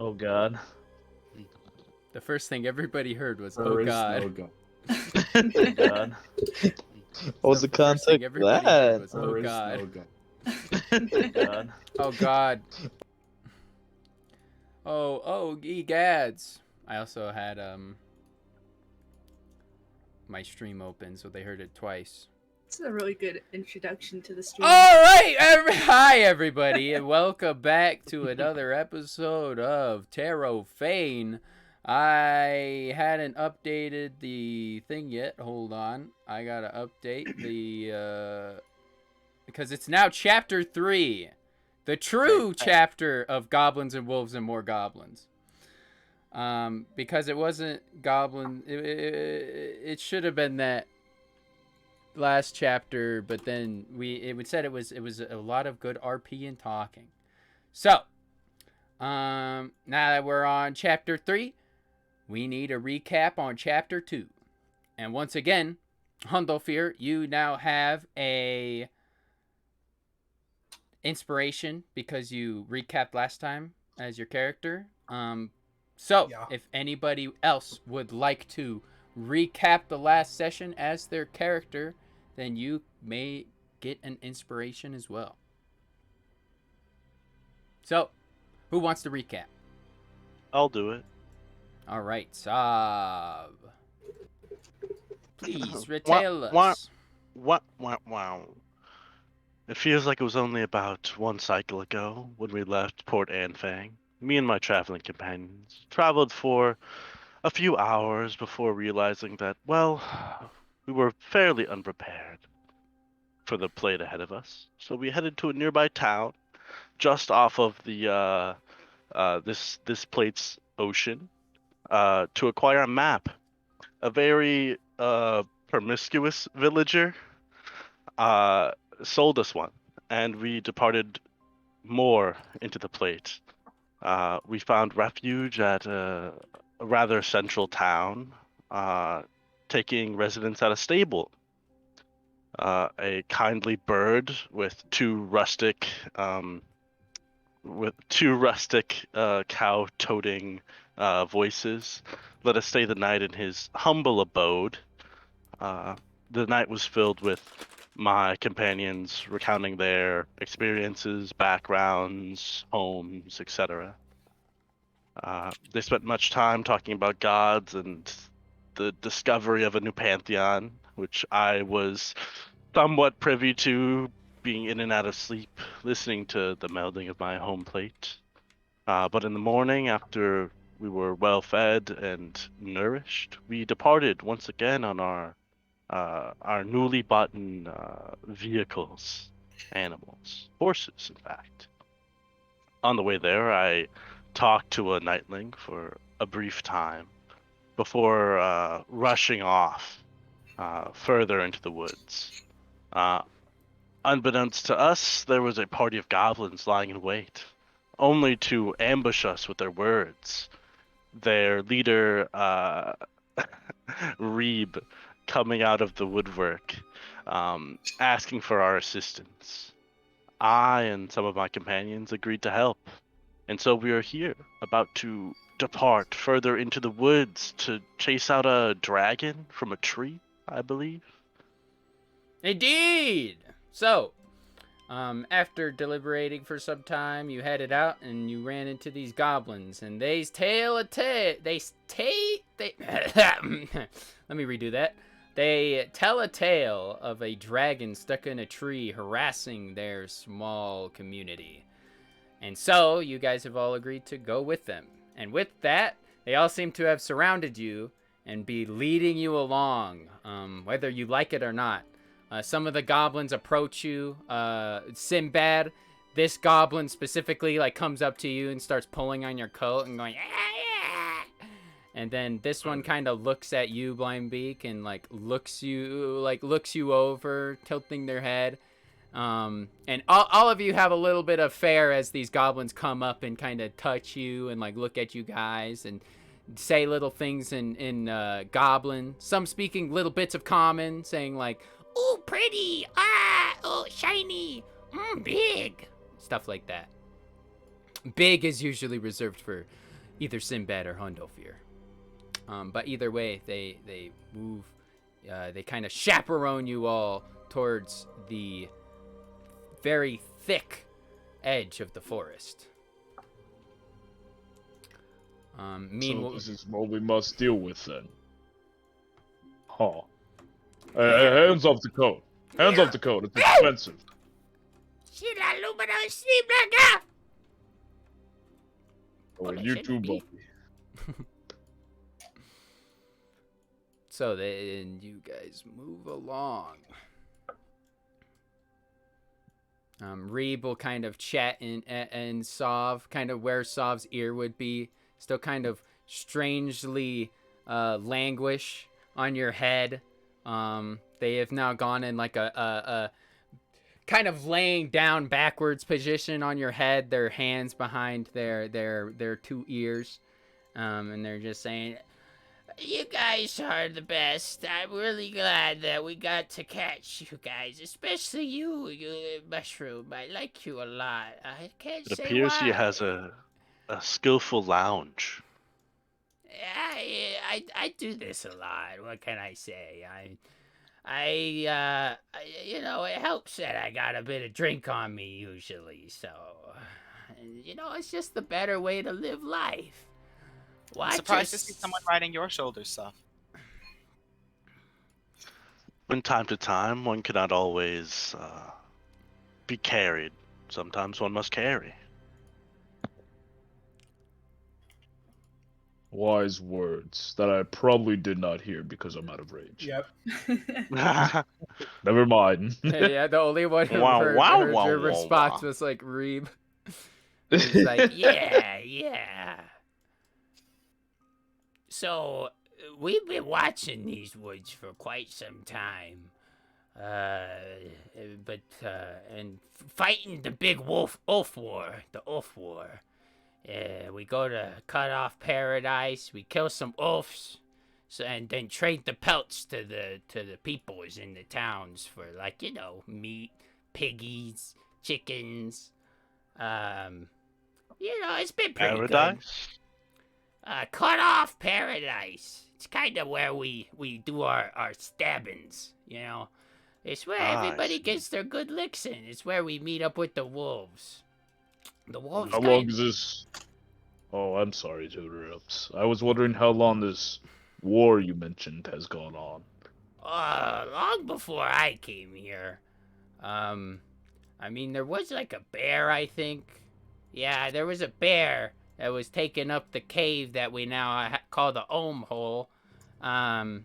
Oh God. The first thing everybody heard was, There "Oh is God." no God. Oh God. What was the first thing context of everybody heard that? was, There "Oh is God." no God. Oh God. Oh God. Oh, egads. I also had my stream open, so they heard it twice. It's a really good introduction to the stream. All right, hi everybody, and welcome back to another episode of Terofane. I hadn't updated the thing yet. Hold on, I gotta update the because it's now Chapter 3, the true chapter of Goblins and Wolves and More Goblins. Because it wasn't Goblin, it should have been that last chapter, but then it said it was a lot of good RP and talking. So, now that we're on chapter 3, we need a recap on chapter 2. And once again, Hundolfir, you now have a inspiration because you recapped last time as your character. So, if anybody else would like to recap the last session as their character, then you may get an inspiration as well. So, who wants to recap? I'll do it. All right, Saab. Please retell us. Wow. It feels like it was only about one cycle ago when we left Port Anfang. Me and my traveling companions traveled for a few hours before realizing that, well, we were fairly unprepared for the plate ahead of us. So we headed to a nearby town just off of the this plate's ocean to acquire a map. A very promiscuous villager sold us one, and we departed more into the plate. We found refuge at a rather central town, taking residence at a stable. A kindly bird with two rustic cow-toting voices let us stay the night in his humble abode. The night was filled with my companions recounting their experiences, backgrounds, homes, etc. They spent much time talking about gods and the discovery of a new pantheon, which I was somewhat privy to, being in and out of sleep, listening to the melding of my home plate. But in the morning, after we were well fed and nourished, we departed once again on our newly bought vehicles, animals, horses, in fact. On the way there, I talked to a nightling for a brief time before rushing off further into the woods. Unbeknownst to us, there was a party of goblins lying in wait, only to ambush us with their words. Their leader, Reeb, coming out of the woodwork, asking for our assistance. I and some of my companions agreed to help, and so we are here, about to depart further into the woods to chase out a dragon from a tree, I believe. Indeed! So, after deliberating for some time, you headed out and you ran into these goblins, and let me redo that. They tell a tale of a dragon stuck in a tree harassing their small community. And so, you guys have all agreed to go with them. And with that, they all seem to have surrounded you and be leading you along, whether you like it or not. Some of the goblins approach you. Sinbad, this goblin specifically, comes up to you and starts pulling on your coat and going, yeah. And then this one kind of looks at you, Blindbeak, and looks you over, tilting their head. And all of you have a little bit of fare as these goblins come up and kind of touch you and look at you guys and say little things in Goblin. Some speaking little bits of Common, saying "Ooh, pretty! Ah! Oh, shiny! Big!" Stuff like that. Big is usually reserved for either Sinbad or Hundofir. But either way, they move. They kind of chaperone you all towards the very thick edge of the forest. So this is what we must deal with then. Huh. Hands off the coat. Hands off the coat. It's expensive. Oh, and you too, buddy. So then you guys move along. Reeb will kind of chat and Sov, kind of where Sov's ear would be, still kind of strangely languish on your head. They have now gone in like a kind of laying down backwards position on your head, their hands behind their two ears, and they're just saying, "You guys are the best. I'm really glad that we got to catch you guys, especially you Mushroom. I like you a lot. I can't It say appears why." he has a skillful lounge. I do this a lot. What can I say? You know, it helps that I got a bit of drink on me usually. So, you know, it's just the better way to live life. I'm surprised to see someone riding your shoulders, Soph. From time to time, one cannot always be carried. Sometimes one must carry. Wise words that I probably did not hear because I'm out of rage. Yep. Never mind. Yeah, the only one who Wow, heard, wow, heard wow, your wow, response wow. was like Reeb. He's like, yeah. So, we've been watching these woods for quite some time. And fighting the big wolf war, the wolf war. We go to cut off paradise, we kill some wolves, and then trade the pelts to the peoples in the towns for, like, you know, meat, piggies, chickens. You know, it's been pretty Paradise? good. Cut off paradise. It's kind of where we do our stabbings, you know. It's where everybody gets their good licks in. It's where we meet up with the wolves. The wolves. How long is this? Oh, I'm sorry to interrupt. I was wondering how long this war you mentioned has gone on. Long before I came here. I mean, there was like a bear, I think. Yeah, there was a bear that was taking up the cave that we now call the Ohm Hole. But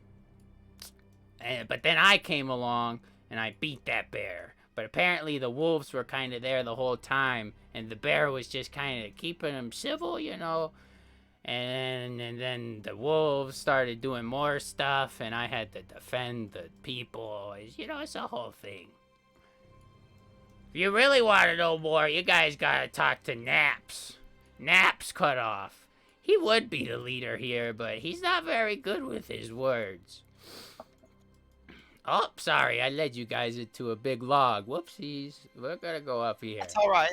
then I came along and I beat that bear. But apparently the wolves were kind of there the whole time, and the bear was just kind of keeping them civil, you know. And then the wolves started doing more stuff, and I had to defend the people. You know, it's a whole thing. If you really want to know more, you guys gotta talk to Naps. Naps cut off. He would be the leader here, but he's not very good with his words. Oh, sorry, I led you guys into a big log. Whoopsies. We're gonna go up here. That's all right.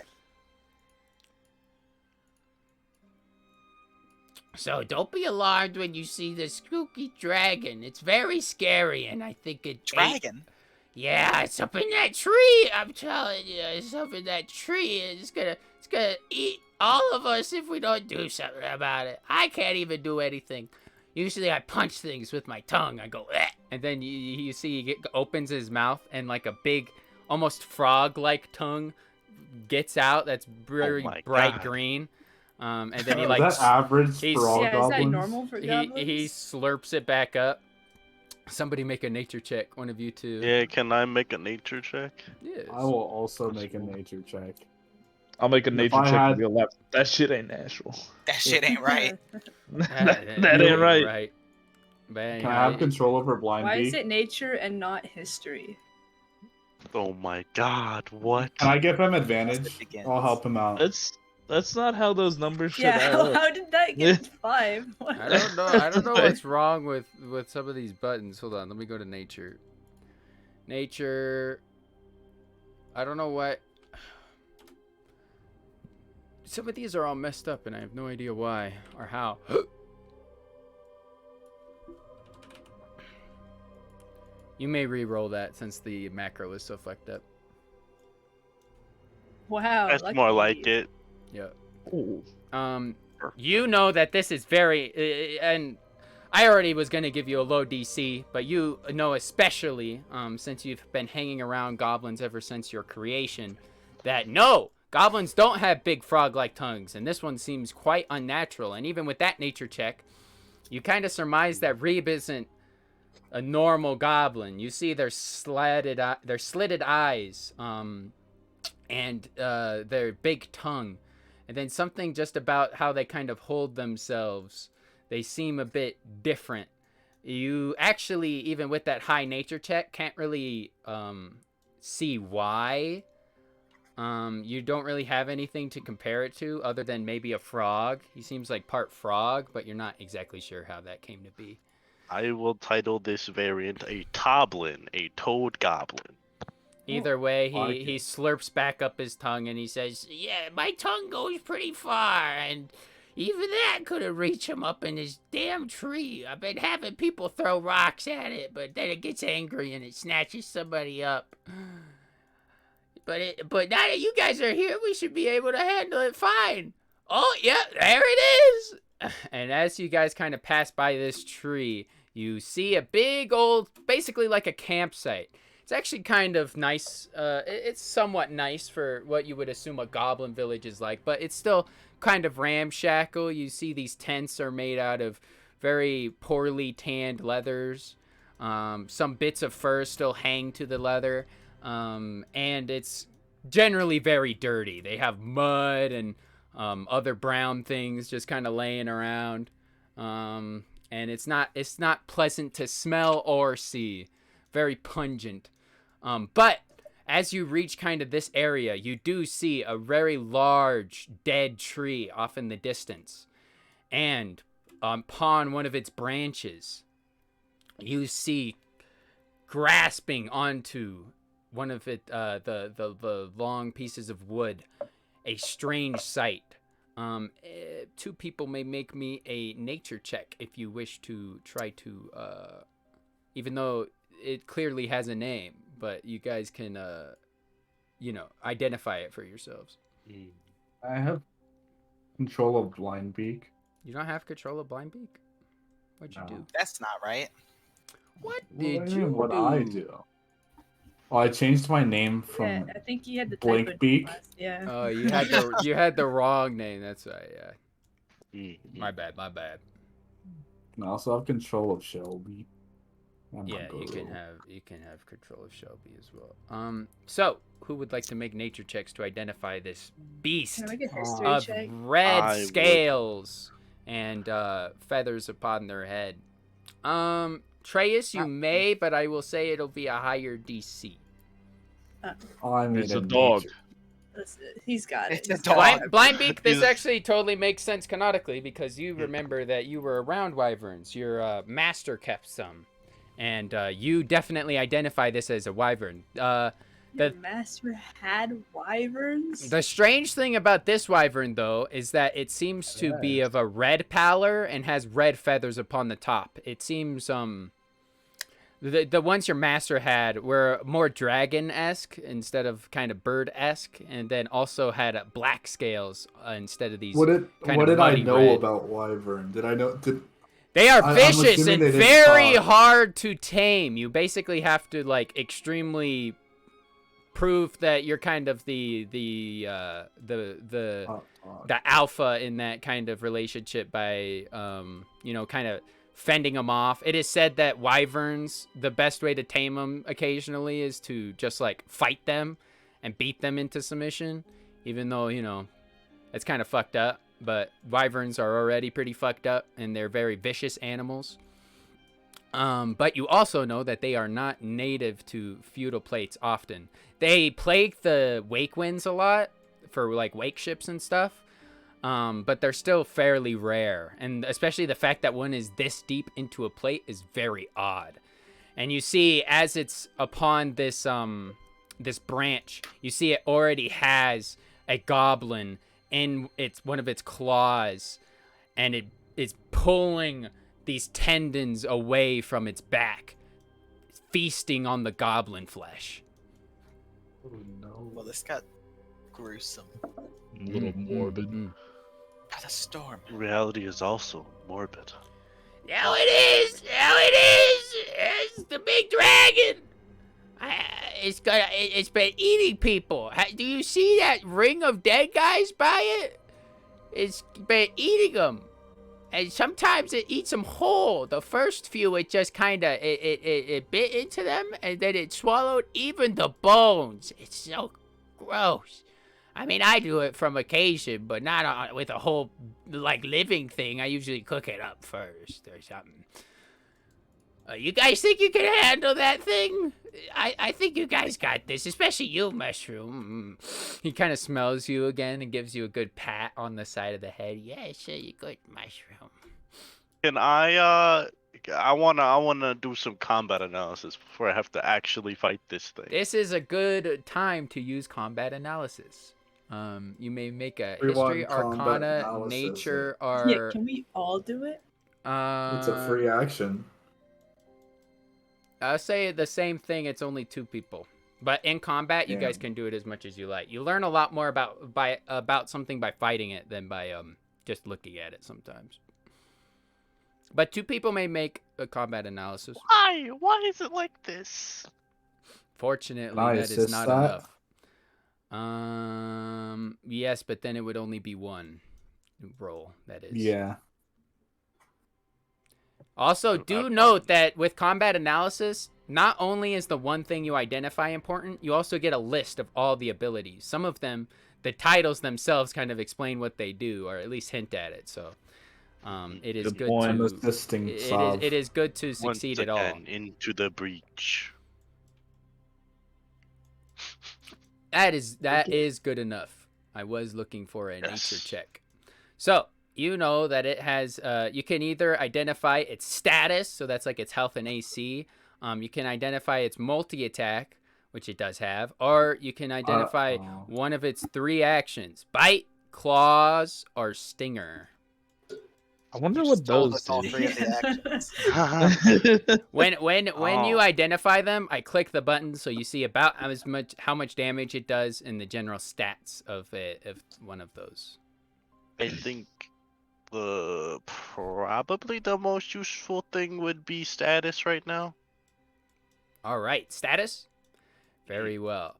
So don't be alarmed when you see the spooky dragon. It's very scary, and I think it... Dragon? Yeah, it's up in that tree. I'm telling you, it's up in that tree. It's gonna eat all of us if we don't do something about it. I can't even do anything. Usually I punch things with my tongue. I go, eh. And then you see he opens his mouth, and like a big, almost frog-like tongue gets out that's very bright green. And then he like... Is that average for all Yeah, is goblins? that normal for goblins? He slurps it back up. Somebody make a nature check. One of you two. Yeah, can I make a nature check? Yes. I will also make a nature check. I'll make a If nature I check had- and be left. That shit ain't natural. That shit ain't right. that ain't right. But, Can I have control over blind Why bee? is it nature and not history? Oh my god, what? Can I give him advantage? It begins. I'll help him out. That's not how those numbers should add Yeah, up. how did that get 5? What? I don't know. I don't know what's wrong with some of these buttons. Hold on. Let me go to nature. Nature. I don't know what. Some of these are all messed up, and I have no idea why or how. You may re-roll that since the macro is so fucked up. Wow. That's lucky more like you. it. Yeah. Ooh. You know that this is very, and I already was gonna give you a low DC, but you know especially, since you've been hanging around goblins ever since your creation, that no, goblins don't have big frog-like tongues, and this one seems quite unnatural. And even with that nature check, you kind of surmise that Reeb isn't a normal goblin. You see their slitted eyes, and their big tongue. And then something just about how they kind of hold themselves. They seem a bit different. You actually, even with that high nature check, can't really see why. You don't really have anything to compare it to other than maybe a frog. He seems like part frog, but you're not exactly sure how that came to be. I will title this variant a Toblin, a toad goblin. Either way, like he it. slurps back up his tongue and he says, "Yeah, my tongue goes pretty far, and even that couldn't reach him up in his damn tree. I've been having people throw rocks at it, but then it gets angry and it snatches somebody up. But now that you guys are here, we should be able to handle it fine. Oh, yeah, there it is." And as you guys kind of pass by this tree, you see a big old, basically like a campsite. It's actually kind of nice. It's somewhat nice for what you would assume a goblin village is like, but it's still kind of ramshackle. You see these tents are made out of very poorly tanned leathers. Some bits of fur still hang to the leather. And it's generally very dirty. They have mud and other brown things just kind of laying around. And it's not pleasant to smell or see. Very pungent. But as you reach kind of this area, you do see a very large dead tree off in the distance. And upon one of its branches, you see grasping onto one of the long pieces of wood, a strange sight. Two people may make me a nature check if you wish to try to, even though it clearly has a name, but you guys can, identify it for yourselves. I have control of Blind Beak. You don't have control of Blind Beak? What'd you No. do? That's not right. What What do did you mean, you what do? I do? Oh, I changed my name from Yeah, I think you had the Blink type of Beak. class, yeah. Oh, you had the wrong name. That's right. Yeah. Mhm. My bad. and I also have control of Shelby. and Yeah, you can Uncoverable. have control of Shelby as well. So who would like to make nature checks to identify this beast Can I make a history of check? red I would. scales and feathers upon their head? Treyas, you may, but I will say it'll be a higher DC. I mean, It's a in dog. nature. He's got it. It's a He's got dog. it. Blindbeak, this He's- actually totally makes sense canonically because you remember that you were around wyverns. Your master kept some, and you definitely identify this as a wyvern. Your the- master had wyverns? The strange thing about this wyvern, though, is that it seems to be of a red pallor and has red feathers upon the top. It seems the ones your master had were more dragon-esque instead of kind of bird-esque, and then also had black scales instead of these. What did kind what of did I muddy know red. about wyvern? Did I know? They are I'm vicious assuming and they didn't very talk. hard to tame. You basically have to extremely prove that you're kind of the alpha in that kind of relationship by kind of fending them off. It is said that wyverns, the best way to tame them occasionally is to just fight them and beat them into submission, even though it's kind of fucked up. But wyverns are already pretty fucked up, and they're very vicious animals. But you also know that they are not native to feudal plates often. They plague the wake winds a lot for wake ships and stuff. But they're still fairly rare. And especially the fact that one is this deep into a plate is very odd. And you see as it's upon this this branch, you see it already has a goblin in one of its claws, and it is pulling these tendons away from its back, feasting on the goblin flesh. Oh no. Well, this got gruesome. A little morbid. By the storm. Reality is also morbid. Now it is! Now it is! It's the big dragon! It's been eating people. Do you see that ring of dead guys by it? It's been eating them. And sometimes it eats them whole. The first few, it just kind of, it bit into them, and then it swallowed even the bones. It's so gross. I mean, I do it from occasion, but not with a whole, like, living thing. I usually cook it up first or something. You guys think you can handle that thing? I think you guys got this, especially you, Mushroom. He kind of smells you again and gives you a good pat on the side of the head. Yeah, sure, you good, Mushroom. Can I wanna do some combat analysis before I have to actually fight this thing. This is a good time to use combat analysis. You may make a Everyone history, combat arcana, analysis, nature, Yeah, or can we all do it? It's a free action. I'll say the same thing. It's only 2 people, but in combat, you guys Damn. can do it as much as you like. You learn a lot more about something by fighting it than by just looking at it sometimes. But 2 people may make a combat analysis. Why? Why is it like this? Fortunately, Can I that is assist not that? enough. Yes, but then it would only be 1 roll. That is. Yeah. Also, do note that with combat analysis, not only is the one thing you identify important, you also get a list of all the abilities. Some of them, the titles themselves kind of explain what they do, or at least hint at it. So, it is good I'm to assisting Sav. it is good to succeed Once at all. again, into the breach. That is good enough. I was looking for a nature Yes. check. So, you know that it has, you can either identify its status, so that's like its health and AC. You can identify its multi-attack, which it does have, or you can identify one of its 3 actions: bite, claws, or stinger. I wonder You what just told those us all do. 3 of the actions. When you Oh. identify them, I click the button so you see about how much damage it does and the general stats of one of those. I think probably the most useful thing would be status right now. All right, status. Very well.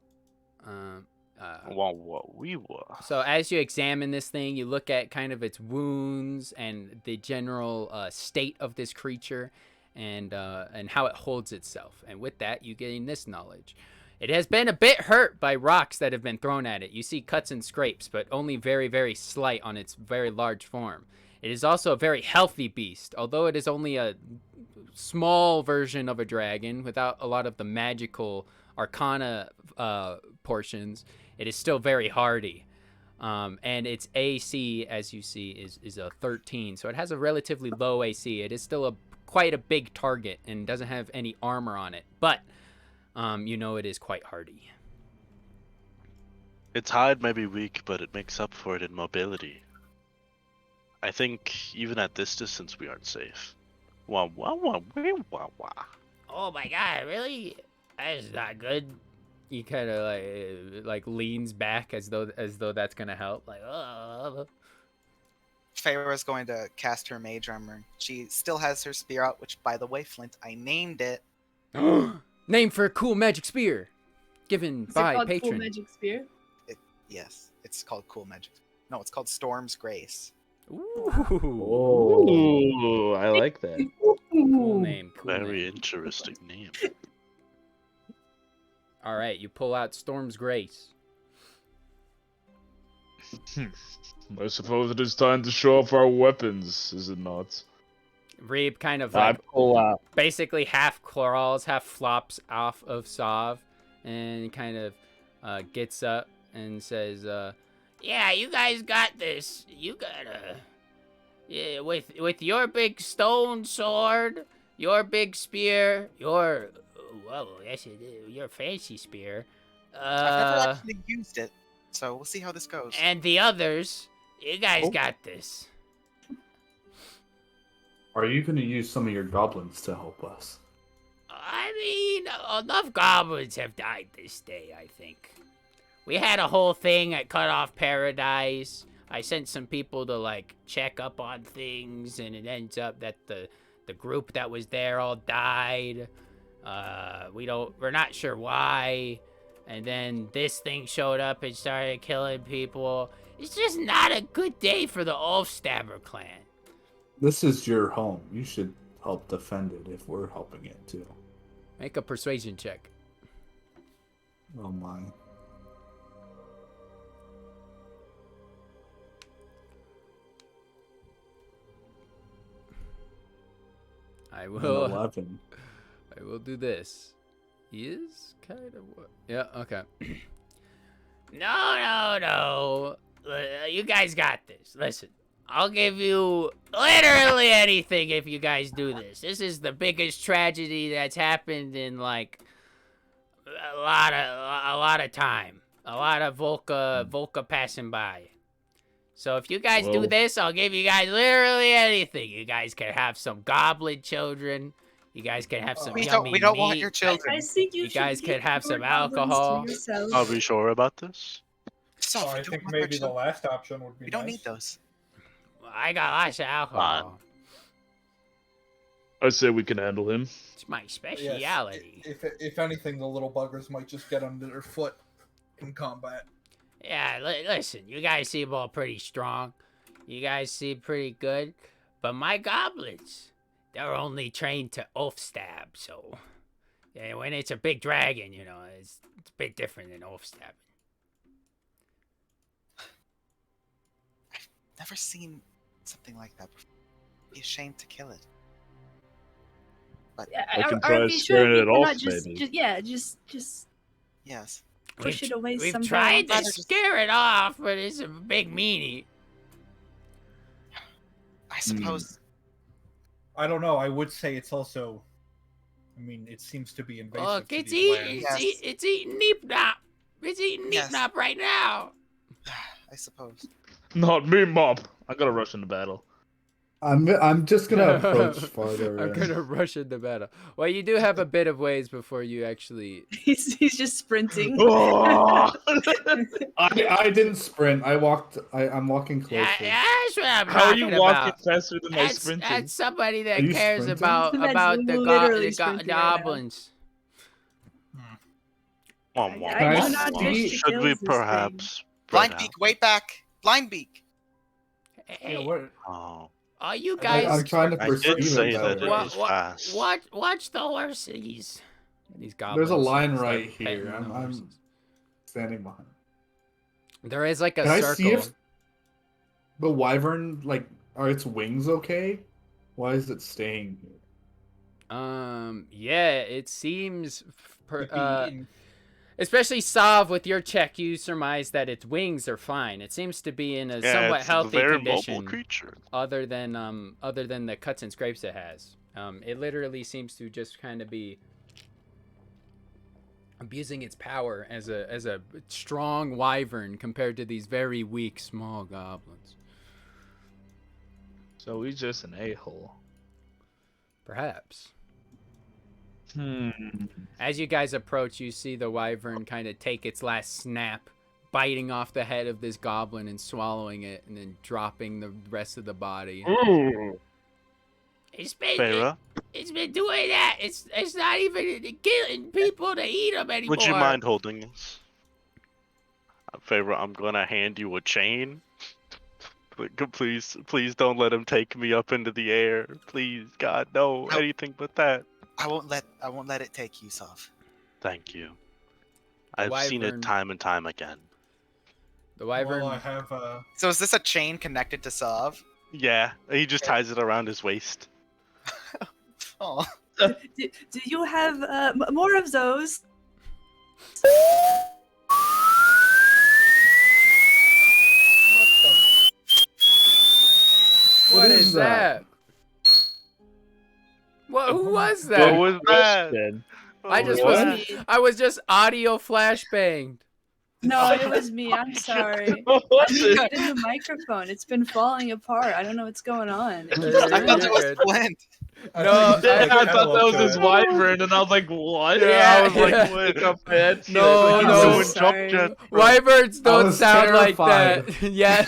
So as you examine this thing, you look at kind of its wounds and the general state of this creature, and how it holds itself. And with that, you gain this knowledge. It has been a bit hurt by rocks that have been thrown at it. You see cuts and scrapes, but only very, very slight on its very large form. It is also a very healthy beast, although it is only a small version of a dragon without a lot of the magical arcana portions. It is still very hardy. And its AC, as you see, is a 13. So it has a relatively low AC. It is still quite a big target and doesn't have any armor on it. But you know it is quite hardy. Its hide may be weak, but it makes up for it in mobility. I think even at this distance we aren't safe. Wah wah wah wah wah wah. Oh my god, really? That is not good. He kind of like leans back as though that's gonna help. Like, oh. Feyre's going to cast her mage armor. She still has her spear out, which, by the way, Flint, I named it. Name for a cool magic spear, given Is it by called patron. Cool Magic Spear? Yes, it's called Cool Magic. No, it's called Storm's Grace. Ooh. Oh. Ooh, I like that. Cool name. Cool Very name. interesting name. All right, you pull out Storm's Grace. I suppose it is time to show off our weapons, is it not? Reeb kind of I like pull out. basically half crawls, half flops off of Sav, and he kind of gets up and says, "Yeah, you guys got this. You gotta, yeah, with your big stone sword, your big spear, your fancy spear. I've never actually used it, So we'll see how this goes. And the others, you guys Oh. got this. Are you going to use some of your goblins to help us? I mean, enough goblins have died this day, I think. We had a whole thing at Cut Off Paradise. I sent some people to, like, check up on things, and it ends up that the group that was there all died. We're not sure why. And then this thing showed up and started killing people. It's just not a good day for the Ulfstabber clan. This is your home. You should help defend it if we're helping it too. Make a persuasion check. Oh my. I An will. 11. I will do this. He is kind of what? Yeah. Okay. No. You guys got this. Listen, I'll give you literally anything if you guys do this. This is the biggest tragedy that's happened in like a lot of time. A lot of Volca passing by. So if you guys do Well- this, I'll give you guys literally anything. You guys can have some goblin children. You guys can have some We yummy don't want meat. your children. I think you You should guys keep could have your some goblins to alcohol. yourself. Are we sure about this? So Oh, we I don't think want our maybe the children. last option would be We don't nice. need those. I got lots of alcohol. I say we can handle him. It's my Yes, speciality. if anything, the little buggers might just get under their foot in combat. Yeah, listen, you guys seem all pretty strong. You guys seem pretty good. But my goblins, they're only trained to oath stab, so... Yeah, when it's a big dragon, you know, it's a bit different than oath stabbing. Never seen something like that before. Be ashamed to kill it. Yeah, I can are try we sure scaring we it cannot off, just, maybe. just Yes. push it away We've somehow? tried to Rather just- scare it off, but it's a big meanie. I suppose. I don't know. I would say it's also. I mean, it seems to be invasive. Look, to it's these eating, lands. Yes. it's eating Neepnop. It's eating Yes. Neepnop right now. I suppose. Not me, Mom. I gotta rush into battle. I'm just gonna approach farther. I'm in. gonna rush into battle. Well, you do have a bit of ways before you actually. He's just sprinting. Oh! I didn't sprint. I'm walking closer. Yeah, that's what I'm How are talking you walking about. faster than my That's sprinting? somebody that Are you cares sprinting? about That's the literally sprinting right now. goblins. Wom, wom, Can I wom, not wom. see- Should kills we this thing. perhaps? Blind spread beak, wait back. Blind beak. Hey, Yeah, what? out? Oh, are you I'm guys trying to I perceive did say it that better. it Wa- was wa- fast. watch the horses. These goblins. There's a line start right petting here. the I'm horses. standing behind. There is like a Can I circle. see if the wyvern, like, are its wings okay? Why is it staying here? Yeah, it seems Could be in- especially Sav, with your check, you surmise that its wings are fine. It seems to be in a Yeah, somewhat it's a healthy very condition, mobile creature. other than the cuts and scrapes it has. It literally seems to just kind of be abusing its power as a strong wyvern compared to these very weak small goblins. So he's just an a-hole. Perhaps. Hmm. As you guys approach, you see the wyvern kind of take its last snap, biting off the head of this goblin and swallowing it, and then dropping the rest of the body. Ooh. It's been doing that. It's not even killing people to eat them anymore. Would you mind holding this? Favor, I'm gonna hand you a chain. Please don't let him take me up into the air. Please, God, no, No. anything but that. I won't let it take you, Sov. Thank you. I've seen wyvern- it time and time again. The wyvern. Well, I have. So is this a chain connected to Sov? Yeah, he just ties it around his waist. Oh. do you have more of those? What is that? What? Who was What that? was that? Then. I just What was. I was just audio flashbanged. No, it was me. I'm sorry. I muted the microphone. It's been falling apart. I don't know what's going on. It keeps I thought You're that was good. Flint. No, Yeah, I I thought that was love his that. wyvern, and I was like, what? Yeah, I was like, yeah. wake up my head. No, Like, no. ruined jump Sorry. jet, bro. Wyverns don't was sound like terrified. that. Yeah.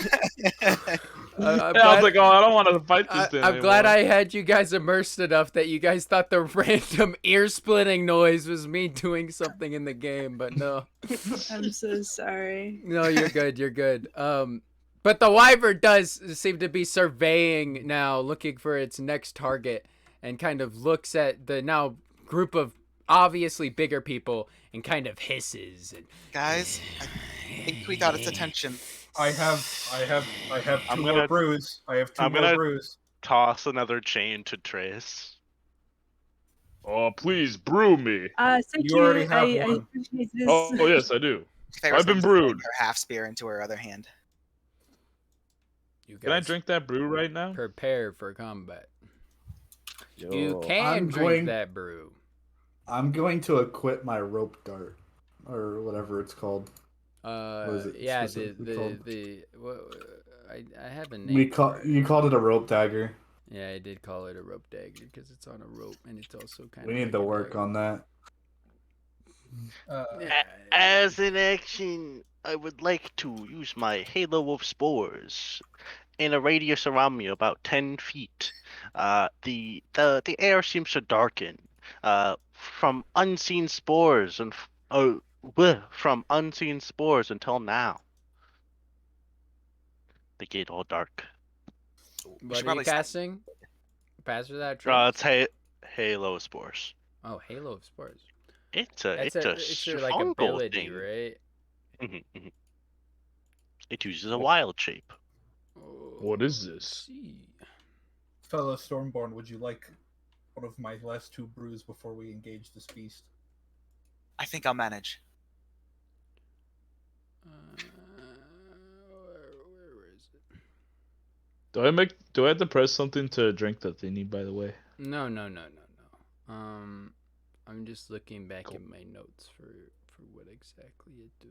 I'm Yeah, I was glad- like, oh, I don't want to fight this thing I'm glad anymore. I had you guys immersed enough that you guys thought the random ear-splitting noise was me doing something in the game, but no. I'm so sorry. No, you're good. You're good. But the wyvern does seem to be surveying now, looking for its next target, and kind of looks at the now group of obviously bigger people and kind of hisses. And, Guys, I think we got its attention. I have I'm 2 gonna- more brews. I have 2 I'm more gonna- brews. Toss another chain to Trace. Oh, please brew me. Thank You you. already have I one. appreciate this. Oh, yes, I do. Feyre's I've been gonna brewed. fling her half spear into her other hand. you Can I guys drink that brew right now? prepare for combat. Yo. You can I'm drink going- that brew. I'm going to equip my rope dart, or whatever it's called. is it Yeah, specifically called? I have a name. for it. You called it a rope dagger. Yeah, I did call it a rope dagger because it's on a rope and it's also kind We of. need like to a work dagger. on that. Yeah, As an action, I would like to use my Halo of Spores in a radius around me about 10 feet. The air seems to darken from unseen spores from unseen spores until now. They get all dark. We What should are you probably stop. casting? Pass without trace. It's Halo Spores. Oh, Halo of Spores. It's It's a your like fungal ability, thing. right? Mhm, mhm. It uses a wild shape. What is this? See. Fellow Stormborn, would you like one of my last 2 brews before we engage this beast? I think I'll manage. Where is it? Do I have to press something to drink that thingy, by the way? No. I'm just looking back at my notes for what exactly it do.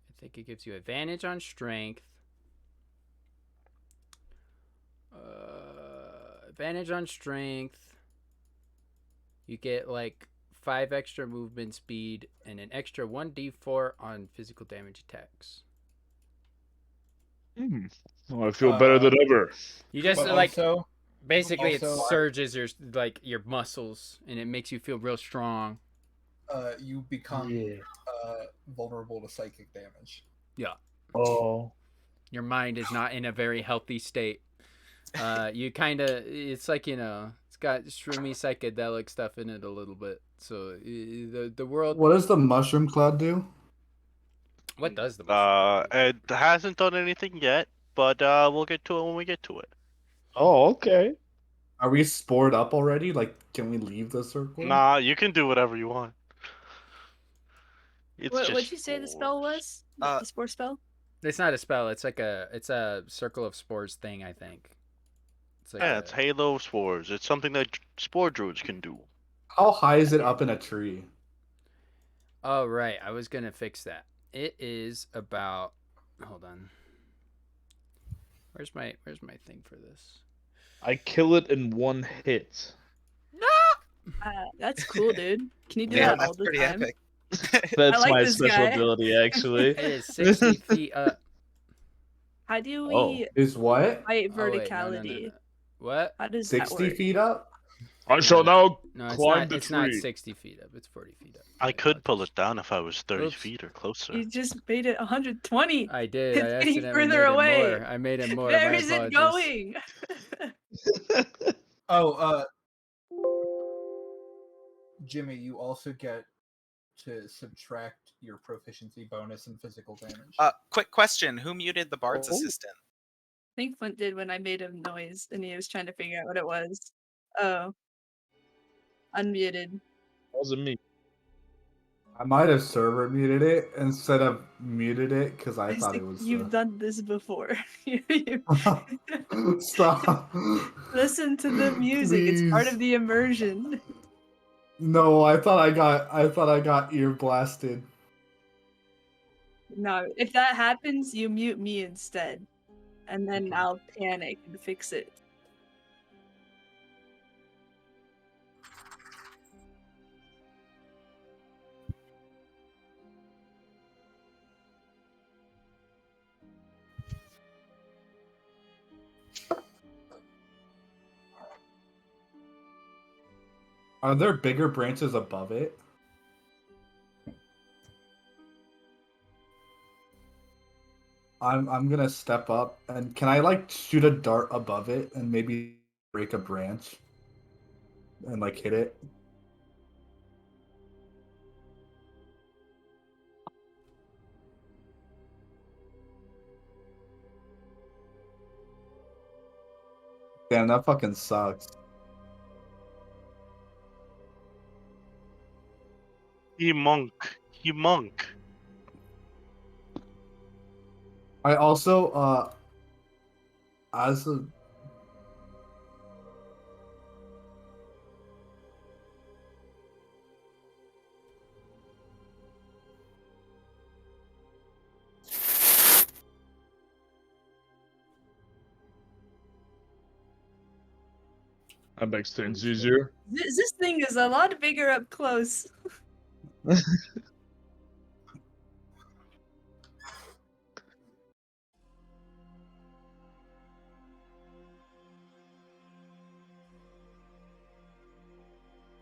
I think it gives you advantage on strength. Advantage on strength. You get like 5 extra movement speed and an extra 1d4 on physical damage attacks. Oh, I feel better than ever. You just But like also, basically it also, surges your muscles and it makes you feel real strong. you become vulnerable to psychic damage. Oh. Your mind is not in a very healthy state. You kind of, it's like, it's got shroomy psychedelic stuff in it a little bit. So the world. What does the mushroom cloud do? What does the It hasn't done anything yet, but we'll get to it when we get to it. Oh, okay. Are we spored up already? Like, can we leave the circle? Nah, you can do whatever you want. It's just What'd you say the spell was? The spore spell? It's not a spell. It's like it's a circle of spores thing, I think. It's like it's Halo Spores. It's something that spore druids can do. How high is it up in a tree? Oh right, I was gonna fix that. It is about. Hold on. Where's my thing for this? I kill it in 1 hit. That's cool, dude. Can you do Yeah, that all that's the pretty time? epic. That's like my this special guy. ability, actually. It is 60 feet up. How do we Oh. Is what? fight Oh, wait, no. verticality? What? How does that 60 work? feet up? I shall now No, it's climb not. the It's tree. not 60 feet up. It's 40 feet up. I could pull apologize. it down if I was 30 Oops. feet or closer. You just made it 120. I did. It's I getting accidentally further made it away. more. I made it more. Where My is it apologies. going? Oh, Jimmy, you also get to subtract your proficiency bonus and physical damage. Quick question: who muted the bard's Oh. assistant? I think Flint did when I made a noise and he was trying to figure out what it was. Oh. Unmuted. Wasn't me. I might have server muted it instead of muted it because I thought it think was. You've done this before. Stop. Listen to the music. It's part Please. of the immersion. No, I thought I got ear blasted. No, if that happens, you mute me instead. And then I'll panic and fix it. Are there bigger branches above it? I'm gonna step up and can I like shoot a dart above it and maybe break a branch and like hit it? Damn, that fucking sucks. He monk. I also as a That makes things easier. This thing is a lot bigger up close.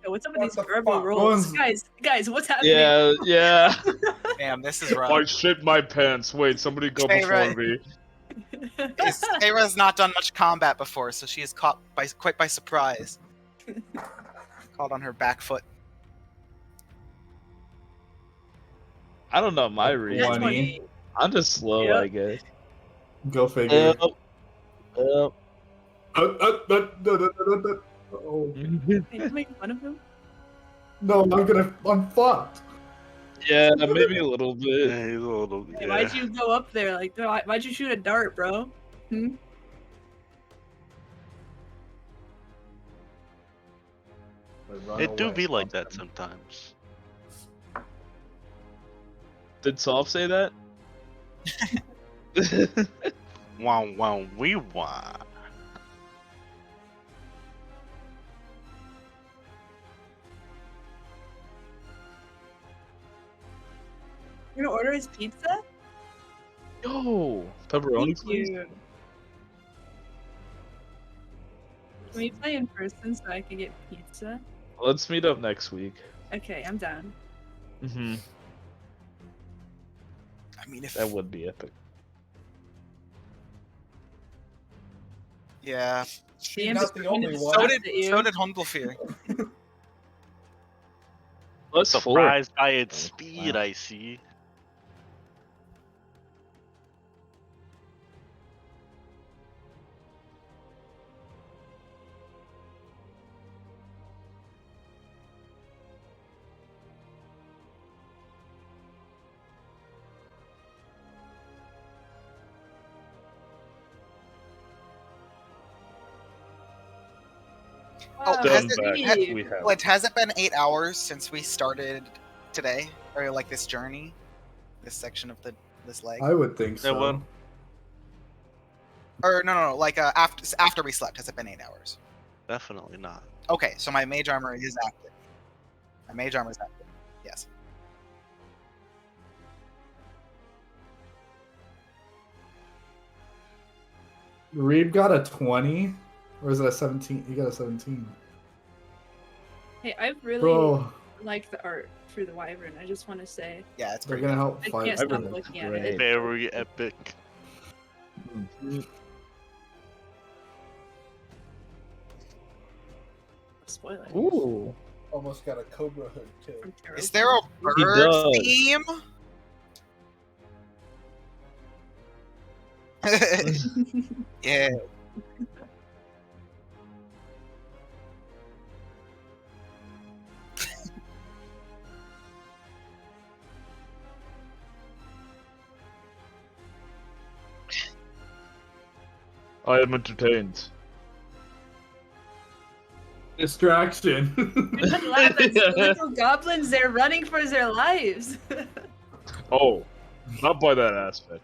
Yo, what's up with What these the verbal fuck? rolls? Guys, what's happening? Yeah. Damn, this is I rough. shit my pants. Wait, somebody go Stay before right. me. Sarah's not done much combat before, so she is caught quite by surprise. Caught on her back foot. I don't know my That's read. One. 20. I'm just slow, Yep. I guess. go figure. Yep. Oh. Are you making fun of him? No, I'm fucked. Yeah, maybe a little bit. Yeah, he's a little. Hey, Yeah. why'd you go up there? Like, why'd you shoot a dart, bro? Hmm? It do be like that sometimes. Did Solve say that? Wow, wee wah. You're gonna order his pizza? Yo, pepperoni, Thank please. you. Can we play in person so I can get pizza? Let's meet up next week. Okay, I'm down. Mm-hmm. I mean, if That would be epic. yeah, She's DM's not the only just one. so laughed did at you. Humblefear. Let's four. Surprised by its speed, Wow. I see. Oh, Wow, has Done it- back. sweet. We have. What, has it been 8 hours since we started today, or like this journey, this section of this leg? I would think so. what? Or no, like after we slept, has it been 8 hours? Definitely not. Okay, so my mage armor is active. My mage armor is active. Yes. Reed got a 20, or is it a 17? He got a 17. Hey, I really Bro, like the art for the wyvern. I just want to say, Yeah, it's they're pretty gonna good. help I fight. can't stop Wyvern looks looking at great. it. Very epic. Spoiler. Ooh. Almost got a cobra hood too. From Is Terofane. there a He bird does. theme? Yeah. I am entertained. Distraction. Don't laugh at the little goblins. They're running for their lives. Oh, Not by that aspect.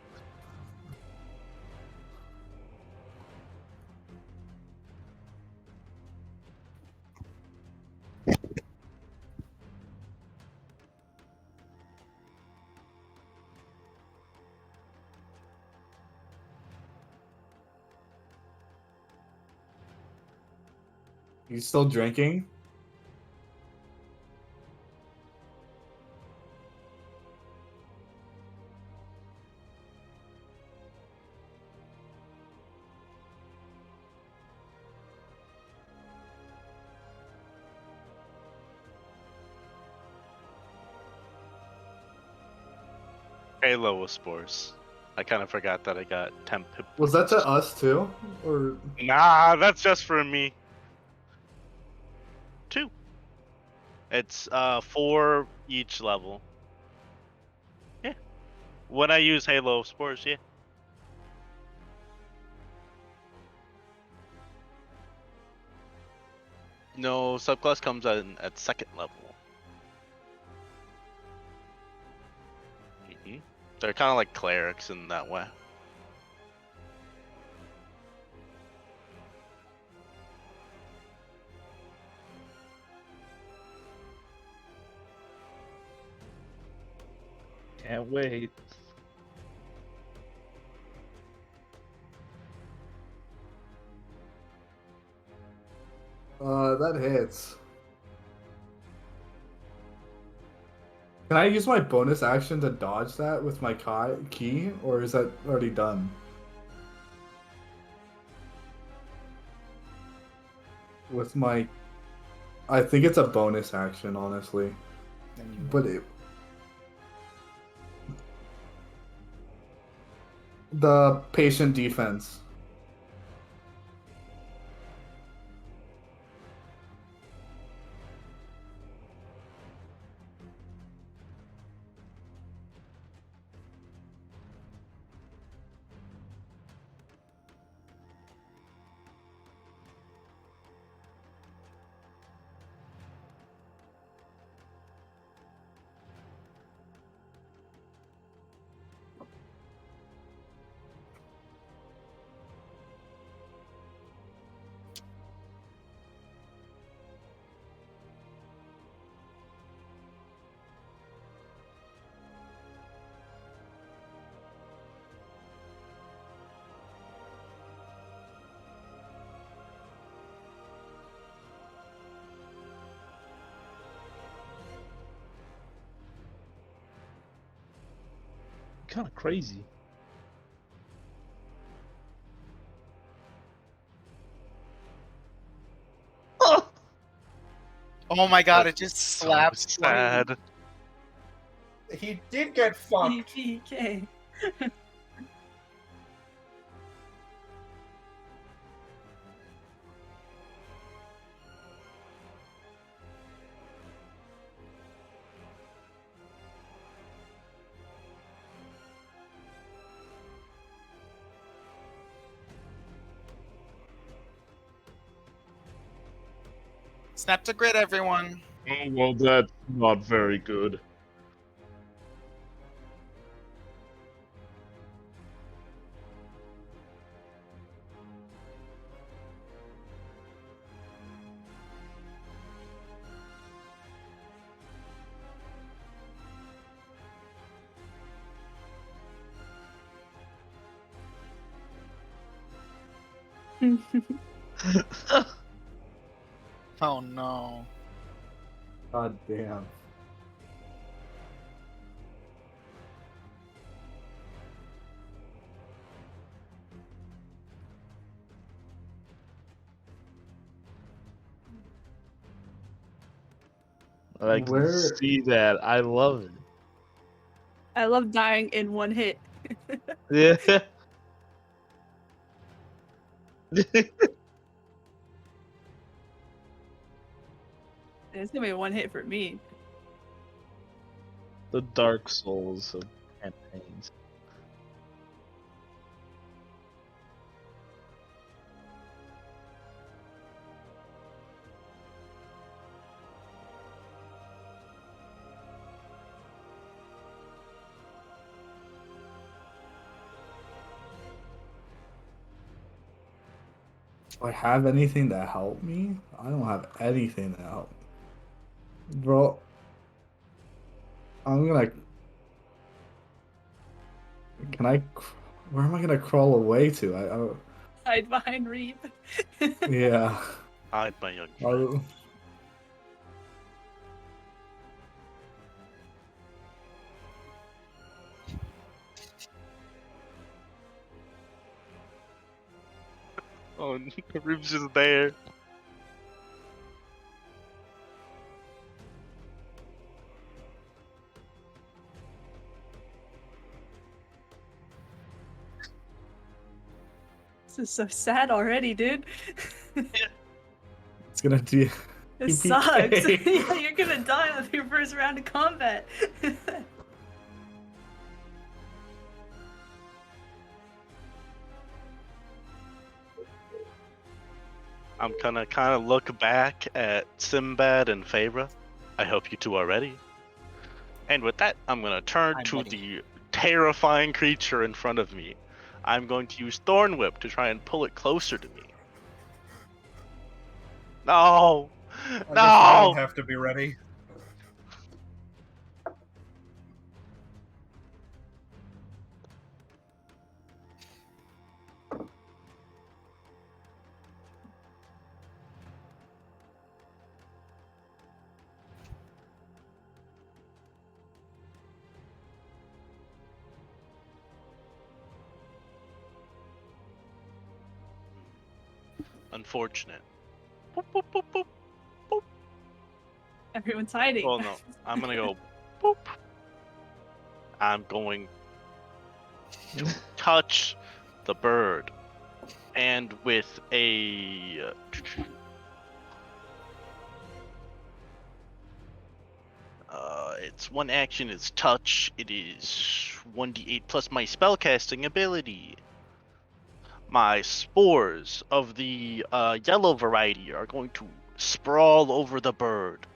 You still drinking? Halo was spores. I kind of forgot that I got temp. Was that to us too? Or Nah, that's just for me. 2. It's 4 each level. Yeah. When I use Halo spores, yeah. No, subclass comes at 2nd level. They're kind of like clerics in that way. Can't wait. that hits. Can I use my bonus action to dodge that with my key, or is that already done? With my... I think it's a bonus action, honestly. But it... The patient defense. Kind of crazy. Oh my god, it That's just so slaps. sad. He did get fucked. PK. Snap to grid, everyone. Oh, well, that's not very good. Oh no. God damn. I can Where- see that. I love it. I love dying in one hit. Yeah. It's gonna be one hit for me. The Dark Souls of campaigns. I have anything to help me? I don't have anything to help. Bro, I'm gonna. Can I? Where am I gonna crawl away to? Hide behind Reap. Yeah. Hide, my young friend. Oh, Rib's just there. This is so sad already, dude. It's gonna do. This sucks. Yeah, you're gonna die with your first round of combat. I'm gonna kind of look back at Sinbad and Feyre. I hope you two are ready. And with that, I'm gonna turn I'm to ready. the terrifying creature in front of me. I'm going to use Thorn Whip to try and pull it closer to me. No! I guess I No! don't have to be ready. Unfortunate. Boop, boop, boop, boop. Everyone's hiding. Well, no. I'm gonna go boop. I'm going to touch the bird. And with a... it's one action, it's touch. It is 1d8 plus my spellcasting ability. My spores of the yellow variety are going to sprawl over the bird,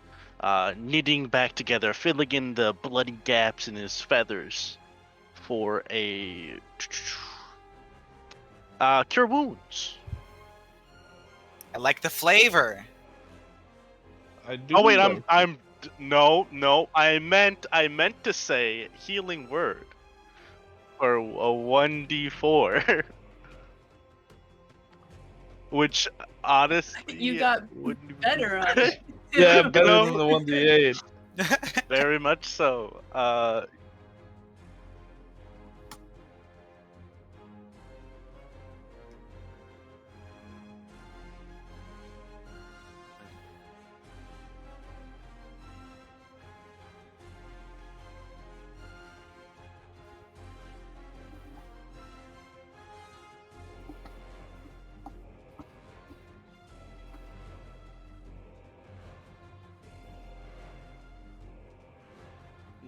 knitting back together, filling in the bloody gaps in his feathers for a cure wounds. I like the flavor. I do. Oh wait, like- I'm no. I meant to say healing word for a 1d4. Which honestly You got wouldn't be better on it. Yeah, better No. than the 1d8. very much so.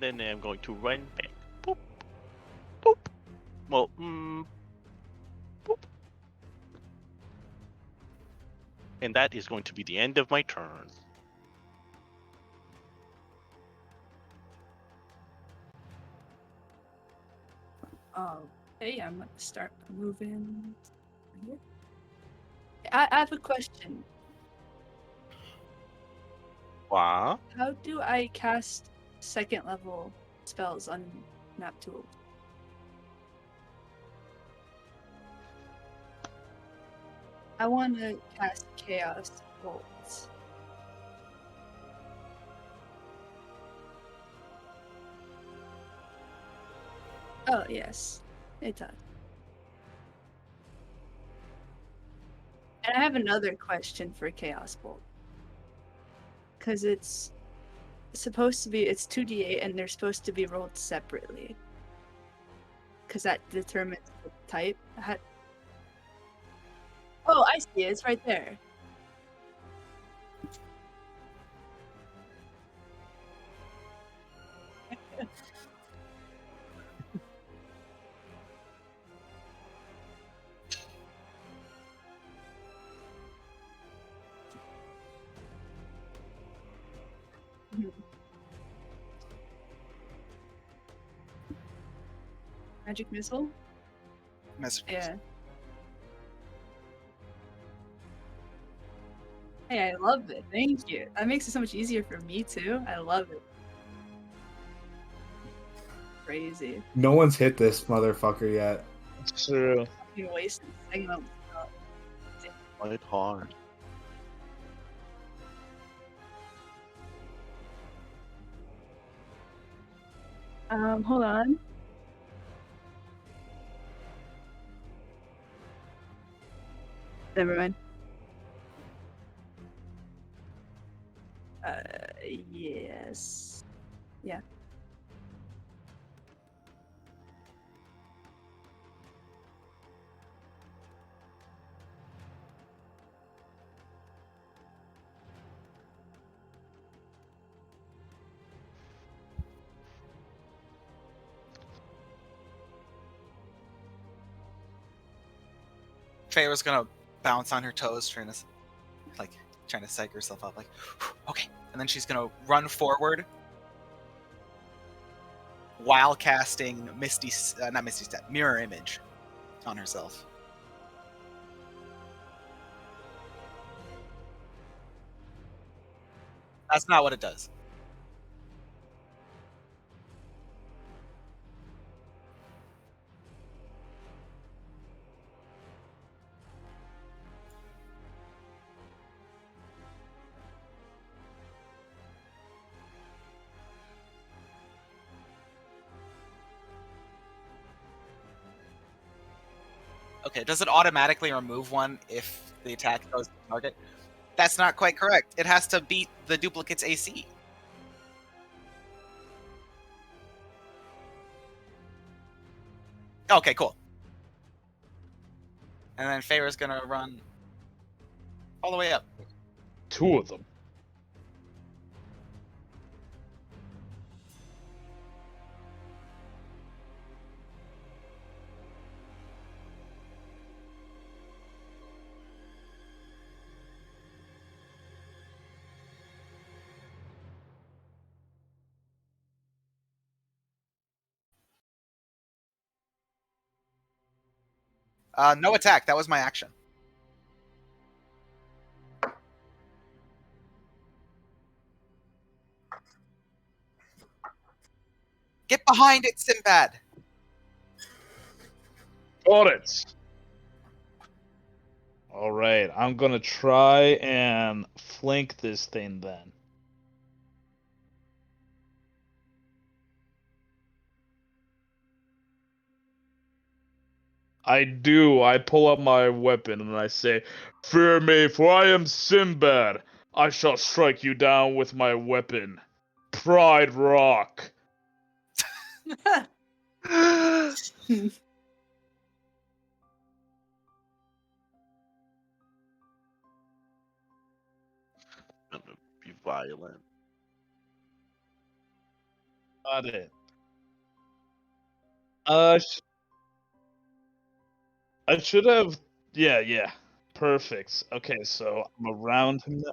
Then I'm going to run back. Boop. Boop. Well, boop. And that is going to be the end of my turn. Okay, I'm gonna start moving. I have a question. Wow. How do I cast second level spells on map tool? I want to cast Chaos Bolts. Oh, yes, it does. And I have another question for Chaos Bolt. Because it's supposed to be, it's 2d8 and they're supposed to be rolled separately. Because that determines the type. Oh, I see it. It's right there. Magic missile? Message. Yeah. Hey, I love it. Thank you. That makes it so much easier for me too. I love it. Crazy. No one's hit this motherfucker yet. It's true. Fucking wasted segment. Quite hard. Hold on. Never mind. Yes. Yeah. Feyre's gonna bounce on her toes, trying to psych herself up, like, okay. And then she's gonna run forward while casting Mirror Image on herself. That's not what it does. Okay, does it automatically remove one if the attack goes to target? That's not quite correct. It has to beat the duplicate's AC. Okay, cool. And then Feyre's gonna run all the way up. 2 of them. No attack. That was my action. Get behind it, Sinbad. Got it. All right, I'm gonna try and flank this thing then. I do. I pull up my weapon and I say, "Fear me, for I am Sinbad. I shall strike you down with my weapon, Pride Rock." Gonna be violent. Got it. I should have. Yeah. Perfect. Okay, so I'm around him now.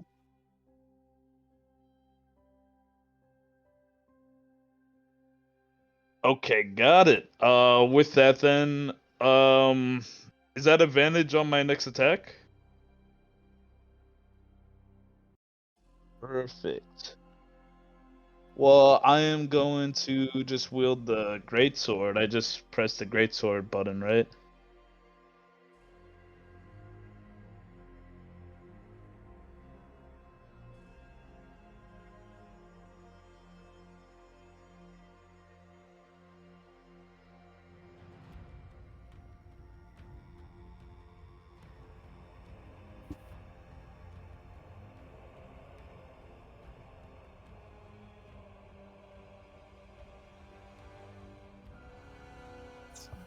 Okay, got it. With that then, is that advantage on my next attack? Perfect. Well, I am going to just wield the greatsword. I just pressed the greatsword button, right?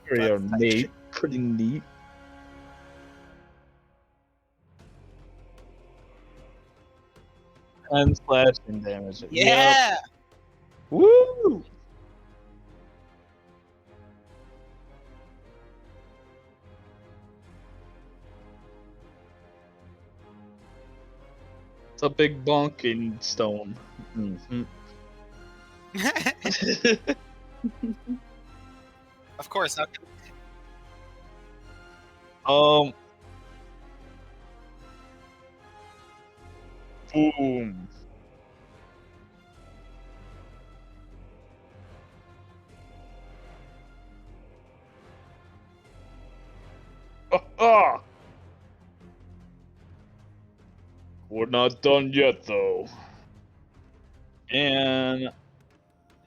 Pretty That's ornate. Pretty neat. And slashing damage. Yeah. Yep. Woo! It's a big bonking stone. Mm-hmm. Of course. Boom. Ah! We're not done yet, though. And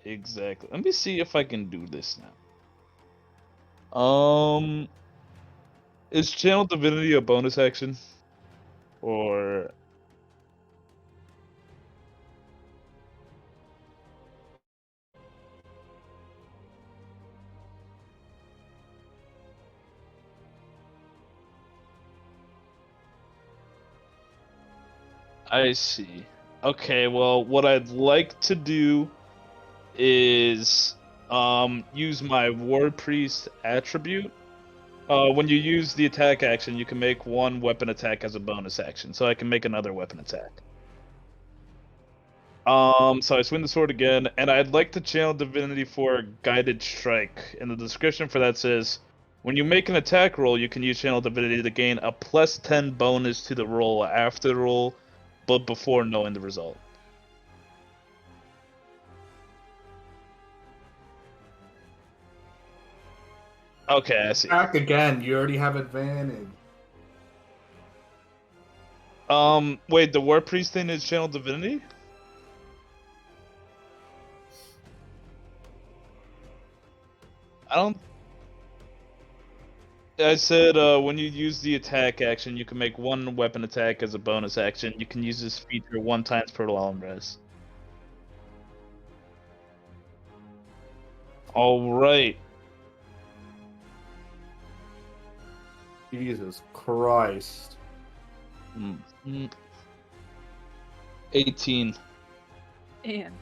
exactly. Let me see if I can do this now. Is Channel Divinity a bonus action? Or I see. Okay, well, what I'd like to do is use my War Priest attribute. When you use the attack action, you can make one weapon attack as a bonus action, so I can make another weapon attack. So I swing the sword again, and I'd like to channel Divinity for a guided strike. And the description for that says, when you make an attack roll, you can use Channel Divinity to gain a +10 bonus to the roll after the roll, but before knowing the result. Okay, I see. Back again. You already have advantage. Wait, the War Priest thing is Channel Divinity? I said, when you use the attack action, you can make one weapon attack as a bonus action. You can use this feature 1 time per long rest. Alright. Jesus Christ. 18. And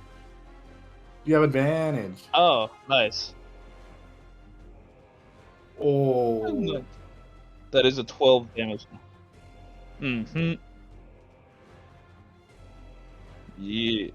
You have advantage. Oh, nice. Oh. That is a 12 damage. Mm-hmm. Yeah.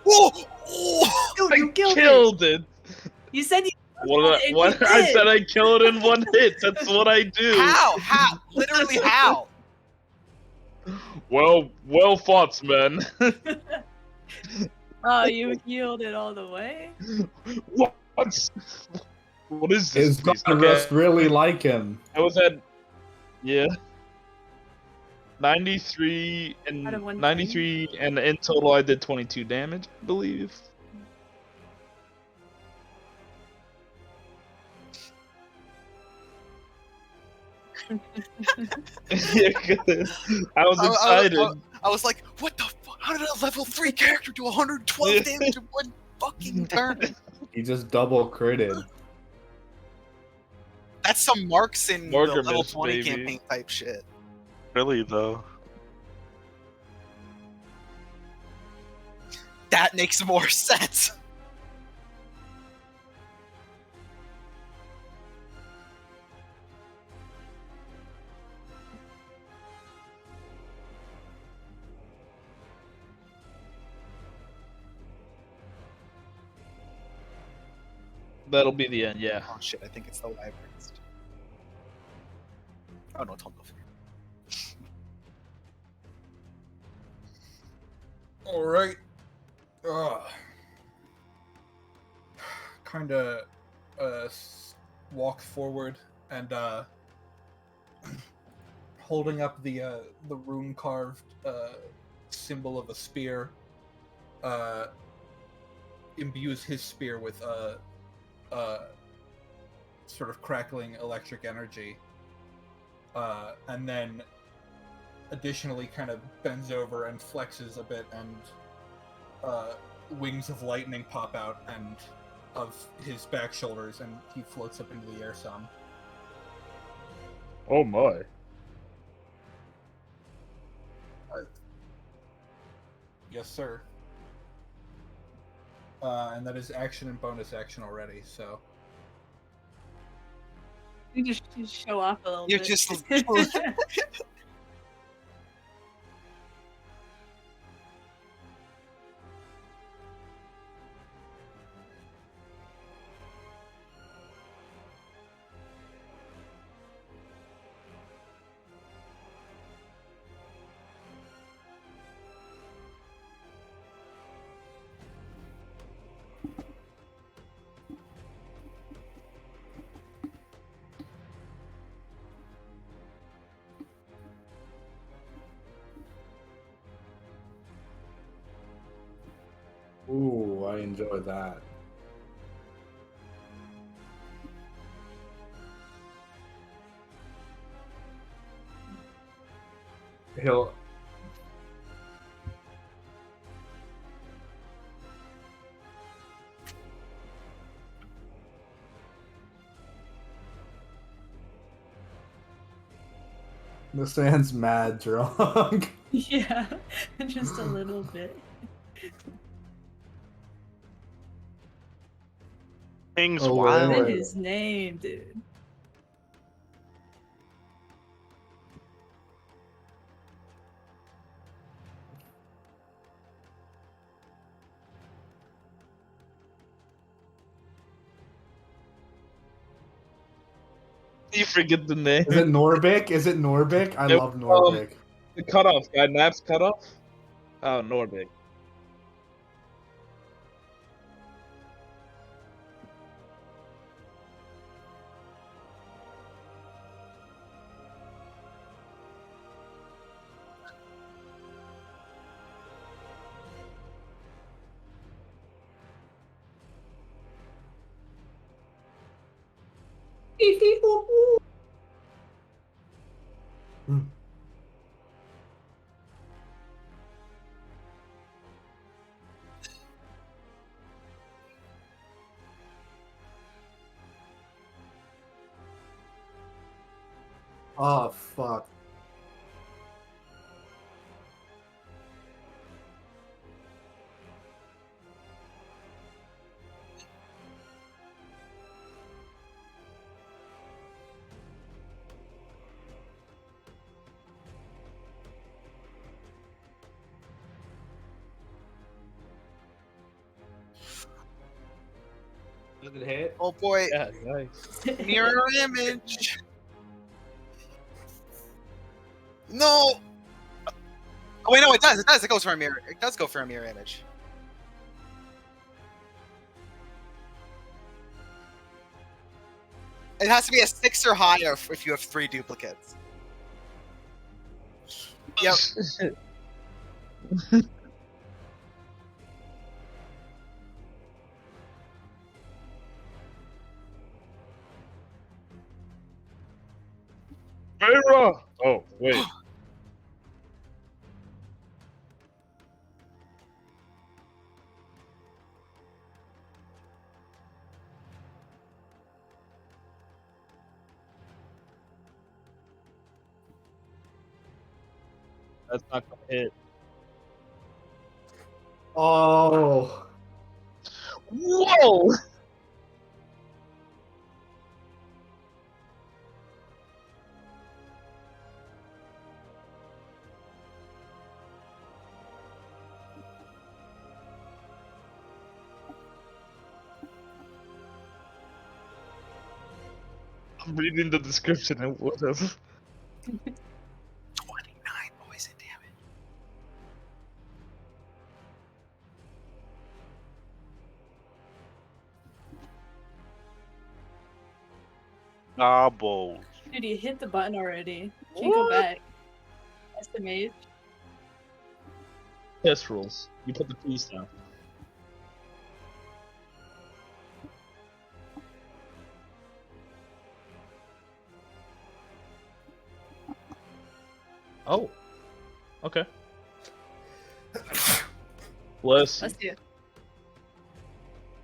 Oh! Oh! Dude, you I killed killed it! You said you What? and What? you I did. said I killed it in 1 hit. That's what I do. How? How? Literally how? Well fought, man. Oh, you healed it all the way? What? What is this? His Please? God rest really like him. I was at, yeah, 93 Out of and 110? 93, and in total I did 22 damage, I believe. Yeah, 'cause I was excited. I was like, what the fuck? How did a level 3 character do 112 damage in 1 fucking turn? He just double critted. That's some marks in the Marker level miss, 20 baby. campaign type shit. Really though. That makes more sense. That'll be the end, yeah. Oh shit, I think it's the wyverns. Oh no, it's Humblefinger. Alright. Kinda walk forward and holding up the rune carved symbol of a spear, imbues his spear with sort of crackling electric energy, and then additionally kind of bends over and flexes a bit, and wings of lightning pop out and of his back shoulders, and he floats up into the air some. Oh my. Yes, sir. And that is action and bonus action already, so. You just show off a little You're bit. just Ooh, I enjoy that. He'll. The sand's mad drunk. Yeah, just a little bit. King's Oh, wild. wait, What wait. is his name, dude? You forget the name. Is it Norbik? Is it Norbik? I It- love Norbik. The cutoff guy, Nap's cutoff? Oh, Norbig. Oh, fuck. Did it hit? oh boy, Yeah, nice. mirror image. No. Oh wait, no, it does. It does. It goes for a mirror. It does go for a mirror image. It has to be a 6 or higher if you have 3 duplicates. Yep. Vera! Oh, wait. That's not gonna hit. Oh. Whoa! I'm reading the description and what else? 29 poison damage. Gobbles. Dude, you hit the button already. Can't go back. That's the mage. Test rules. You put the piece down. Oh. Okay. Bless you. Let's do.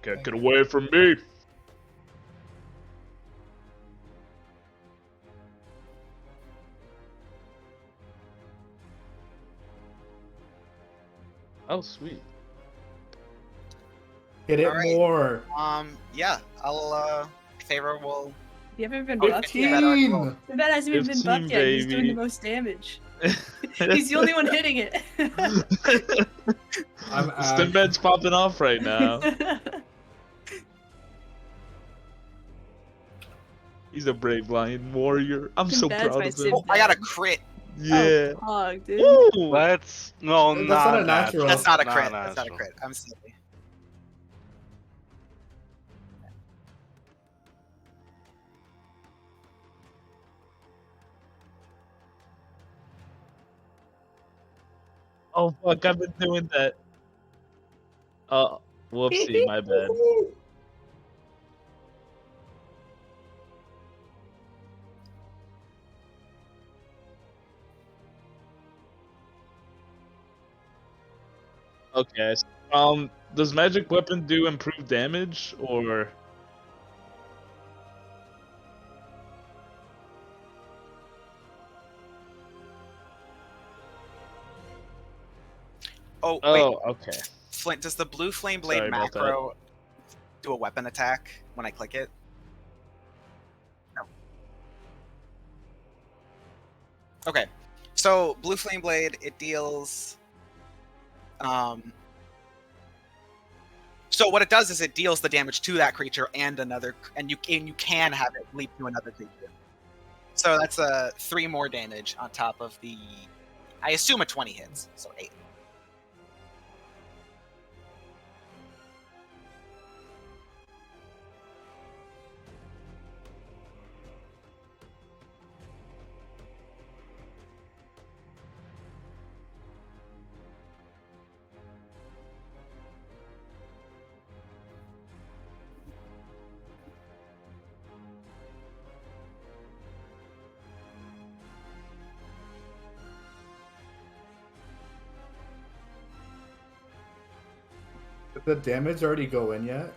Get away from me. Oh, sweet. Hit it Alright. more. Yeah, I'll, Pharaoh will... You haven't been Oh, buffed yet. 15! The bat hasn't even been 15, buffed yet. He's doing the baby. most damage. He's the only one hitting it. I'm Stim bed's popping off right now. He's a brave lion warrior. I'm so Bad's proud my of sim. him. Oh, I got a crit. Yeah. Oh, hog, dude. Woo! That's That's not a natural. That's not a Not crit. That's not a natural. crit. I'm silly. Oh fuck! I've been doing that. Whoopsie, my bad. Okay. Does magic weapon do improved damage or? Oh, wait. Oh, okay. Flint, does the blue flame blade Sorry about macro do a weapon attack when I click it? No. Okay. So, blue flame blade, it deals... So what it does is it deals the damage to that creature and another, and you can have it leap to another creature. So that's 3 more damage on top of the, I assume a 20 hits, so 8. Did the damage already go in yet?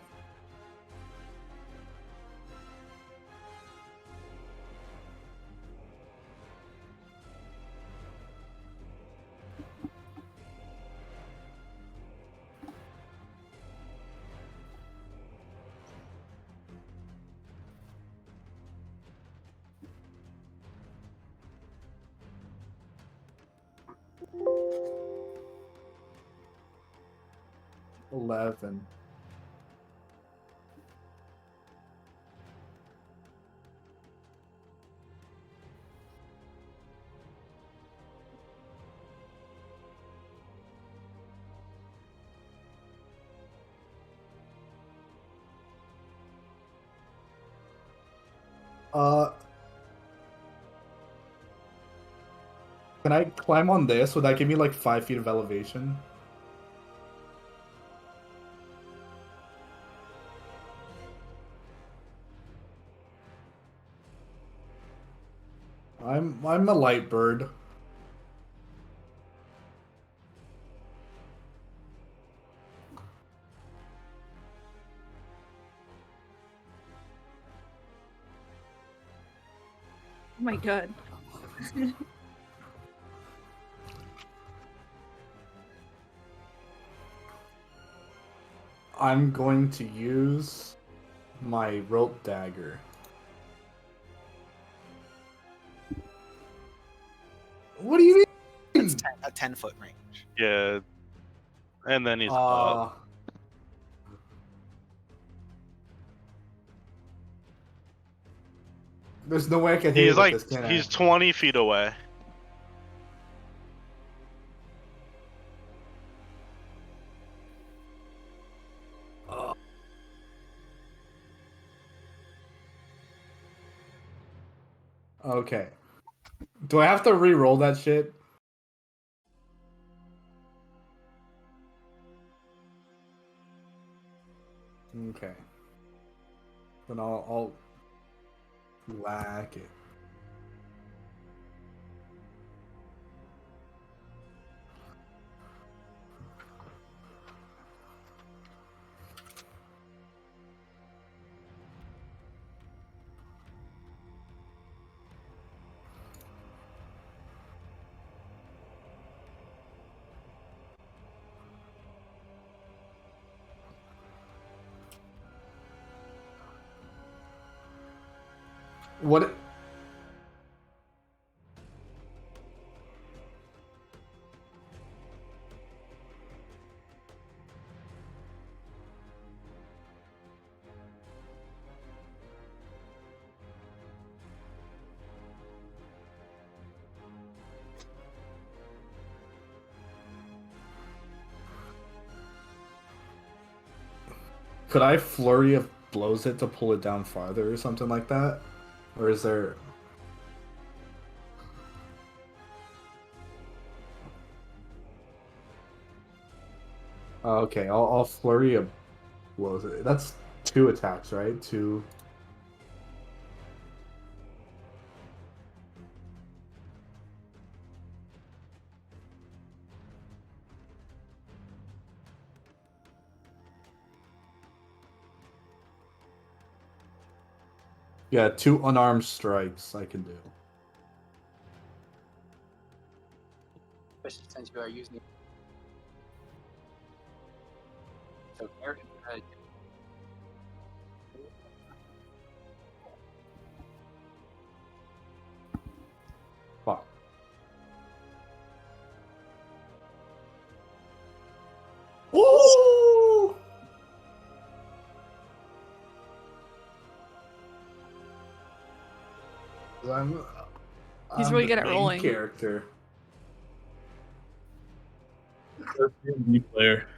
$11. Can I climb on this? Would that give me like 5 feet of elevation? I'm a light bird. Oh my god. I'm going to use my rope dagger. What do you mean? It's a 10-foot range. Yeah. And then he's up. There's no way I can hit He's it with this, can I? he's 20 feet away. Okay. Do I have to re-roll that shit? Okay. Then I'll whack it. What? Could I flurry of blows it to pull it down farther or something like that? Or is there... Okay, I'll flurry of blows it. That's 2 attacks, right? 2... Yeah, 2 unarmed strikes I can do. Especially since you are using. So Fuck. Ooh! He's I'm really the good at main rolling. Character. D player.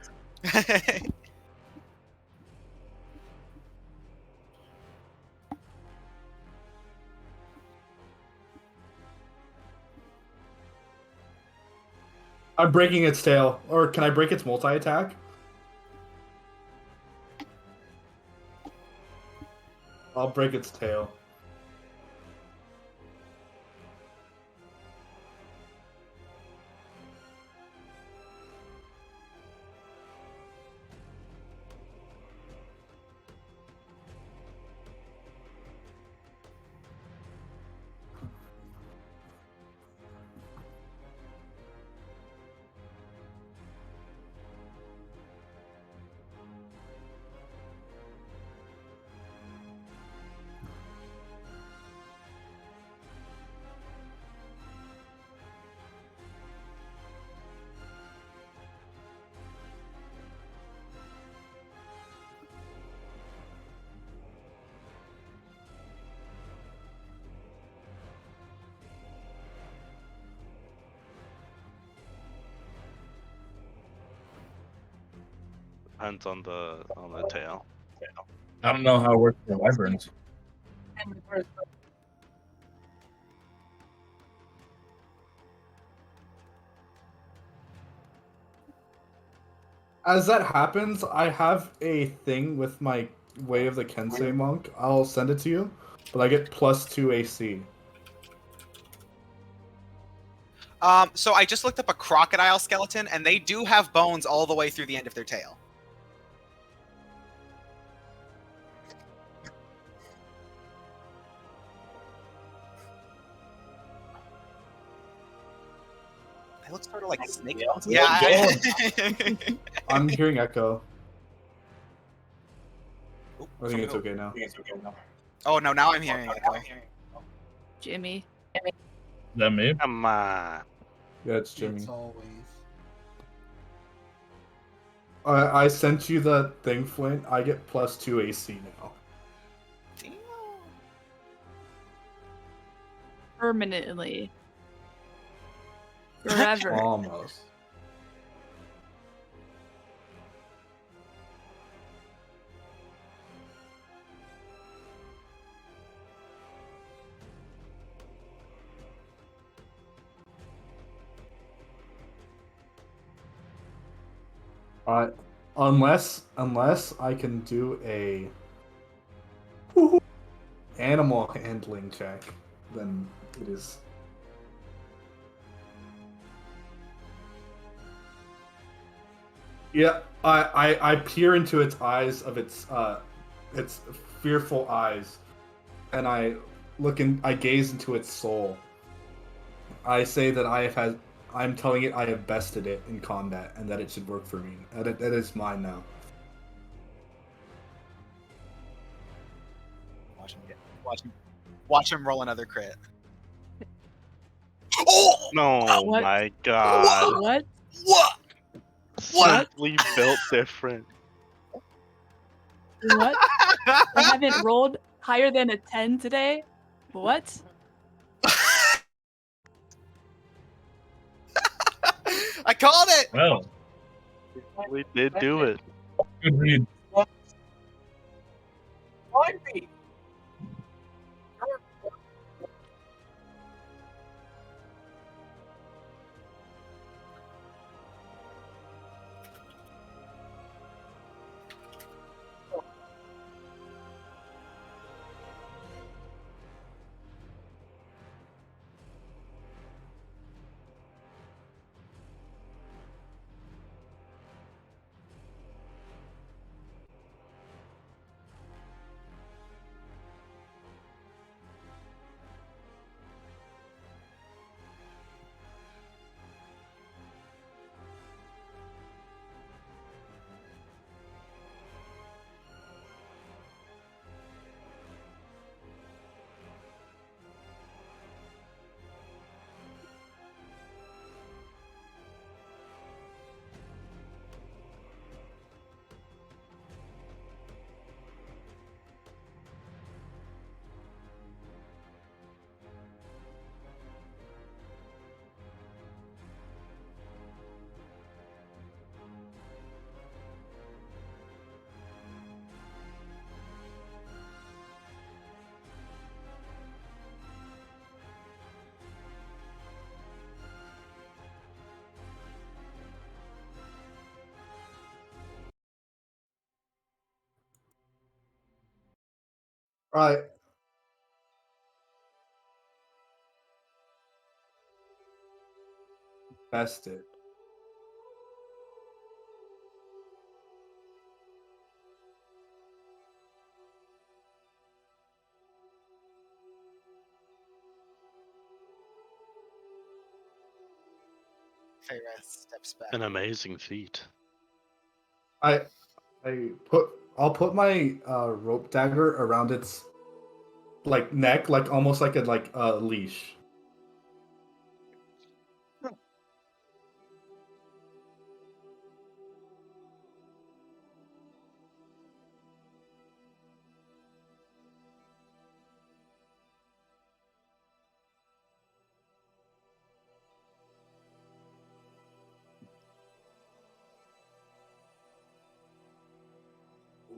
I'm breaking its tail. Or can I break its multi-attack? I'll break its tail. Depends on the tail. I don't know how it works for wyverns. As that happens, I have a thing with my Way of the Kensei monk. I'll send it to you, but I get +2 AC. So I just looked up a crocodile skeleton, and they do have bones all the way through the end of their tail. It looks sort of like snake bones. Yeah. I'm hearing echo. Oop, I think it's okay now. Oh no! Now I'm hearing echo. Jimmy. Is that me? Come on. Yeah, it's Jimmy. It's always. I sent you the thing, Flint. I get +2 AC now. Damn. Permanently. Forever. Almost. Unless I can do a animal handling check, then it is. Yeah, I peer into its eyes of its fearful eyes, and I gaze into its soul. I say that I'm telling it I have bested it in combat and that it should work for me. That it is mine now. Watch him. Watch him roll another crit. Oh! No, What? my God. What? What? What? Simply built different. What? I haven't rolled higher than a 10 today. What? I called it! Well, We did do it. good read. Alright. Best it. Feyre steps back. An amazing feat. I'll put my rope dagger around its like neck, like almost like a leash.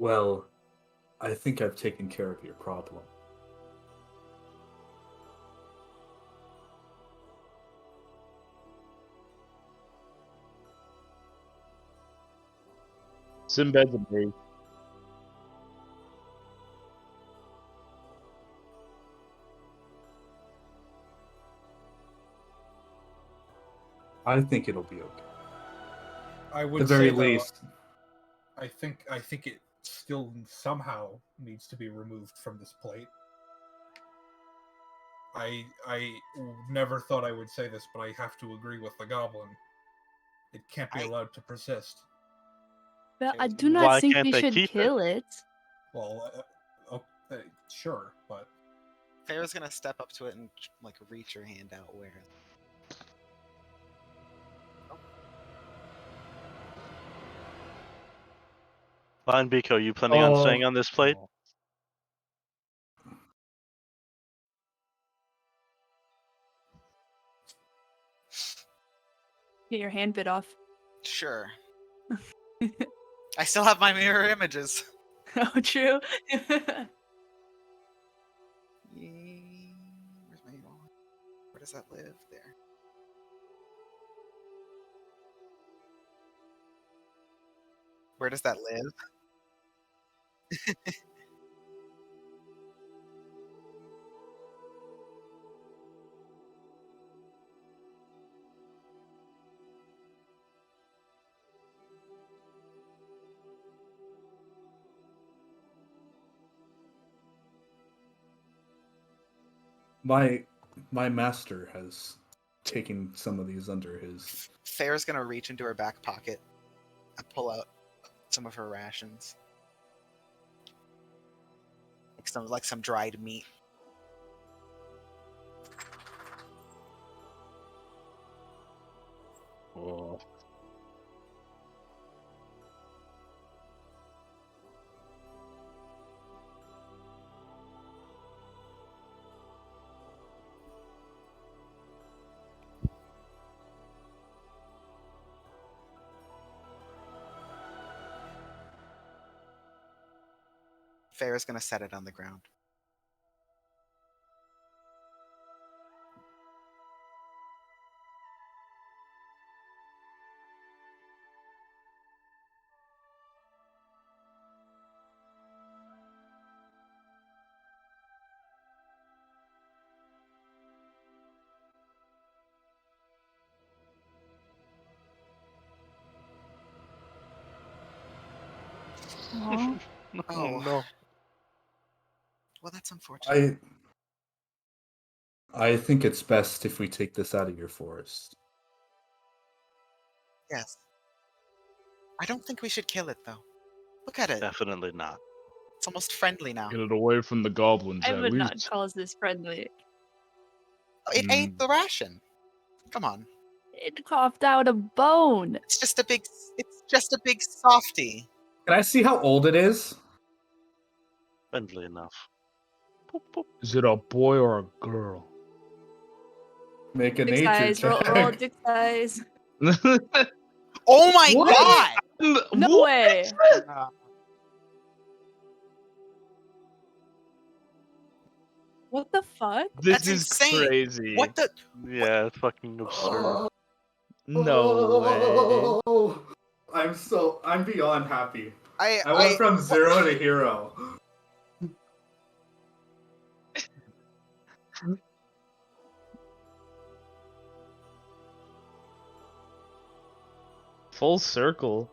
Well, I think I've taken care of your problem. Sinbad's a brave. I think it'll be okay. I At would the very say, though, least. I think it still somehow needs to be removed from this plate. I never thought I would say this, but I have to agree with the goblin. It can't be allowed to persist. Well, I do not Why think can't we they should keep it? kill it. Well, sure, but Feyre's gonna step up to it and like reach her hand out where. Fine, Biko, you planning on staying on this plate? Get your hand bit off. Sure. I still have my mirror images. Oh, true. Where's my email? Where does that live? There. Where does that live? My master has taken some of these under his. Feyre's gonna reach into her back pocket and pull out some of her rations, like some dried meat. Oh. Farrah's gonna set it on the ground. Aw. Oh Oh. no. Well, that's unfortunate. I think it's best if we take this out of your forest. Yes. I don't think we should kill it though. Look at it. Definitely not. It's almost friendly now. Get it away from the goblins I at would not least. call this friendly. It ate the ration. Come on. It coughed out a bone. It's just a big. It's just a big softie. Can I see how old it is? Friendly enough. Boop, boop. Is it a boy or a girl? Make a Dick nature size, check. roll dick size. Oh my What? god! No What? way. What the fuck? This That's is insane. crazy. What the? Yeah, it's fucking absurd. No way. Oh, I'm beyond happy. I I went from 0 to hero. Full circle.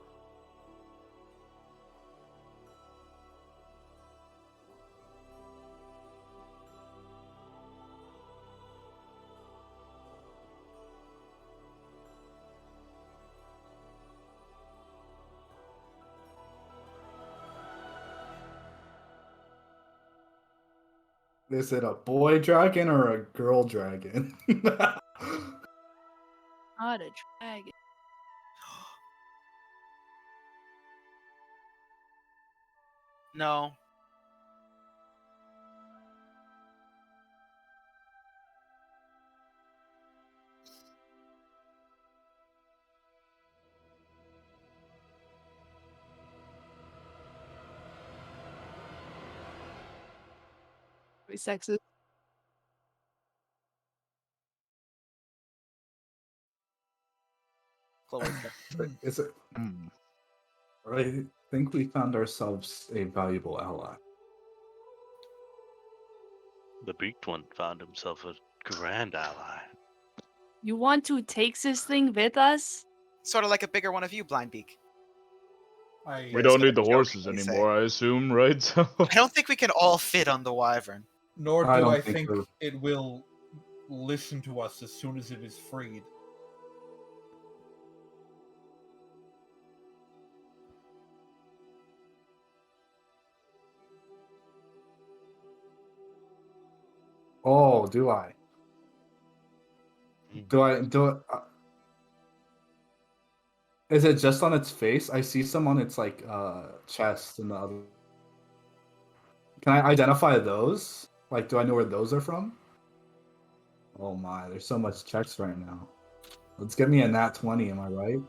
Is it a boy dragon or a girl dragon? Not a dragon. No. Be sexist. Chloe. Is it? Hmm. I think we found ourselves a valuable ally. The beaked one found himself a grand ally. You want to take this thing with us? Sort of like a bigger one of you, Blindbeak. We don't need the Jokingly horses say. anymore, I assume, right? So I don't think we can all fit on the wyvern. Nor I do don't I think think so. it will listen to us as soon as it is freed. Oh, do I? Do I? Do it? Is it just on its face? I see some on its like chest and the other. Can I identify those? Like, do I know where those are from? Oh my, there's so much checks right now. Let's get me a nat 20, am I right?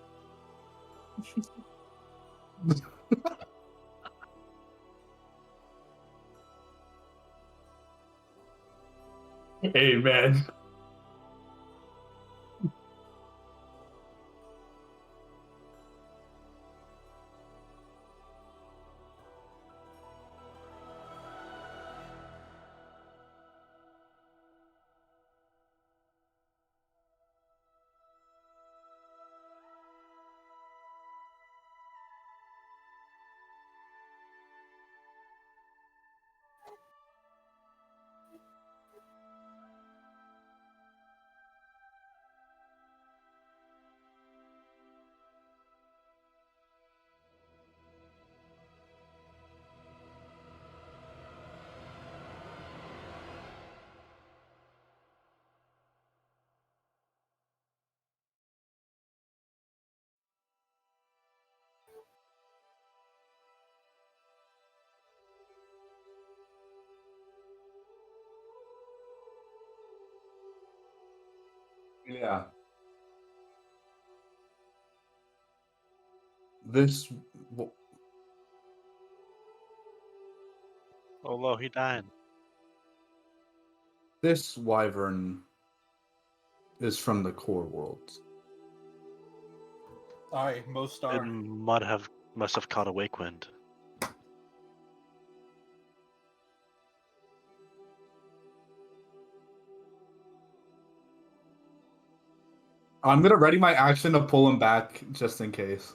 Hey man. Yeah. This. Oh no, he died. This wyvern is from the core worlds. Aye, most It are. must have caught a wake wind. I'm gonna ready my action to pull him back just in case.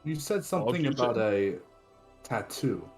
You said something use about it. a tattoo.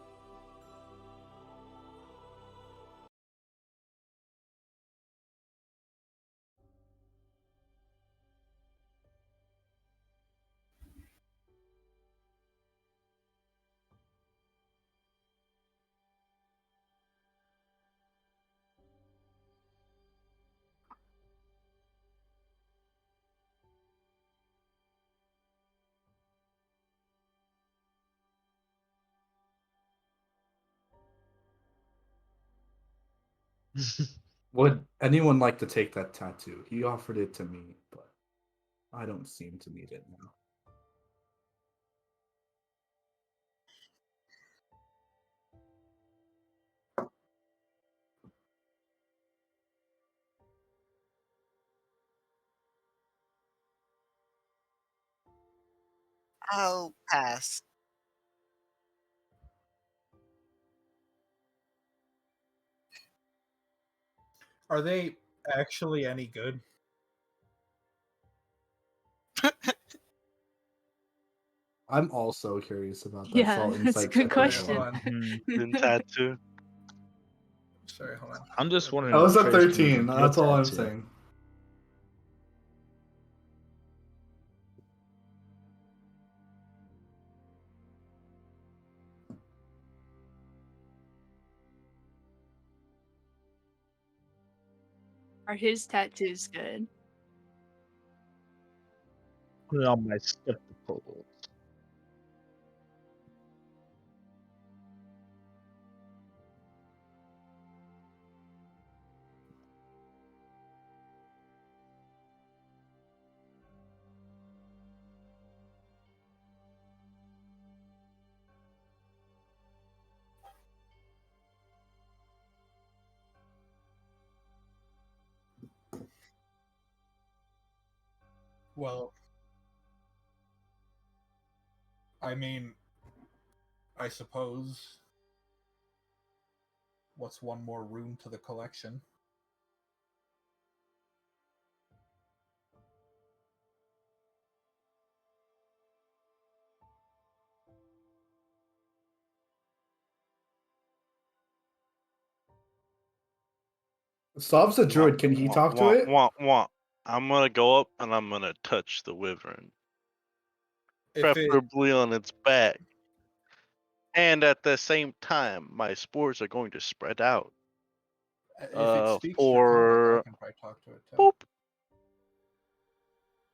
Would anyone like to take that tattoo? He offered it to me, but I don't seem to need it now. I'll pass. Are they actually any good? I'm also curious about that. Yeah, so I'll that's a insight good check as question. well. In tattoo. Sorry, hold on. I'm just wondering. That was if a Trace can 13. get That's all I'm tattoo. saying. Are his tattoos good? Put it on my skeptical. Well, I mean, I suppose. What's one more room to the collection? Sob's a druid. Can he talk to it? I'm gonna go up and I'm gonna touch the wyvern, If it, preferably on its back. And at the same time, my spores are going to spread out. if it speaks For Draconic, I can probably talk to it too. boop,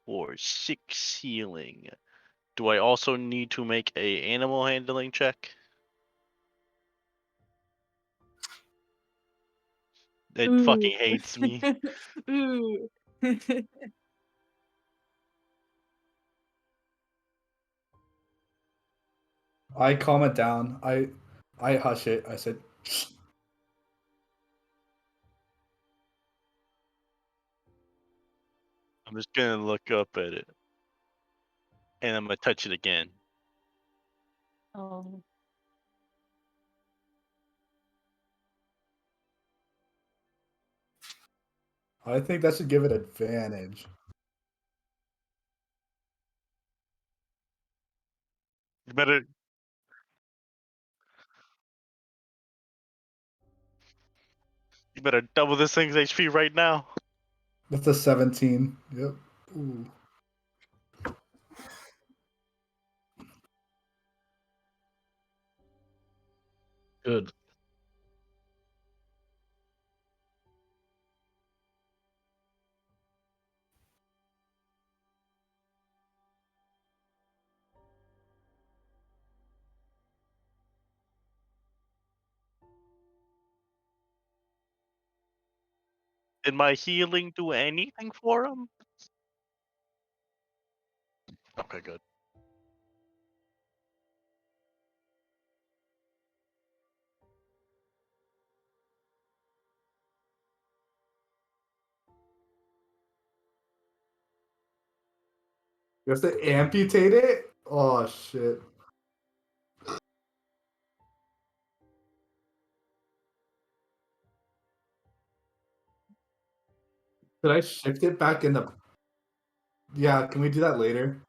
for 6 healing. Do I also need to make a animal handling check? It fucking hates me. Ooh. I calm it down. I hush it. I said, "Shh." I'm just gonna look up at it. And I'm gonna touch it again. Oh. I think that should give it advantage. You better double this thing's HP right now. That's a 17. Yep. Ooh. Good. Did my healing do anything for him? Okay, good. You have to amputate it? Oh shit. Could I shift it back in the... Yeah, can we do that later?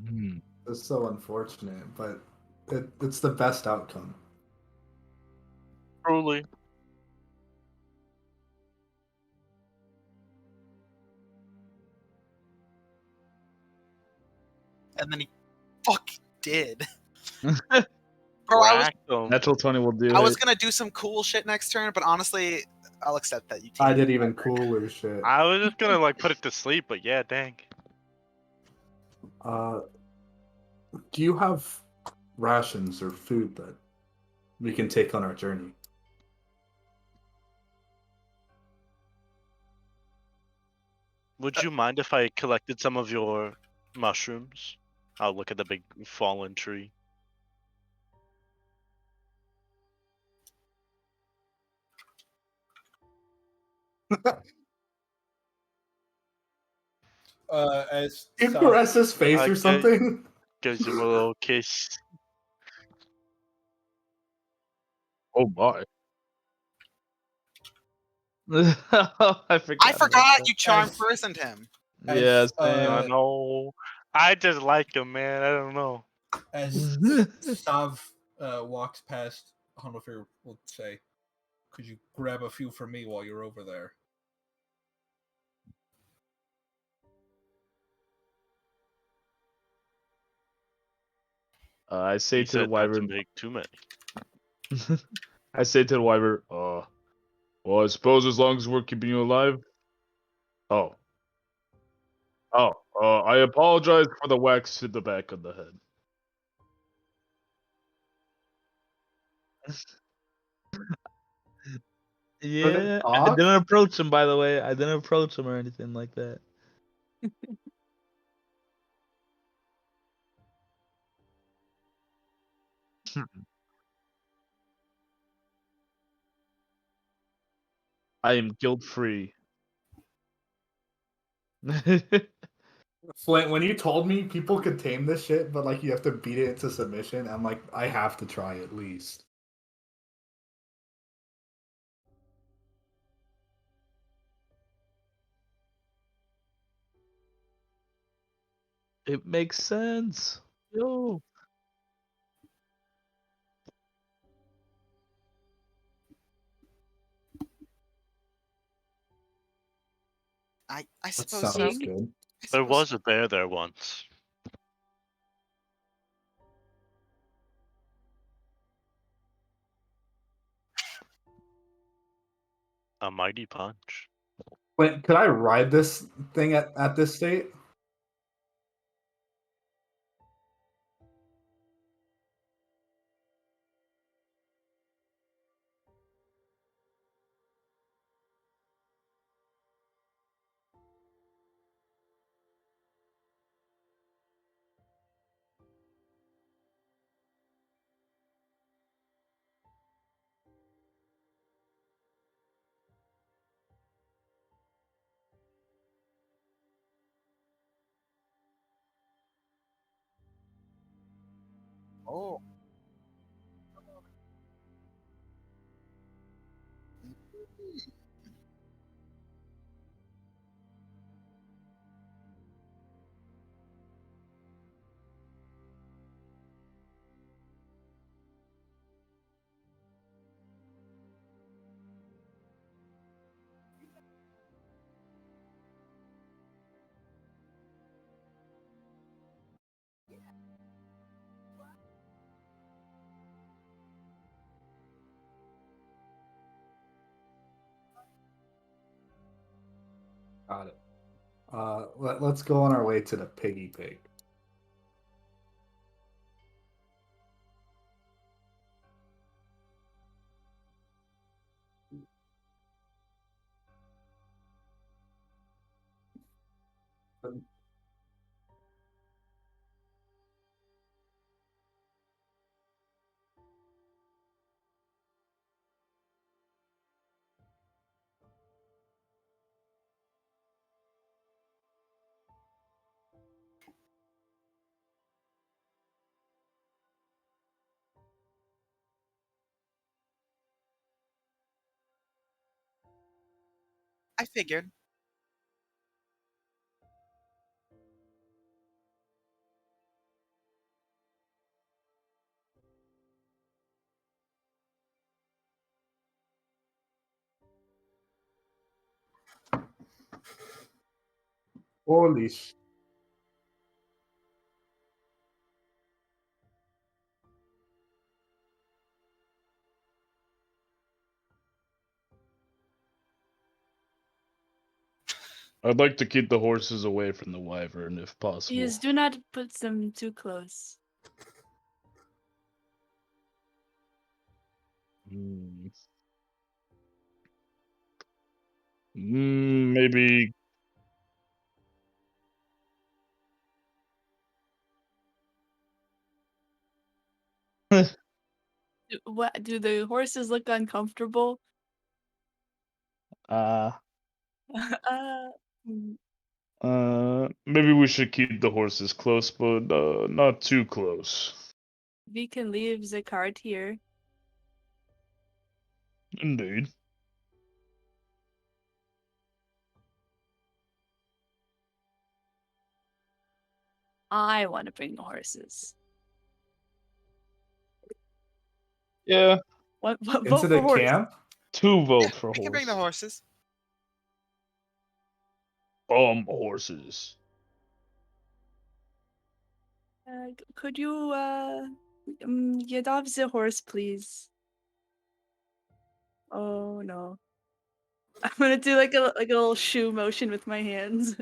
Hmm. It's so unfortunate, but it's the best outcome. Truly. And then he fucking did. Bro, Whack 'em. Natural 20 will do I was it. gonna do some cool shit next turn, but honestly, I'll accept that you I can't. did even cooler shit. I was just gonna like put it to sleep, but yeah, dang. Do you have rations or food that we can take on our journey? Would you mind if I collected some of your mushrooms? I'll look at the big fallen tree. As You Sav, caress his face or Okay. something? Gives him a little kiss. Oh my. I forgot. I about forgot that. you charmed As- personed him. Yeah, as, same. I know. I just like him, man. I don't know. as Sav walks past, Hunwiffer will say, "Could you grab a few for me while you're over there?" I say He to the said not to wyvern. make too many. I say to the wyvern. Well, I suppose as long as we're keeping you alive. Oh. I apologize for the wax to the back of the head. Yeah, I talk? didn't approach him, by the way. I didn't approach him or anything like that. I am guilt-free. Flint, when you told me people could tame this shit, but like you have to beat it into submission, I'm like, I have to try at least. It makes sense. Yo. I That suppose so. sounds Pig. good. I There suppose was so. a bear there once. A mighty punch. Flint, could I ride this thing at this state? Oh. Got it. Let's go on our way to the piggy pig. I figured. Holy sh! I'd like to keep the horses away from the wyvern if possible. Please do not put them too close. Maybe. What do the horses look uncomfortable? Uh, Mm, maybe we should keep the horses close, but not too close. we can leave the cart here. Indeed. I want to bring the horses. Yeah, What Into vote the for horse? camp? 2 vote for We can bring the horse. horses. Horses. Could you get off the horse, please? Oh no. I'm gonna do like a little shoe motion with my hands.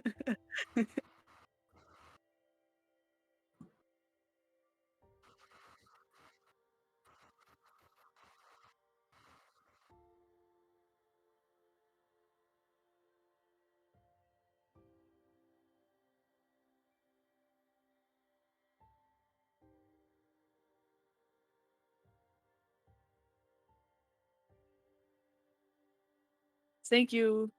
Thank you.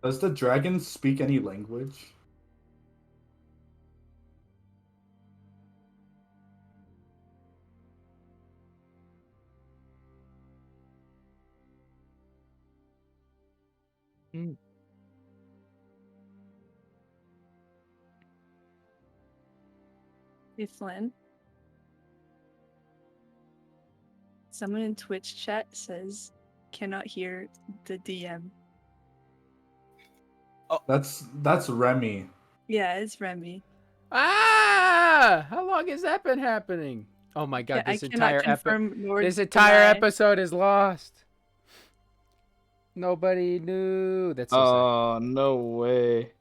Does the dragon speak any language? Mm. Hey Flynn. Someone in Twitch chat says cannot hear the DM. That's Remy. Yeah, it's Remy. Ah! How long has that been happening? Oh my god, Yeah, I this cannot entire confirm nor this entire deny. episode is lost. Nobody knew. That's so sad. Oh, no way.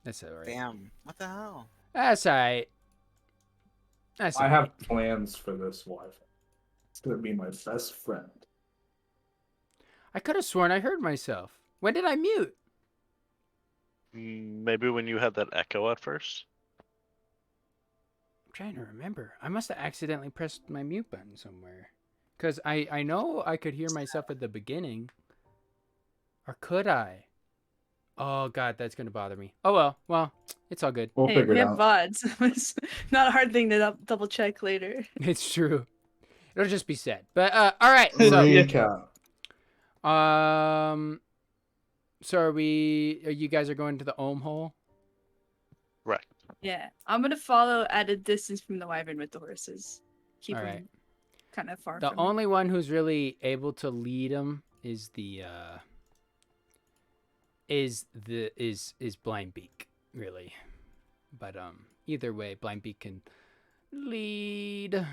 That's alright. Damn. What the hell? That's alright. That's I alright. have plans for this wife. It's gonna be my best friend. I could have sworn I heard myself. When did I mute? Maybe when you had that echo at first. I'm trying to remember. I must have accidentally pressed my mute button somewhere. Because I know I could hear myself at the beginning. Or could I? Oh god, that's going to bother me. Oh well. Well, it's all good. We'll Hey, figure we it have out. VODs. It's not a hard thing to double check later. It's true. It'll just be said. But alright. Recap. So are you guys are going to the Ohm hole? Right. Yeah, I'm gonna follow at a distance from the wyvern with the horses. Keep All them right. kind of far The from him. only one who's really able to lead him is is Blind Beak, really. But either way, Blind Beak can lead.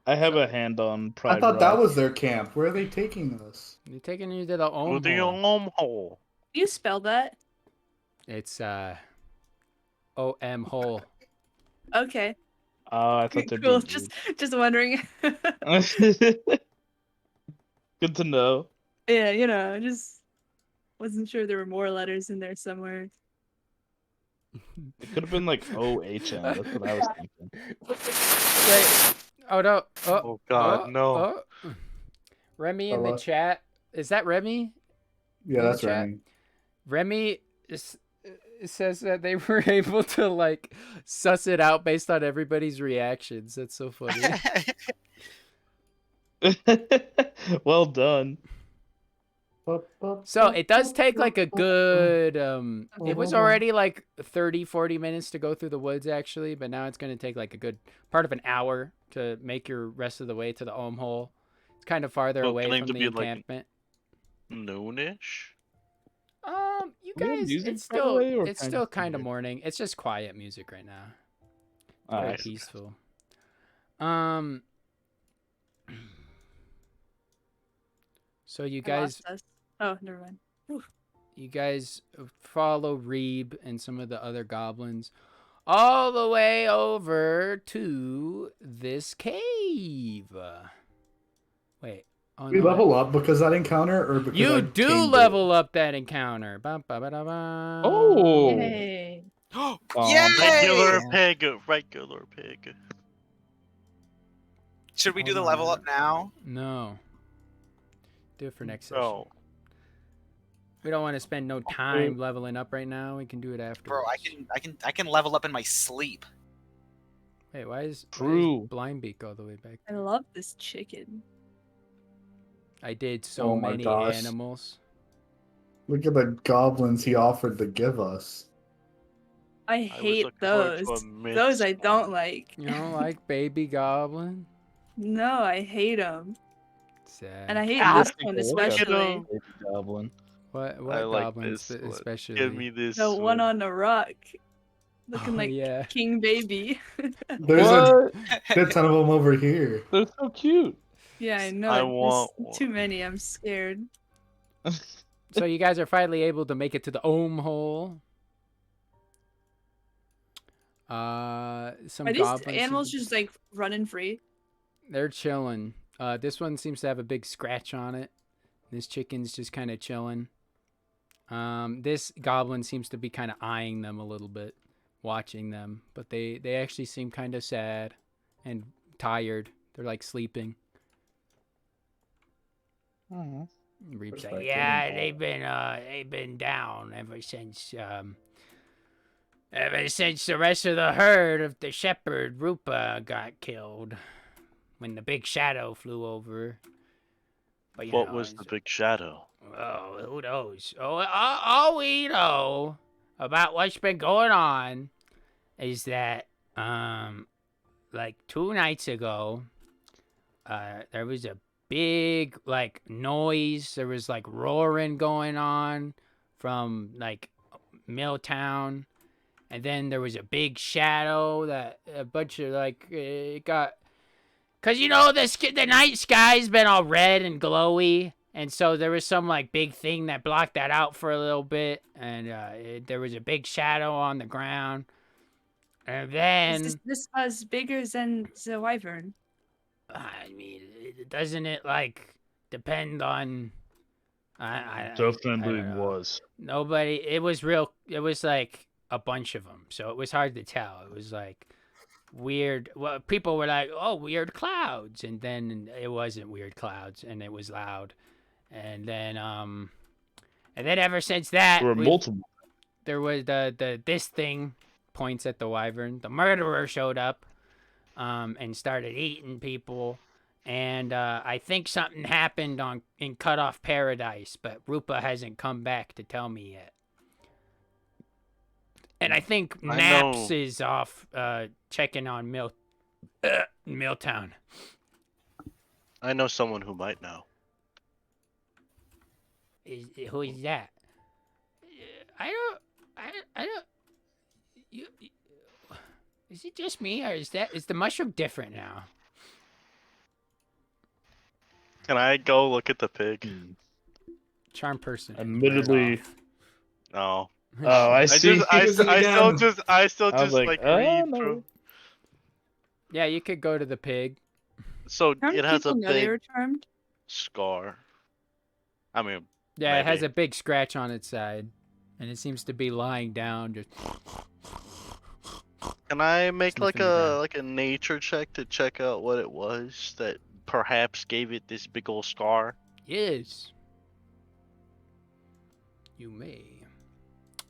I have a hand on Pride I thought that Rock. was their camp. Where are they taking us? You're taking you to the With the hole. hole. You spell that? It's O-M hole. Okay. Oh, I thought they'd Cool. be Just wondering. Good to know. Yeah, I just wasn't sure there were more letters in there somewhere. It could have been like OHM. That's what I was thinking. Wait. Oh no. Oh, God, no. Remy in the Hello? chat. Is that Remy? Yeah, In the that's chat? right. Remy says that they were able to like suss it out based on everybody's reactions. That's so funny. Well done. So it does take like a good it was already like 30-40 minutes to go through the woods actually, but now it's going to take like a good part of an hour to make your rest of the way to the Ohm hole. It's kind of farther So away getting from to the be, like, encampment. Noonish? You We have guys, music, it's by the still way, or it's kind still of kind of weird? morning. It's just quiet music right now. Ah, Very I see. peaceful. So you I guys lost us. Oh, never mind. you guys follow Reeb and some of the other goblins all the way over to this cave. Wait. Oh, We no, level up because of that encounter, or because You I do tamed level up that encounter. Bum, ba, ba, da, ba. Oh. Yay. Yay! Regular pig. Regular pig. Should we do Hold the on, level man. up now? No. Do it for next session. No. We don't want to spend no time leveling up right now. We can do it afterwards. Bro, I can level up in my sleep. Wait, why is True. Blindbeak all the way back I there? love this chicken. I did so Oh my many gosh. animals. Look at the goblins he offered to give us. I was hate looking forward to those. a mixed Those I don't one. like. You don't like baby goblin? No, I hate them. Sad. And I hate Ah, this take one a look at especially. them. Baby Goblin. What I like goblins this one. especially? Give me this The one on the rock. Looking Oh, like yeah. King Baby. There's a good ton of them over here. They're so cute. Yeah, I know. I There's want too one. many. I'm scared. So you guys are finally able to make it to the Ohm hole. Some Are these goblins. animals just like running free? They're chilling. This one seems to have a big scratch on it. This chicken's just kind of chilling. This goblin seems to be kind of eyeing them a little bit, watching them. But they actually seem kind of sad and tired. They're like sleeping. Reeb's like, yeah, they've been down ever since the rest of the herd of the shepherd Rupa got killed when the big shadow flew over. But, What was the big shadow? Oh, who knows? All we know about what's been going on is that, like 2 nights ago, there was a big, like, noise. There was, like, roaring going on from, like, Milltown. And then there was a big shadow that a bunch of, like, it got... Because, the night sky's been all red and glowy. And so there was some, like, big thing that blocked that out for a little bit. And there was a big shadow on the ground. And then... Is this as bigger than the wyvern? I mean, doesn't it, like, depend on... I Definitely don't know. was. Nobody... It was real... It was, like, a bunch of them. So it was hard to tell. It was, like... weird. Well, people were like, "Oh, weird clouds," and then it wasn't weird clouds, and it was loud, and then ever since that, There were multiple. there was this thing points at the wyvern. The murderer showed up, and started eating people, and I think something happened in Cut Off Paradise, but Rupa hasn't come back to tell me yet. And I think Naps is off checking on Milltown. I know someone who might know. Who is that? I don't. You, is it just me, or is the mushroom different now? Can I go look at the pig? Charm person. is Admittedly- right off. No. Oh, I I see. just, I, Use it I still again. just, I still I was just like, read no. through. Yeah, you could go to the pig. So How many it has people a know they big were charmed? scar. I mean, Yeah, it has Maybe. a big scratch on its side, and it seems to be lying down. Just can I make like Sniffing the ground. a nature check to check out what it was that perhaps gave it this big old scar? yes, you may.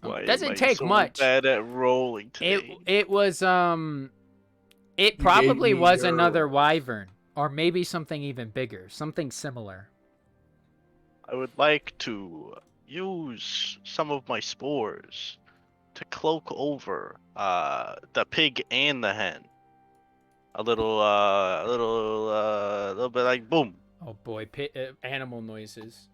Why am Doesn't I take so much. bad at rolling today? It was it gave probably me was your- another wyvern, or maybe something even bigger, something similar. I would like to use some of my spores to cloak over the pig and the hen. A little bit like boom. Oh boy, animal noises.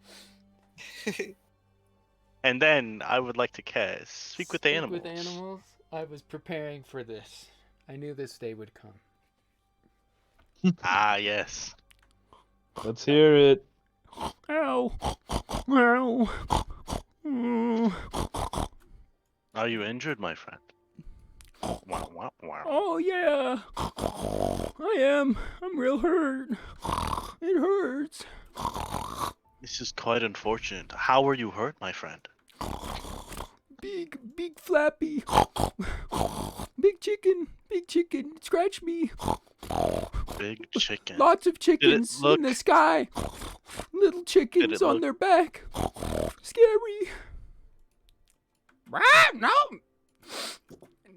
And then I would like to cast Speak with Animals. With animals. I was preparing for this. I knew this day would come. Ah, yes. Let's hear it. Ow! Ow! Are you injured, my friend? Wow, wow, wow. Oh yeah, I am. I'm real hurt. It hurts. This is quite unfortunate. How were you hurt, my friend? Big flappy. Big chicken. Scratch me. Big chicken. Lots of chickens look- in the sky. Little chickens on look- their back. Scary. No.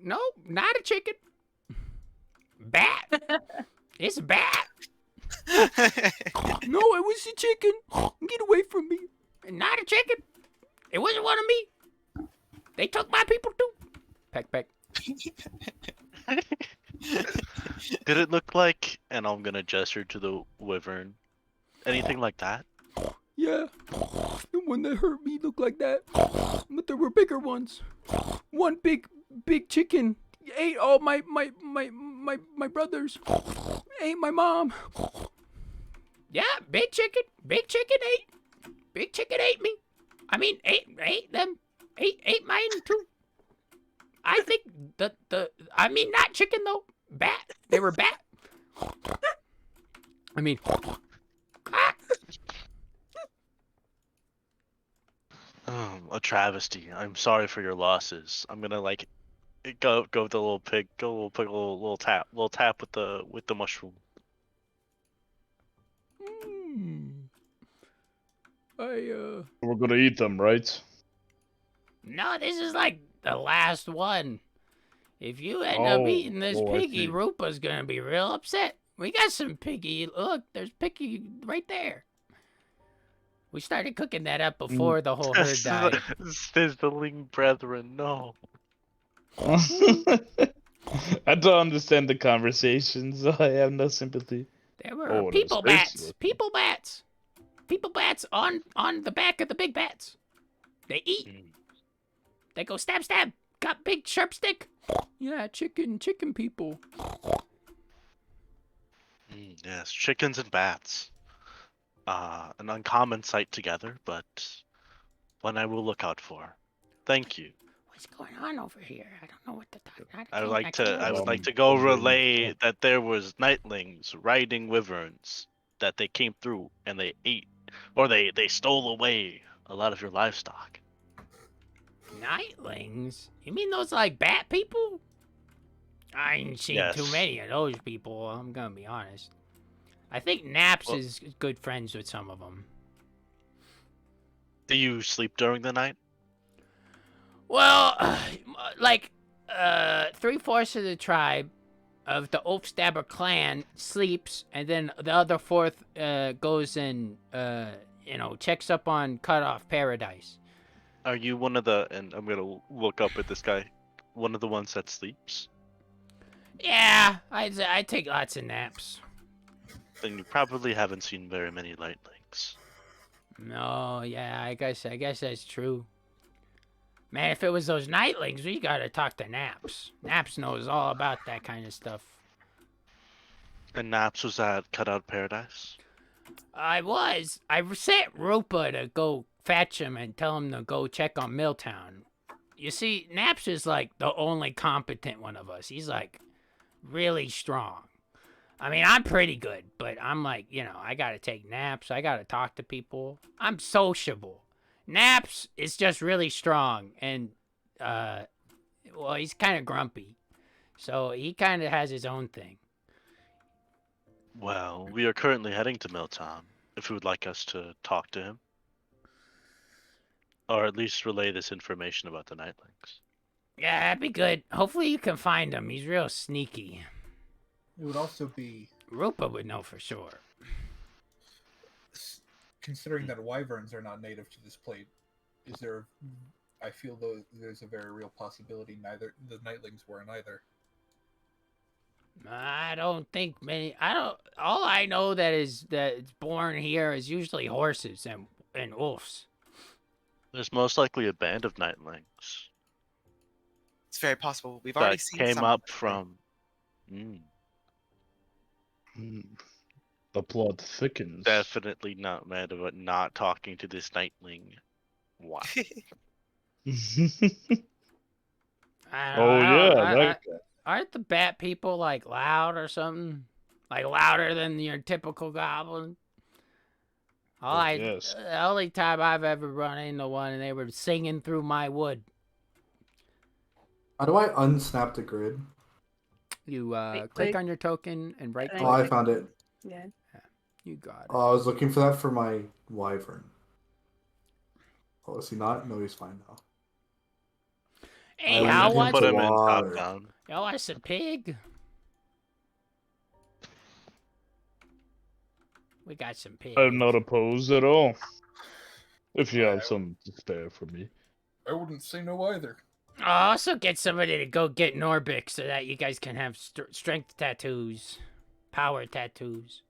No, not a chicken. Bat. It's a bat. No, it was a chicken. Get away from me. Not a chicken. It wasn't one of me. They took my people too. Peck, peck. Did it look like, and I'm gonna gesture to the wyvern, anything like that? Yeah, the one that hurt me looked like that, but there were bigger ones. One big chicken ate all my brothers. Ate my mom. Yeah, big chicken ate. Big chicken ate me. I mean, ate them. Ate mine too. I think I mean, not chicken though. Bat. They were bat. I mean. A travesty. I'm sorry for your losses. I'm gonna like go with the little pig, go a little tap with the mushroom. We're gonna eat them, right? No, this is like the last one. If you end up eating this I piggy, see. Rupa's gonna be real upset. We got some piggy. Look, there's piggy right there. We started cooking that up before the whole herd died. Sizzling brethren, no. I don't understand the conversation, so I have no sympathy. There were Oh, people those bats. tasty. People bats. People bats on the back of the big bats. They eat. They go stab stab. Got big sharp stick. Yeah, chicken people. Yes, chickens and bats. An uncommon sight together, but one I will look out for. Thank you. What's going on over here? I don't know what to talk. I would like to go relay that there was nightlings riding wyverns, that they came through and they ate, or they stole away a lot of your livestock. Nightlings? You mean those like bat people? I ain't seen Yes. too many of those people, I'm gonna be honest. I think Naps Well- is good friends with some of them. Do you sleep during the night? Well, like, 3/4 of the tribe of the Oathstabber clan sleeps, and then the other fourth goes and, checks up on Cutoff Paradise. Are you one of the, and I'm gonna look up at this guy, one of the ones that sleeps? Yeah, I take lots of naps. Then you probably haven't seen very many nightlings. No, yeah, I guess that's true. Man, if it was those nightlings, we gotta talk to Naps. Naps knows all about that kind of stuff. And Naps was at Cutout Paradise? I sent Rupa to go fetch him and tell him to go check on Milltown. You see, Naps is like the only competent one of us. He's like really strong. I mean, I'm pretty good, but I'm like, I gotta take naps. I gotta talk to people. I'm sociable. Naps is just really strong, and well, he's kind of grumpy, so he kind of has his own thing. Well, we are currently heading to Milltown. If you would like us to talk to him, or at least relay this information about the Nightlings. Yeah, that'd be good. Hopefully, you can find him. He's real sneaky. It would also be, Rupa would know for sure. considering that wyverns are not native to this plate, I feel though there's a very real possibility neither the Nightlings were either. I don't think many. All I know that it's born here is usually horses and wolves. There's most likely a band of Nightlings It's very possible. We've already that seen came some up of them. from. The plot thickens. Definitely not mad about not talking to this Nightling. Wow. Oh yeah, that guy. Aren't the bat people like loud or something? Like louder than your typical goblin? Yes. The only time I've ever run into one and they were singing through my wood. How do I unsnap the grid? You Right click click. on your token and right And click. Oh, I found it. Yeah. You got it. I was looking for that for my wyvern. Oh, is he not? No, he's fine now. Hey, I how went what's Put him in water. top down. Yo, what's a pig? We got some pigs. I'm not opposed at all. If you have Wow. some to spare for me. I wouldn't say no either. I'll also get somebody to go get Norbik so that you guys can have strength tattoos, power tattoos.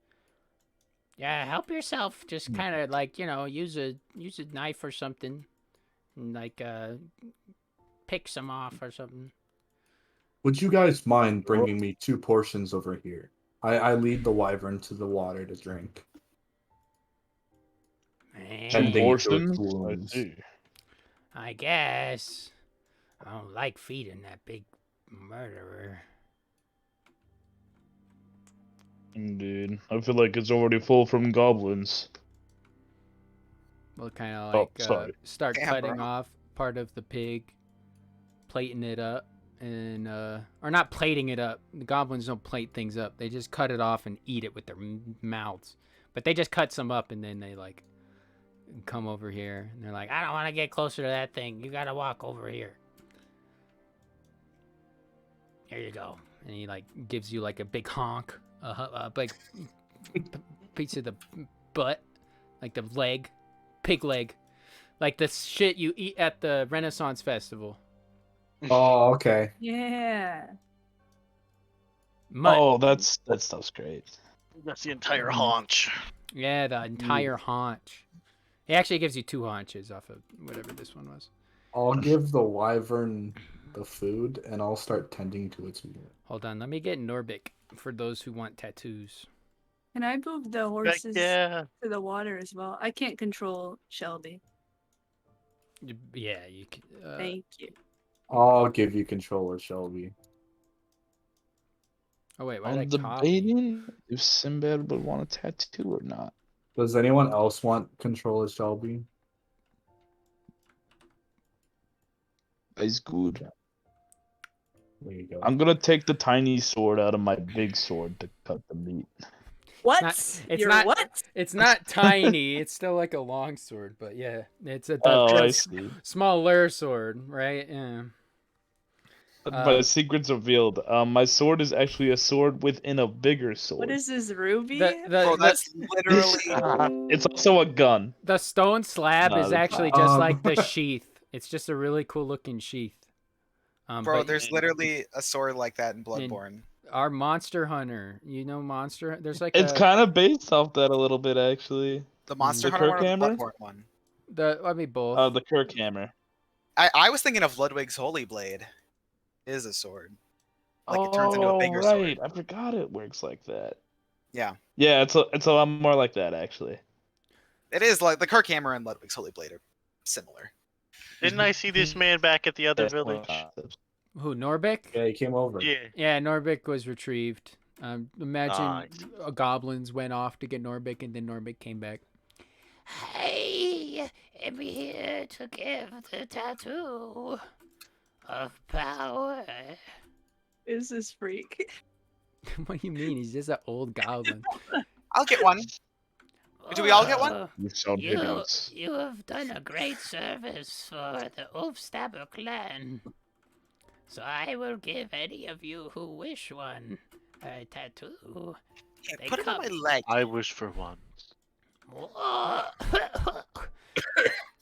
Yeah, help yourself. Just kind of like use a knife or something, and like pick some off or something. Would you guys mind bringing me 2 portions over here? I lead the wyvern to the water to drink. Man, Tending to its Portions? I wounds. see. I guess I don't like feeding that big murderer. Indeed. I feel like it's already full from goblins. We'll kind of Oh, like sorry. start Damn, cutting bro. off part of the pig, plating it up, and or not plating it up. The goblins don't plate things up. They just cut it off and eat it with their mouths. But they just cut some up and then they like come over here and they're like, I don't want to get closer to that thing. You gotta walk over here. Here you go. And he like gives you like a big honk, a big piece of the butt, like the leg, pig leg, like the shit you eat at the Renaissance Festival. Oh, okay. Yeah. Mutt. Oh, that stuff's great. That's the entire haunch. Yeah, the entire haunch. It actually gives you 2 haunches off of whatever this one was. I'll give the wyvern the food, and I'll start tending to its wound. Hold on, let me get Norbik for those who want tattoos. Can I move the Heck horses yeah. to the water as well? I can't control Shelby. Yeah, you can. Thank you. I'll give you control, Shelby. Oh wait, why I'm did I copy? debating if Sinbad would want a tattoo or not. Does anyone else want control of Shelby? It's good. There you go. I'm gonna take the tiny sword out of my big sword to cut the meat. What? It's You're not- what? It's not tiny. It's still like a long sword, but yeah, it's a Oh, I it's see. smaller sword, right? Yeah. My secret's revealed. My sword is actually a sword within a bigger sword. What is this, Ruby? Bro, that's literally. It's also a gun. the stone slab No, is that's actually not. just like the sheath. It's just a really cool looking sheath. Bro, But there's literally a sword like that in Bloodborne. our monster hunter, monster. There's like It's kind of based off that a little bit, actually. The Monster The Hunter one or the Kirkhammer? Bloodborne one? I mean both. The Kirk hammer. I was thinking of Ludwig's Holy Blade. It is a sword. Like it turns into a bigger right. sword. I forgot it works like that. Yeah. Yeah, it's a lot more like that actually. It is like the Kirk Hammer and Ludwig's Holy Blade are similar. Didn't I see this man back at the other That's one village? concept. Who, Norbik? Yeah, he came over. Yeah. Yeah, Norbik was retrieved. Imagine I goblins went off to get Norbik, and then Norbik came back. I am here to give the tattoo of power. Is this freak? What do you mean? He's just an old goblin. I'll get one. Do we all get one? You sound hideous. You have done a great service for the Ulfstabber clan. So I will give any of you who wish one a tattoo. Yeah, They put it on come. my leg. I wish for one.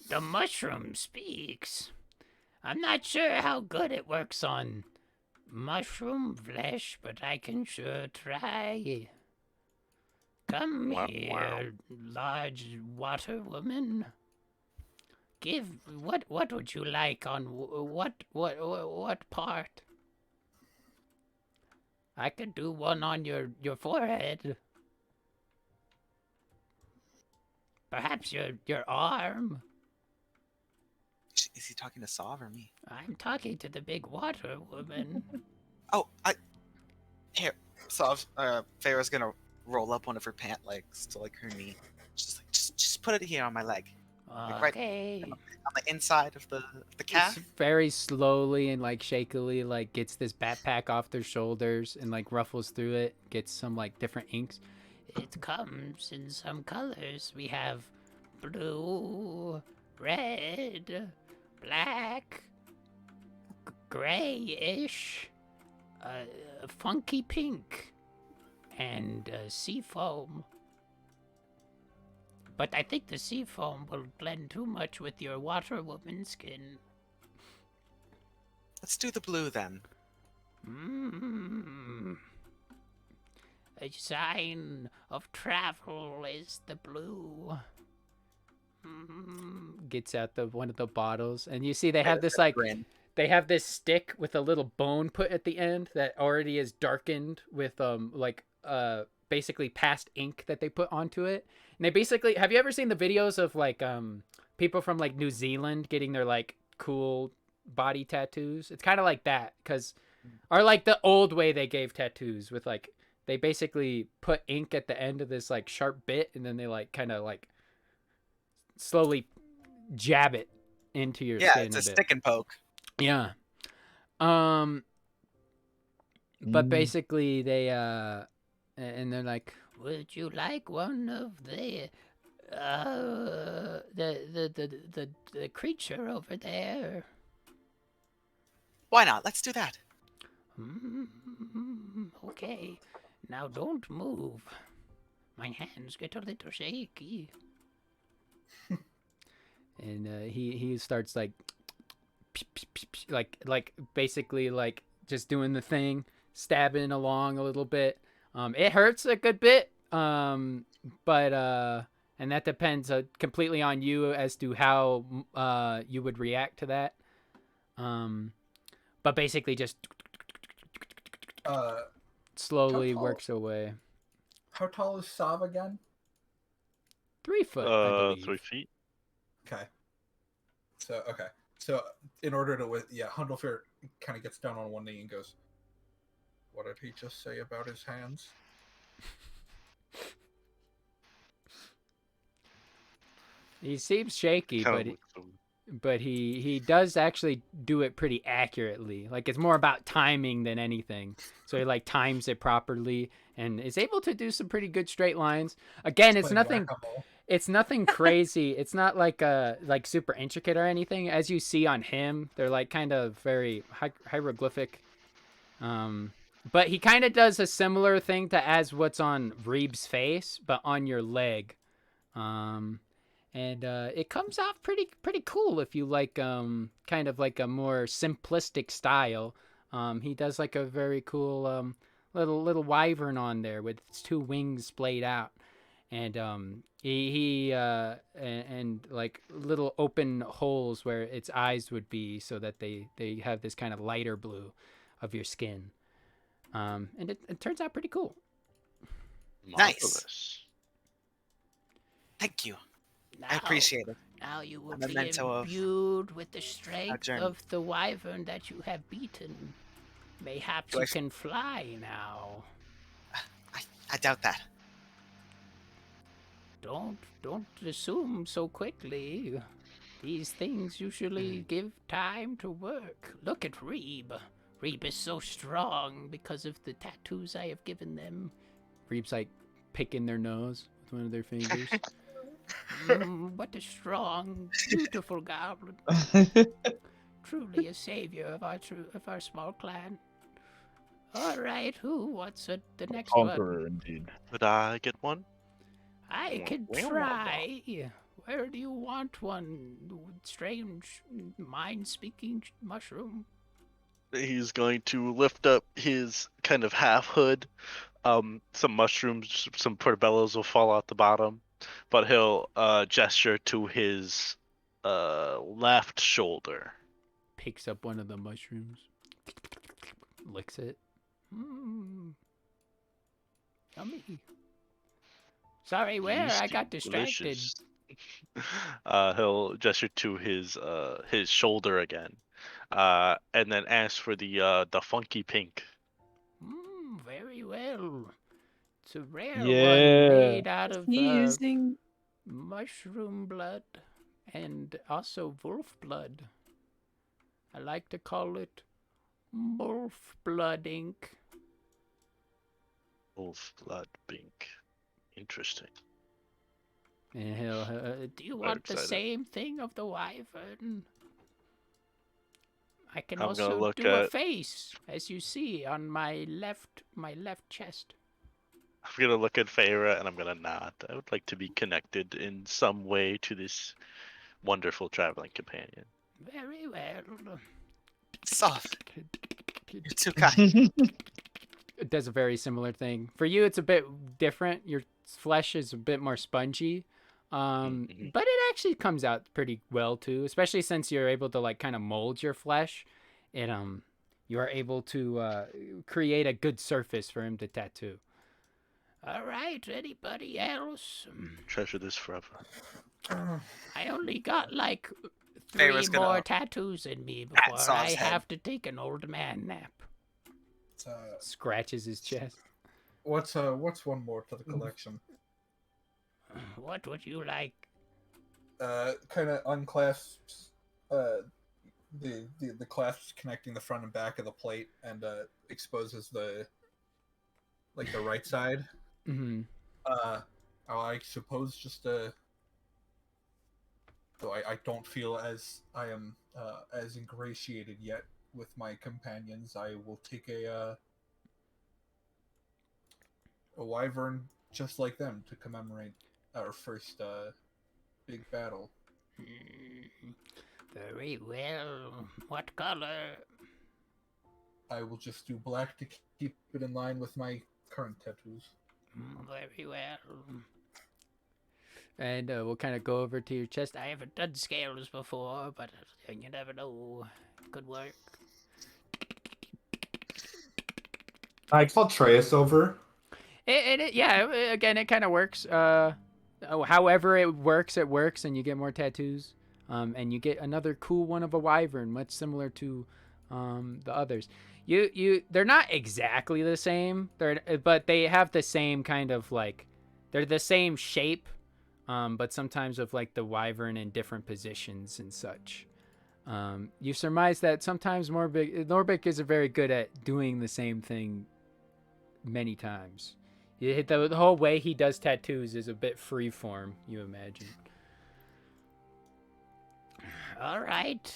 The mushroom speaks. I'm not sure how good it works on mushroom flesh, but I can sure try. Come Wow, here, wow. large water woman. Give what would you like on what part? I could do one on your forehead. Perhaps your arm. Is he talking to Sav or me? I'm talking to the big water woman. Oh, here. Sav, Farah's gonna roll up one of her pant legs to like her knee. Just put it here on my leg. Like, Okay. on the inside of the calf. Very slowly and like shakily like gets this backpack off their shoulders and like ruffles through it, gets some like different inks. It comes in some colors. We have blue, red, black, grayish, funky pink, and sea foam. But I think the sea foam will blend too much with your water woman skin. Let's do the blue then. A sign of travel is the blue. Gets out one of the bottles, and you see they have this like Grin. they have this stick with a little bone put at the end that already is darkened with basically past ink that they put onto it. And they basically, have you ever seen the videos of like people from like New Zealand getting their like cool body tattoos? It's kind of like that, or like the old way they gave tattoos with like they basically put ink at the end of this like sharp bit, and then they like kind of like slowly jab it into your skin. It's a bit. stick and poke. Yeah. But basically they and they're like, would you like one of the creature over there? Why not? Let's do that. Okay. Now don't move. My hands get a little shaky. And he starts like basically like just doing the thing, stabbing along a little bit. It hurts a good bit, but and that depends completely on you as to how you would react to that. But basically just slowly works away. How tall is Sav again? 3 foot, I believe. 3 feet. Okay. So in order to Hundlefair kind of gets down on one knee and goes, "What did he just say about his hands?" He seems shaky, Kinda but he does actually do it pretty accurately. Like it's more about timing than anything. So he like times it properly and is able to do some pretty good straight lines. Again, it's nothing. Whack-a-mole. It's nothing crazy. It's not like super intricate or anything. As you see on him, they're like kind of very hieroglyphic. But he kind of does a similar thing to as what's on Reeb's face, but on your leg. And it comes off pretty cool if you like kind of like a more simplistic style. He does like a very cool little wyvern on there with its 2 wings splayed out. And he like little open holes where its eyes would be, so that they have this kind of lighter blue of your skin. And it turns out pretty cool. Nice. Marvelous. Thank you. Now, I appreciate it. Now you will A be memento of imbued with the strength journey. of the wyvern that you have beaten. Mayhaps Do you I can fly now. I doubt that. Don't assume so quickly. These things usually give time to work. Look at Reeb. Reeb is so strong because of the tattoos I have given them. Reeb's like picking their nose with one of their fingers. What a strong, beautiful goblin. Truly a savior of our small clan. All right, what's the next one? Conqueror, indeed. Could I get one? I can try. Where do you want one? Strange, mind-speaking mushroom. He's going to lift up his kind of half hood. Some mushrooms, some portobellos will fall out the bottom, but he'll gesture to his left shoulder. Picks up one of the mushrooms. Licks it. Yummy. Sorry, where? I got distracted. Delicious. He'll gesture to his shoulder again, and then ask for the funky pink. Very well. It's a rare one Yeah. made out of He using mushroom blood and also wolf blood. I like to call it wolf blood ink. Wolf blood pink. Interesting. And he'll, do you want the same thing of the wyvern? I can I'm gonna also look do a at- face, as you see on my left chest. I'm gonna look at Feyre and I'm gonna nod. I would like to be connected in some way to this wonderful traveling companion. Very well. Soft. You're too kind. It does a very similar thing. For you, it's a bit different. Your flesh is a bit more spongy. But it actually comes out pretty well too, especially since you're able to like kind of mold your flesh. It you are able to create a good surface for him to tattoo. All right, anybody else? Treasure this forever. I only got like Feyre's 3 more gonna tattoos in me before Saw's I head. have to take an old man nap. Scratches his chest. What's one more to the collection? What would you like? Kind of unclasps the clasps connecting the front and back of the plate and exposes the right side. Mm-hmm. I suppose just though I don't feel as I am as ingratiated yet with my companions, I will take a wyvern just like them to commemorate our first big battle. Very well. What color? I will just do black to keep it in line with my current tattoos. Very well. And we'll kind of go over to your chest. I haven't done scales before, but you never know. Good work. I called Treyas over. Yeah, again, it kind of works. However it works, and you get more tattoos. And you get another cool one of a wyvern, much similar to the others. They're not exactly the same, but they have the same kind of like, they're the same shape, but sometimes with like the wyvern in different positions and such. You surmise that sometimes Norbik is very good at doing the same thing many times. The whole way he does tattoos is a bit freeform, you imagine. All right.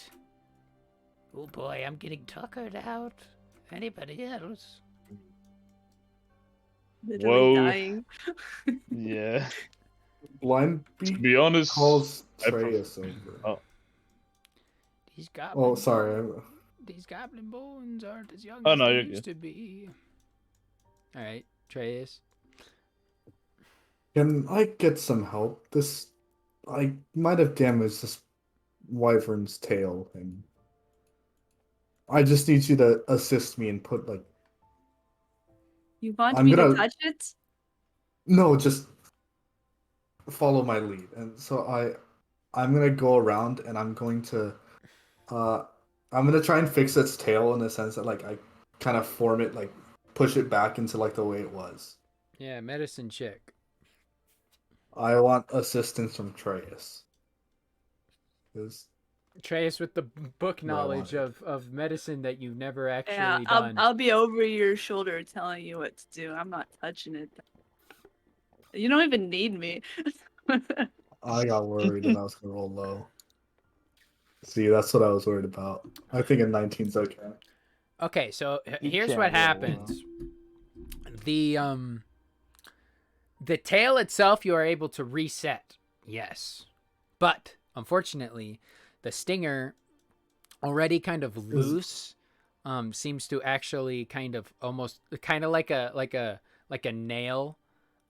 Oh boy, I'm getting tuckered out. Anybody else? literally Whoa. dying. Yeah. Blind To be honest, calls I pref- Treyas over. Oh. These goblin. Oh, sorry. These goblin bones aren't as young Oh, as no, they you're used good. to be. All right, Treyas. Can I get some help? I might have damaged this wyvern's tail, and I just need you to assist me and put You want I'm me to gonna- touch it? No, just follow my lead. And so I'm gonna go around and I'm gonna try and fix its tail in the sense that like I kind of form it, like push it back into like the way it was. Yeah, medicine check. I want assistance from Treyas. 'Cause Trace with the book I knowledge wanted. of medicine that you've never actually Yeah, done. I'll be over your shoulder telling you what to do. I'm not touching it. You don't even need me. I got worried that I was gonna roll low. See, that's what I was worried about. I think a 19's okay. Okay, so You here's can't what roll, happens. The tail itself you are able to reset. Yes. But unfortunately, the stinger already kind of loose seems to actually kind of almost kind of like a nail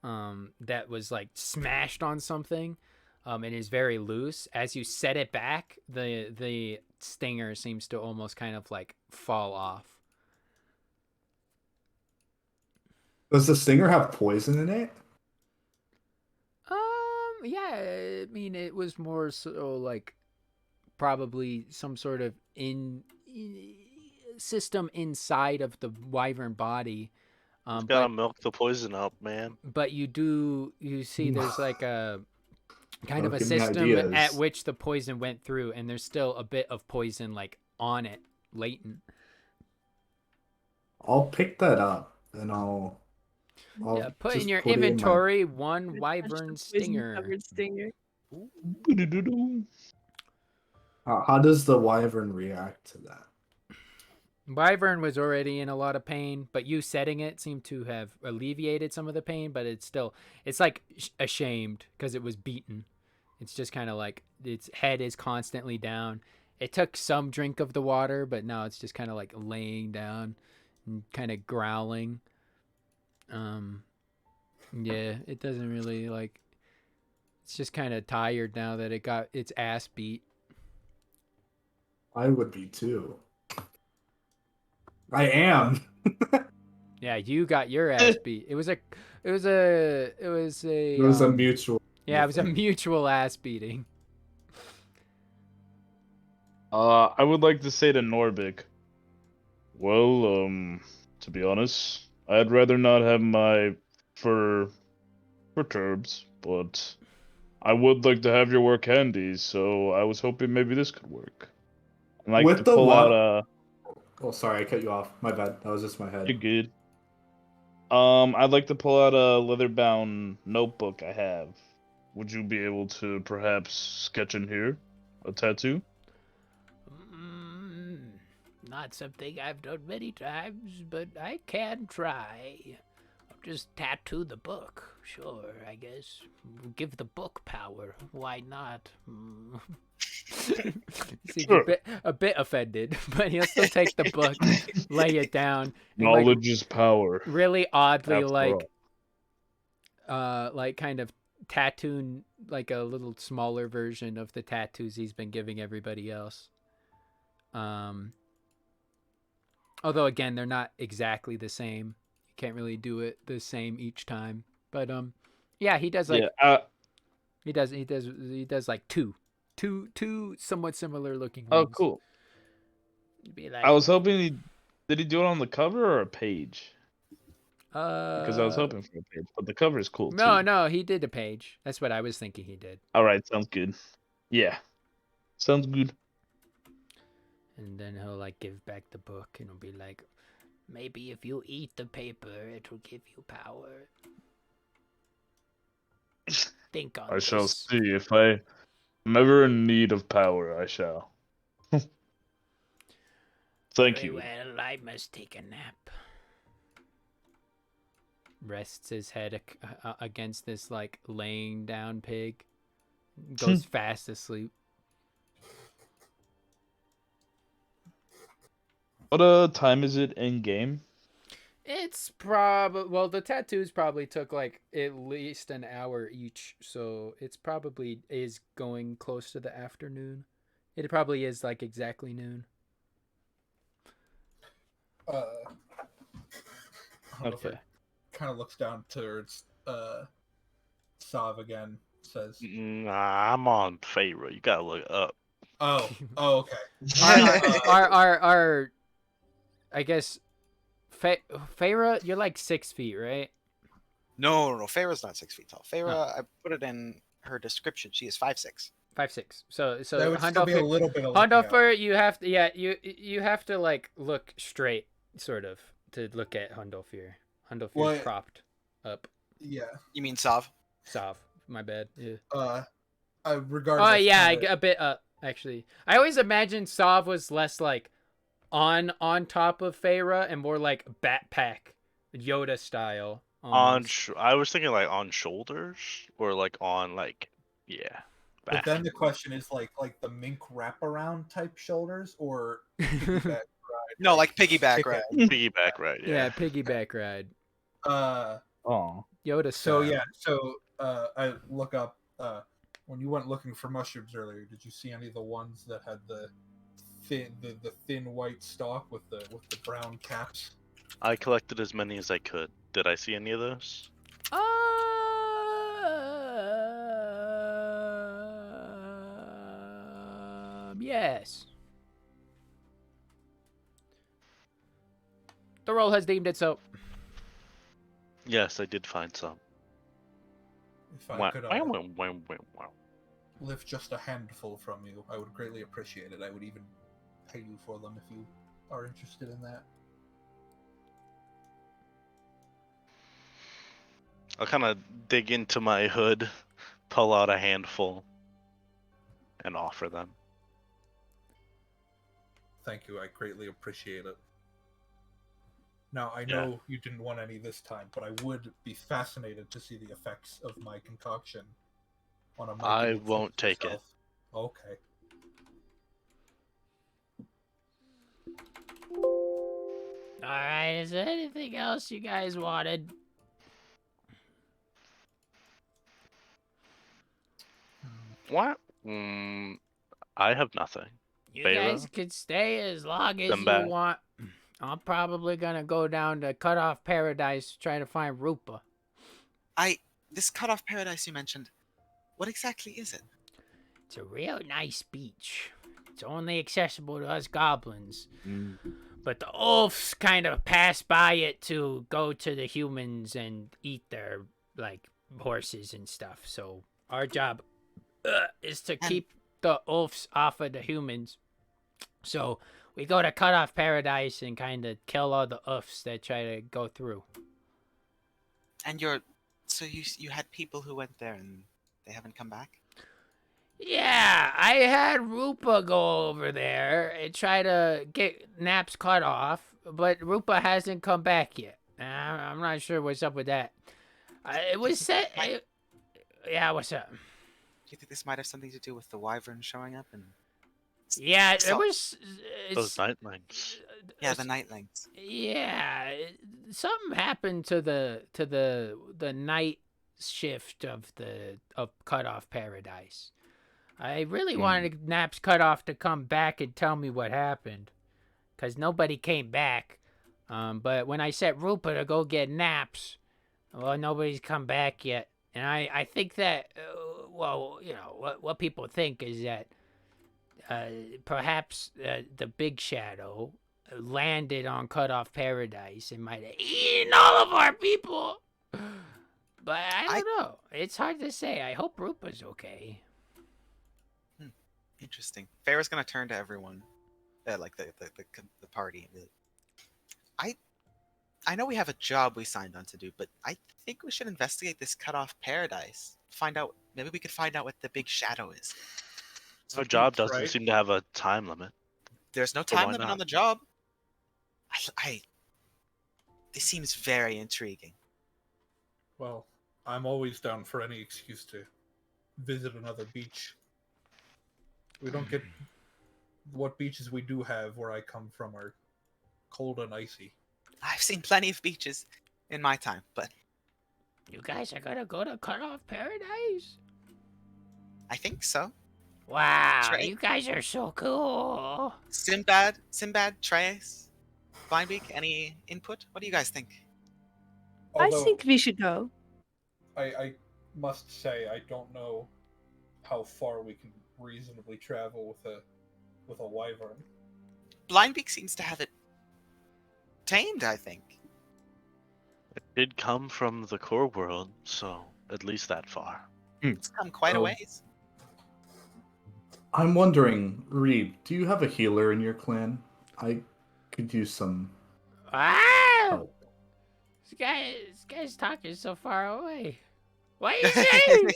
that was like smashed on something. It is very loose. As you set it back, the stinger seems to almost kind of like fall off. Does the stinger have poison in it? Yeah, I mean, it was more so like probably some sort of system inside of the wyvern body. You gotta milk the poison up, man. But you see there's like a kind of a Give me system at ideas. which the poison went through, and there's still a bit of poison like on it, latent. I'll pick that up and I'll Yeah, put in just your put it in my- inventory one Touch the wyvern stinger. poison-covered stinger. How does the wyvern react to that? Wyvern was already in a lot of pain, but you setting it seemed to have alleviated some of the pain, but it's like ashamed because it was beaten. It's just kind of like its head is constantly down. It took some drink of the water, but now it's just kind of like laying down and kind of growling. Yeah, it doesn't really like, it's just kind of tired now that it got its ass beat. I would be too. I am. Yeah, you got your ass beat. It was a It was a mutual. yeah, it was a mutual ass beating. I would like to say to Norbik, well, to be honest, I'd rather not have my fur perturbed, but I would like to have your work handy, so I was hoping maybe this could work. I'd like With to the pull out wa- a... Oh, sorry, I cut you off. My bad. That was just my head. You're good. I'd like to pull out a leather-bound notebook I have. Would you be able to perhaps sketch in here a tattoo? Not something I've done many times, but I can try. I'll just tattoo the book. Sure, I guess. Give the book power. Why not? Seems Sure. a bit offended, but he'll still take the book, lay it down, and Knowledge is power. really oddly After like kind of tattooing like a little smaller version of the tattoos he's been giving everybody else. Although again, they're not exactly the same. You can't really do it the same each time. But yeah, he does like he does like two somewhat similar looking Oh, ones. cool. Be like, I was hoping did he do it on the cover or a page? Because I was hoping for a page, but the cover is cool too. No, he did a page. That's what I was thinking he did. All right, sounds good. Yeah, sounds good. And then he'll like give back the book and he'll be like, maybe if you eat the paper, it will give you power. Think on I this. shall see if I am ever in need of power. I shall. Thank Very you. well, I must take a nap. Rests his head against this like laying down pig. Goes fast asleep. What time is it in game? It's probably, well, the tattoos probably took like at least an hour each, so it's probably is going close to the afternoon. It probably is like exactly noon. I don't know if Okay. it kind of looks down towards Sav again says. Nah, I'm on Pharaoh. You gotta look up. Oh, okay. Our I guess Feyre, you're like 6 feet, right? No, Farah's not 6 feet tall. Farah, I put it in her description. She is 5'6". 5'6". So That would still be a little bit of looking up. Hundolfer, you have to you have to like look straight, sort of, to look at Hundolfer. Hundolfer What? propped up. Yeah. You mean Sav? Sav, my bad. Yeah. Regardless. Oh yeah, kinda- a bit up actually. I always imagined Sav was less like on top of Feyre and more like backpack, Yoda style. almost. I was thinking like on shoulders or like on like yeah. But Back. then the question is like the mink wraparound type shoulders or piggyback ride. No, like piggyback Kick ride. Piggyback ride. Yeah, Yeah. piggyback ride. Oh. Yoda So style. yeah, so I look up when you went looking for mushrooms earlier. Did you see any of the ones that had the thin white stalk with the brown caps? I collected as many as I could. Did I see any of those? Yes. The roll has deemed it so. Yes, I did find some. If I Wow. could Wow. lift just a handful from you, I would greatly appreciate it. I would even pay you for them if you are interested in that. I'll kind of dig into my hood, pull out a handful, and offer them. Thank you. I greatly appreciate it. Now, I know you didn't want any this time, but I would be fascinated to see the effects of my concoction on a I micro won't take it. yourself. Okay. Alright, is there anything else you guys wanted? What? I have nothing. You Feyre? guys could stay as long as Come you back. want. I'm probably gonna go down to Cut Off Paradise trying to find Rupa. This cutoff paradise you mentioned, what exactly is it? It's a real nice beach. It's only accessible to us goblins. But the oafs kind of pass by it to go to the humans and eat their, like, horses and stuff. So our job is to keep the oafs off of the humans. So we go to Cut Off Paradise and kind of kill all the oafs that try to go through. And so you had people who went there and they haven't come back? Yeah, I had Rupa go over there and try to get Naps cut off, but Rupa hasn't come back yet. I'm not sure what's up with that. It was said... Yeah, what's up? Do you think this might have something to do with the wyvern showing up? And Yeah, it So- was... Those nightlings. yeah, the nightlings. Yeah, something happened to the night shift of Cut Off Paradise. I really wanted Naps Cut Off to come back and tell me what happened, cause nobody came back. But when I set Rupa to go get Naps, well, nobody's come back yet. And I think that, well, you know, what people think is that perhaps the Big Shadow landed on Cut Off Paradise and might have eaten all of our people. But I don't know. It's hard to say. I hope Rupa's okay. Interesting. Farah's gonna turn to everyone, like the party, and be like, I know we have a job we signed on to do, but I think we should investigate this cutoff paradise. Maybe we could find out what the Big Shadow is. Our job doesn't right? seem to have a time limit. There's no So why time limit not? on the job. This seems very intriguing. Well, I'm always down for any excuse to visit another beach. We don't get... What beaches we do have where I come from are cold and icy. I've seen plenty of beaches in my time, but You guys are gonna go to Cut Off Paradise? I think so. Wow, Trey? you guys are so cool. Sinbad, Trace, Vinebeak, any input? What do you guys think? I Although, think we should go. I must say I don't know how far we can reasonably travel with a wyvern. Blindbeak seems to have it tamed, I think. It did come from the core world, so at least that far. It's come quite a Oh. ways. I'm wondering, Reed, do you have a healer in your clan? I could use some Ah! help. This guy's talking so far away. What are you saying?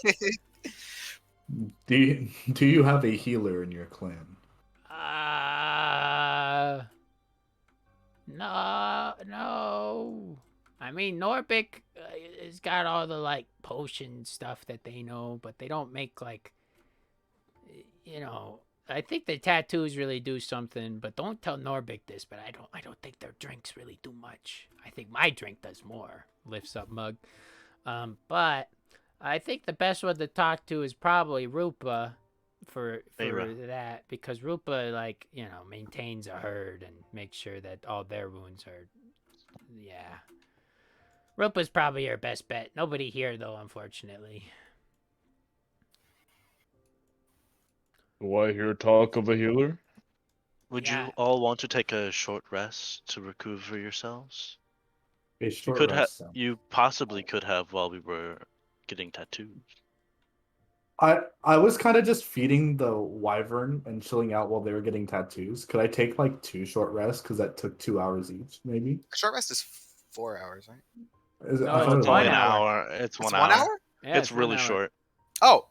Do you have a healer in your clan? No. I mean, Norbik has got all the like potion stuff that they know, but they don't make like, you know. I think the tattoos really do something, but don't tell Norbik this. But I don't think their drinks really do much. I think my drink does more. Lifts up mug. But I think the best one to talk to is probably Rupa for Feyre. that, because Rupa, like, you know, maintains a herd and makes sure that all their wounds are, yeah. Rupa's probably your best bet. Nobody here though, unfortunately. Do I hear talk of a healer? Would Yeah. you all want to take a short rest to recover yourselves? A You short could have. rest. Sound. You possibly could have while we were getting tattoos. I was kind of just feeding the wyvern and chilling out while they were getting tattoos. Could I take like 2 short rests? Because that took 2 hours each, maybe. A short rest is 4 hours, right? Is it, No, I it's thought it was 1 An hour. It's It's 1 1 hour. hour? Yeah, It's 1 really hour. short. Oh,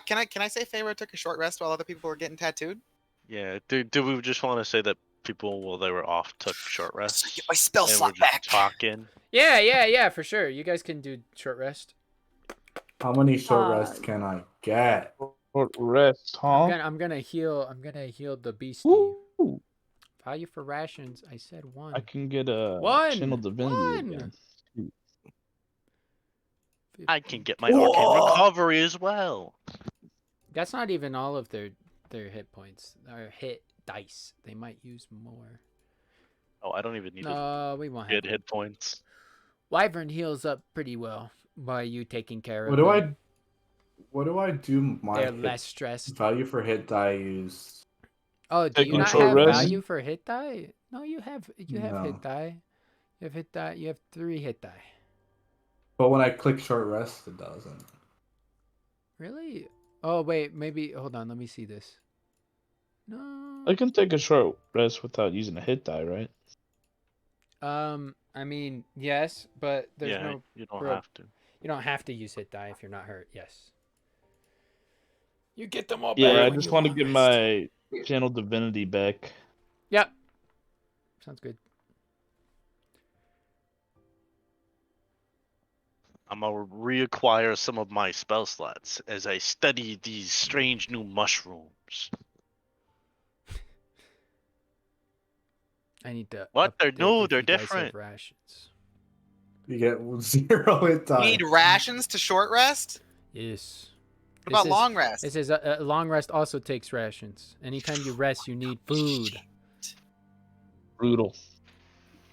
can I say Feyre took a short rest while other people were getting tattooed? Yeah. Do we just want to say that people while they were off took short rests? Get my spell and we're slot just back. talking. Yeah, for sure. You guys can do short rest. How many short rests can I get? Short rest, huh? I'm gonna heal the beastie. Woo! Value for rations. I said 1. I can get a One! channel divinity 1! again. I can get my arcane recovery as well. That's not even all of their hit points. Or hit dice. They might use more. Oh, I don't even need to No, we won't have get hit points. Wyvern heals up pretty well by you taking care What of do them. what do I do? My They're hit less stressed. value for hit die use. Oh, do you Taking not short have rest? value for hit die? No, you have No. hit die. You have hit die. You have 3 hit die. But when I click short rest, it doesn't. Really? Oh wait, maybe hold on. Let me see this. No. I can take a short rest without using a hit die, right? I mean, yes, but there's no. You don't real- have to. You don't have to use hit die if you're not hurt. Yes. You get them all back. Yeah, I when just you want to long get rest. my channel divinity back. Yep. Sounds good. I'm gonna reacquire some of my spell slots as I study these strange new mushrooms. I need to. What? They're update new, if they're you guys have different. Rations. You get 0 hit die. You need rations to short rest? Yes. What about long rest? This is a long rest also takes rations. Anytime you rest, you need food. Brutal.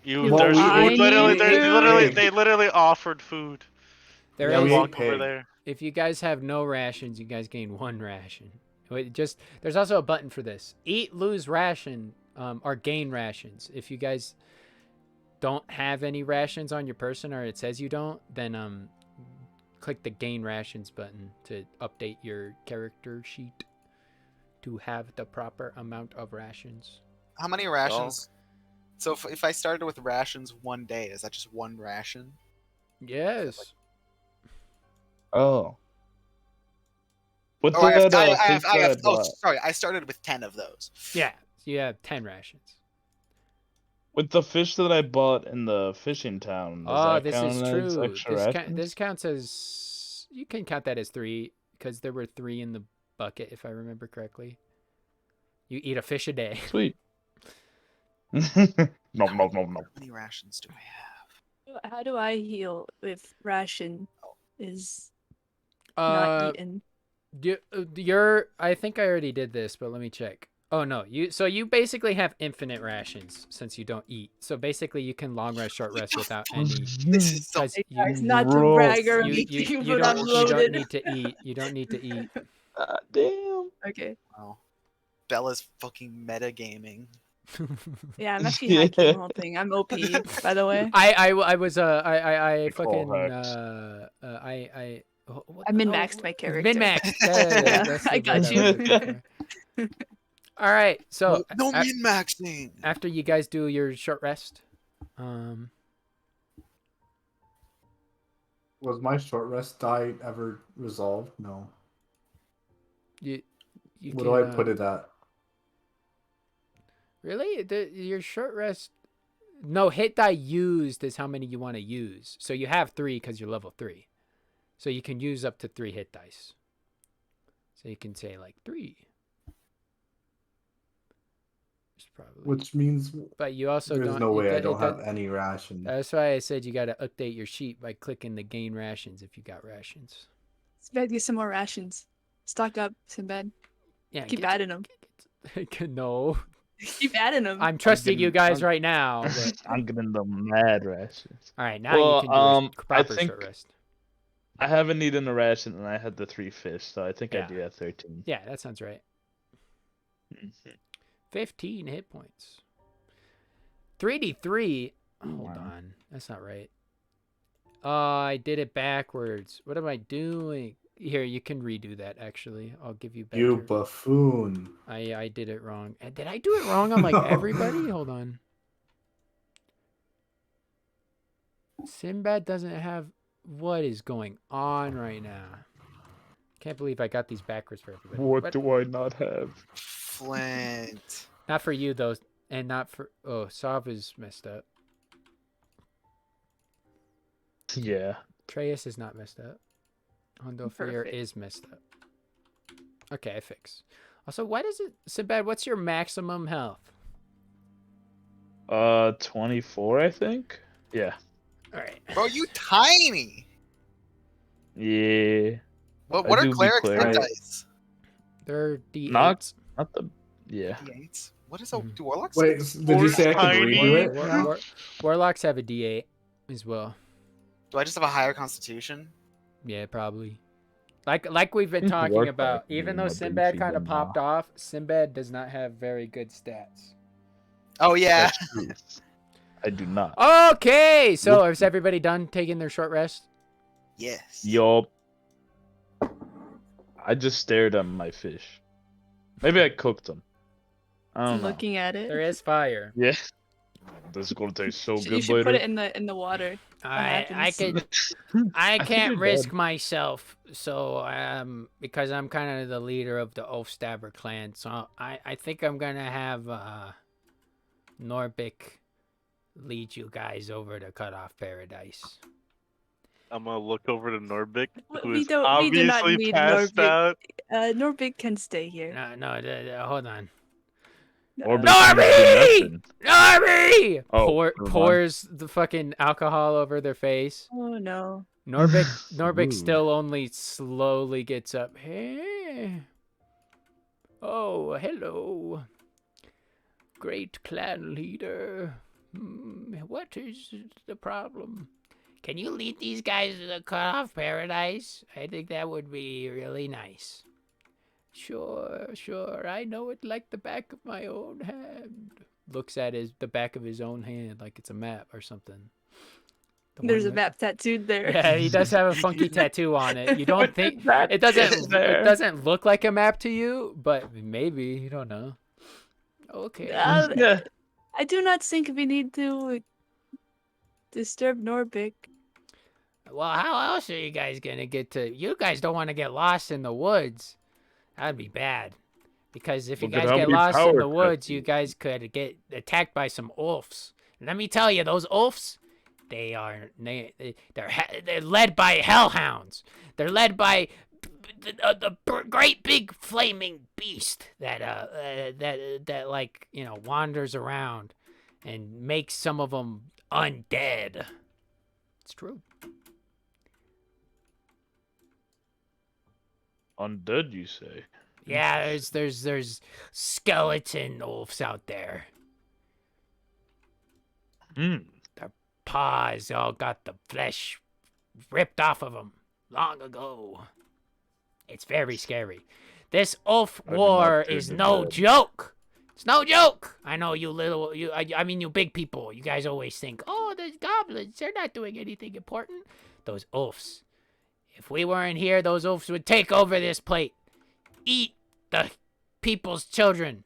Well, I need food. They literally offered food. There Yeah, is- we Walk ate over pig. there. If you guys have no rations, you guys gain 1 ration. There's also a button for this. Eat, lose ration, or gain rations. If you guys don't have any rations on your person, or it says you don't, then click the gain rations button to update your character sheet to have the proper amount of rations. How many rations? So if I started with rations 1 day, is that just 1 ration? Yes. Oh. What Oh, did that sorry, I started with 10 of those. Yeah. So you have 10 rations. with the fish that I bought in the fishing town? Does Oh, that this count is as true. extra This rations? counts as, you can count that as 3 because there were 3 in the bucket, if I remember correctly. You eat a fish a day. Sweet. No. How many rations do I have? How do I heal if ration is not eaten? I think I already did this, but let me check. Oh no, you basically have infinite rations since you don't eat. So basically you can long rest, short rest without any. This is so. Because Hey, you, guys, not to Gross. brag or you, anything, you but I'm don't you don't loaded. need to eat. You don't need to eat. Damn. Okay. Wow. Bella's fucking metagaming. Yeah, I'm actually hacking the whole thing. I'm OP, by the way. I was I call fucking hacks. I I min-maxed my character. Min-maxed. Yeah, That's I the got word you. was looking for. All right, so No min-maxing. after you guys do your short rest, Was my short rest die ever resolved? No. you What can, do I put it at? Really? Your short rest. No, hit die used is how many you want to use. So you have 3 because you're level 3. So you can use up to 3 hit dice. So you can say like 3. It's probably. Which means But you also there's don't. no way I it don't does- have any ration. That's why I said you got to update your sheet by clicking the gain rations if you got rations. Sinbad, get some more rations. Stock up, Sinbad. Yeah. Keep adding them. No. Keep adding them. I'm trusting you guys I'm- right now. But... I'm getting the mad rations. All right, now Well, you can do a I proper think- short rest. I haven't eaten a ration and I had the 3 fish, so I think Yeah. I do have 13. Yeah, that sounds right. 15 hit points. 3d3. Hold Wow. on. That's not right. I did it backwards. What am I doing? Here, you can redo that, actually. I'll give you better. You buffoon. I did it wrong. Did I do it wrong on, like, everybody? Hold on. Sinbad doesn't have... What is going on right now? Can't believe I got these backwards for everybody. What do I not have? Flint. Not for you, though. And not for... Oh, Sav is messed up. Yeah. Treyas is not messed up. Hondo Fear Perfect. is messed up. Okay, I fix. Also, why does it... Sinbad, what's your maximum health? 24, I think? Yeah. Alright. Bro, you tiny. Yeah. What I are do be clerics cleric. hit dice? They're D8s. Not the... Yeah. D8s? What is a Mhm. do warlocks? Wait, did you say I could Tiny. redo it? now? Warlocks have a D8 as well. Do I just have a higher constitution? Yeah, probably. Like we've been think talking Warcraft about, is even more though Sinbad beefy kind of than popped off, Sinbad does not have very good stats. Oh yeah. That's true. I do not. Okay, so is everybody done taking their short rest? Yes. Yup. I just stared at my fish. Maybe I cooked them. I don't know. Looking at it. There is fire. Yeah. This is gonna taste so You good should later. put it in the water. I happens. I think can't I risk did. myself, so because I'm kind of the leader of the Oath Stabber clan, so I think I'm gonna have Norbik lead you guys over to Cut Off Paradise. I'm gonna look over to Norbik, who We is do not obviously need passed Norbik. out. Norbig can stay here. No, hold on. Or Norby! Norby! Oh, Pour, never mind. pours the fucking alcohol over their face. Oh no. Norbik Rude. still only slowly gets up. Hey. Oh, hello. Great clan leader. What is the problem? Can you lead these guys to the Cut Off Paradise? I think that would be really nice. Sure. I know it like the back of my own hand. Looks at the back of his own hand like it's a map or something. The There's one a that- map tattooed there. Yeah, he does have a funky tattoo on it. You don't think That it doesn't? is there. It doesn't look like a map to you, but maybe you don't know. Okay. Yeah. I do not think we need to disturb Norbik. Well, how else are you guys gonna get to? You guys don't want to get lost in the woods. That'd be bad. Because if you Look at guys how get many lost in power the woods, you tattoos. guys could get attacked by some ulfs. And let me tell you, those ulfs, they're led by hellhounds. They're led by the great big flaming beast that like wanders around and makes some of them undead. It's true. Undead, you say? Yeah, there's skeleton wolves out there. Hmm. Their paws all got the flesh ripped off of them long ago. It's very scary. This wolf I do not war fear is the no dead. joke. It's no joke. I know I mean you big people. You guys always think, oh, the goblins, they're not doing anything important. Those wolves. If we weren't here, those wolves would take over this plate. Eat the people's children.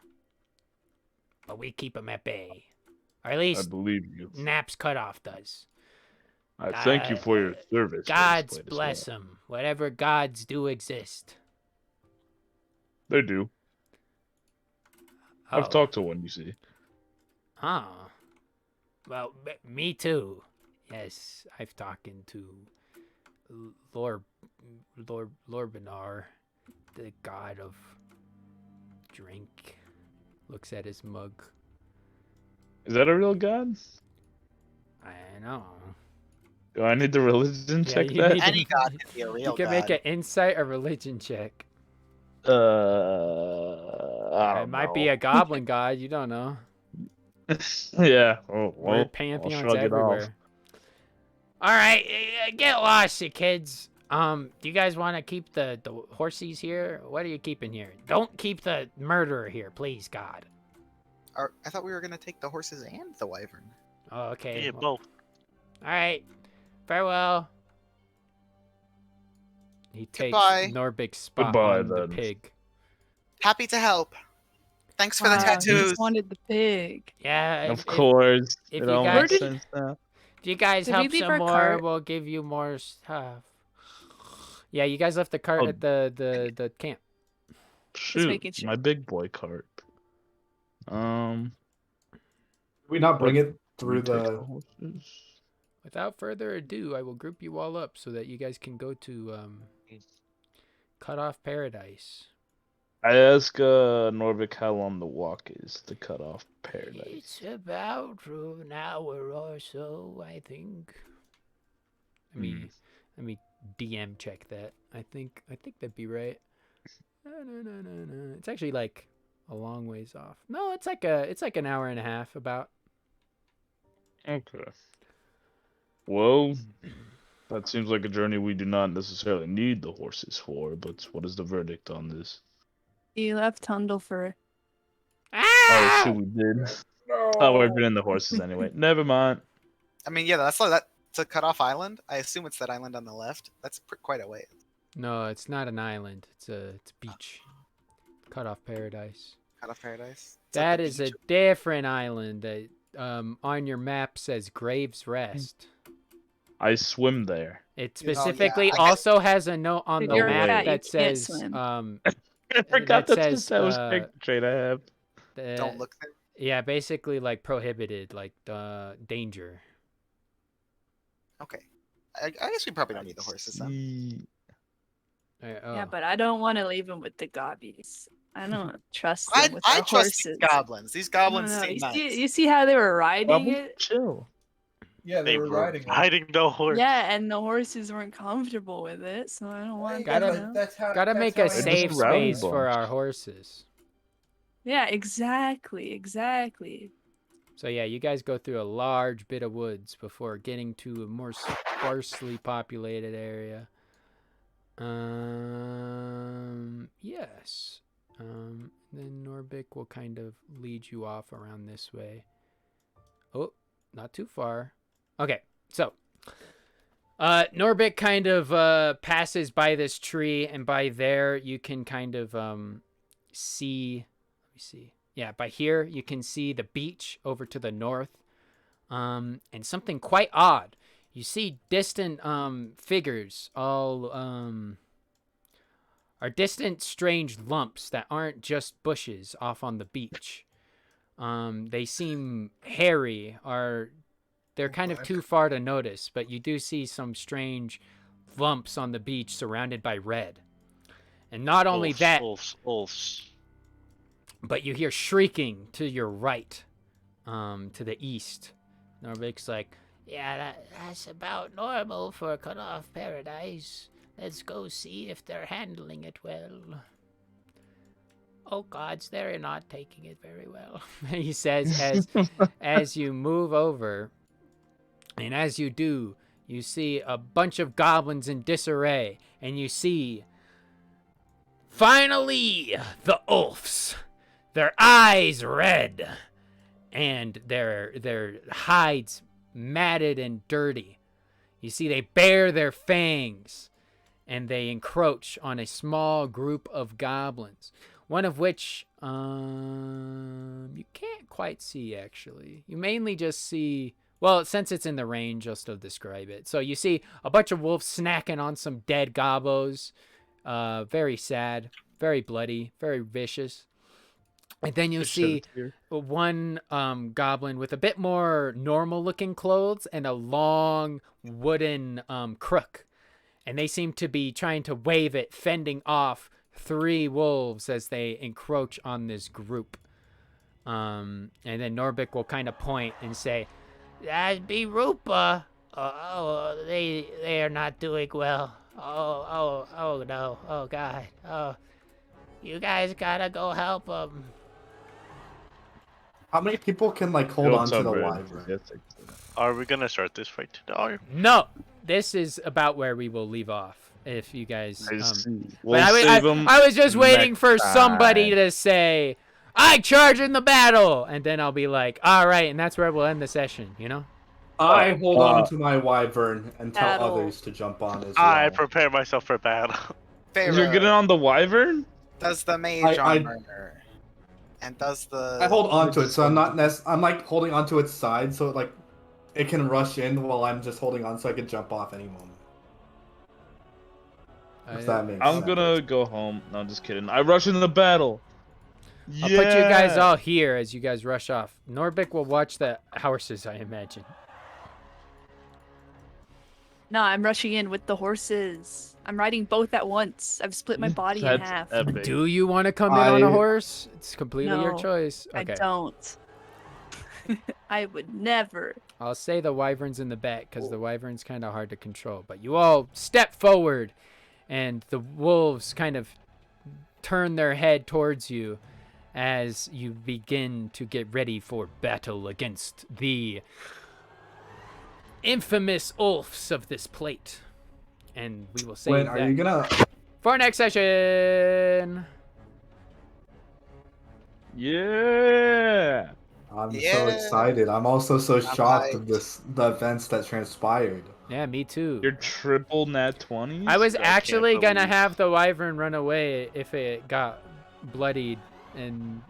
But we keep them at bay. Or at I least believe you. Naps Cutoff does. I thank you for your service. Gods bless them. Whatever gods do exist. They do. Oh. I've talked to one, you see. Oh. Well, me too. Yes, I've talked to Lorbinar, the god of drink. Looks at his mug. Is that a real god? I know. Do I need the religion Yeah, check you that? need Any god can be a You real can god. make an insight or religion check. I It don't might be know. a goblin god. You don't know. Yeah. Oh, well, Weird I'll pantheons shrug it off. everywhere. All right, get lost, you kids. Do you guys want to keep the horses here? What are you keeping here? Don't keep the murderer here, please, God. I thought we were gonna take the horses and the wyvern. Oh, okay. Yeah, well, both. all right. Farewell. He takes Goodbye. Norbig's spot Goodbye, on the then. pig. Happy to help. Thanks for the Wow, he tattoos. just wanted the pig. Yeah, Of course. if It you all guys- makes sense now. if you guys Did we help leave some our more, cart? we'll give you more stuff. Yeah, you guys left the cart Oh. at the camp. Shoot, making sure. my big boy cart. Did we not bring it through take the? horses. Without further ado, I will group you all up so that you guys can go to Cut Off Paradise. I ask Norvik how long the walk is to cut off paradise. It's about an hour or so, I think. Let me DM check that. I think that'd be right. No. It's actually like a long ways off. No, it's like an hour and a half about. Okay. Well, that seems like a journey we do not necessarily need the horses for, but what is the verdict on this? He left Tundle for Oh, shoot, we did. Oh, we're bringing the horses anyway. Never mind. I mean, yeah, that's a cut off island. I assume it's that island on the left. That's quite a way. No, it's not an island. It's a beach. Cut Off Paradise. Cut off paradise. It's That like the is a beach. different island that on your map says Graves Rest. I swim there. It yeah, specifically I guess- also has a note on If the you're a map cat, you that can't says swim. I forgot that that's says, just that was a trait I have. Don't look there. Yeah, basically like prohibited, like danger. Okay. I guess we probably don't need the horses then. See. Yeah, Oh. but I don't want to leave him with the gobbies. I don't trust them I with I the trust these horses. goblins. These I don't goblins know. seem nice. You see how they were riding Bubble, it? chill. Yeah, they were riding it. riding the horse. Yeah, and the horses weren't comfortable with it, so I don't want Gotta- them. Gotta make a I safe just rowdy space for bumps. our horses. Yeah, exactly. So yeah, you guys go through a large bit of woods before getting to a more sparsely populated area. Yes. Then Norbik will kind of lead you off around this way. Oh, not too far. Okay, so Norbik kind of passes by this tree, and by there you can kind of see. Let me see. Yeah, by here you can see the beach over to the north, and something quite odd. You see distant figures, all are distant strange lumps that aren't just bushes off on the beach. They seem hairy, or they're kind of too far to notice, but you do see some strange lumps on the beach surrounded by red. And not only that, but you hear shrieking to your right, to the east. Norvik's like, yeah, that's about normal for a Cut Off Paradise. Let's go see if they're handling it well. "Oh gods, they're not taking it very well." He says as you move over, and as you do, you see a bunch of goblins in disarray, and you see finally the Ulfs, their eyes red, and their hides matted and dirty. You see they bare their fangs, and they encroach on a small group of goblins, one of which you can't quite see, actually. You mainly just see, well, since it's in the range, I'll still describe it. So you see a bunch of wolves snacking on some dead gobbos. Very sad, very bloody, very vicious. And then you see one goblin with a bit more normal looking clothes and a long wooden crook. And they seem to be trying to wave it, fending off 3 wolves as they encroach on this group. And then Norbik will kind of point and say, "That'd be Rupa. Oh, they are not doing well. Oh no. Oh God. Oh, you guys gotta go help them." How many people can like hold on to the wyvern? Are we gonna start this fight today? No, this is about where we will leave off. If you guys, We'll but save 'em I was just waiting next for somebody time. to say, "I charge in the battle," and then I'll be like, "All right," and that's where we'll end the session. You know. I hold on to my wyvern and tell Battle. others to jump on as well. I prepare myself for battle. Pharaoh, You're getting on the wyvern? does the mage I- armor, and does the... I hold on to it, so I'm not I'm like holding onto its side, so it can rush in while I'm just holding on, so I can jump off any moment. If that makes I'm sense. gonna go home. No, I'm just kidding. I rush into the battle. I'll put you guys all here as you guys rush off. Norbik will watch the horses, I imagine. No, I'm rushing in with the horses. I'm riding both at once. I've split my body in That's half. epic. Do you want to come in on a I- horse? It's completely your No, choice. I Okay. don't. I would never. I'll say the wyvern's in the back because the wyvern's kind of hard to control. But you all step forward, and the wolves kind of turn their head towards you as you begin to get ready for battle against the infamous Ulfs of this plate. And we will save Wait, that are you gonna? for our next session. Yeah. I'm so Yeah. excited. I'm also so shocked of hyped. the events that transpired. Yeah, me too. You're triple nat 20s? I was can't actually gonna believe- have the wyvern run away if it got bloodied and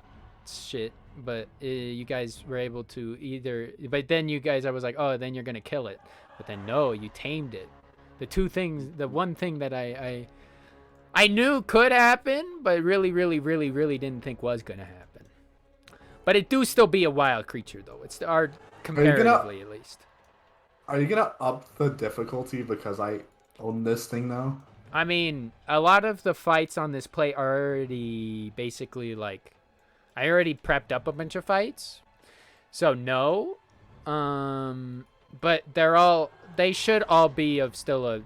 shit, but you guys were able to either. But then you guys, I was like, oh, then you're gonna kill it. But then no, you tamed it. The one thing that I knew could happen, but really didn't think was gonna happen. But it do still be a wild creature though. It's comparatively at least. Are you gonna up the difficulty because I own this thing now? I mean, a lot of the fights on this plate are already basically like, I already prepped up a bunch of fights, so no. But they should all be of still a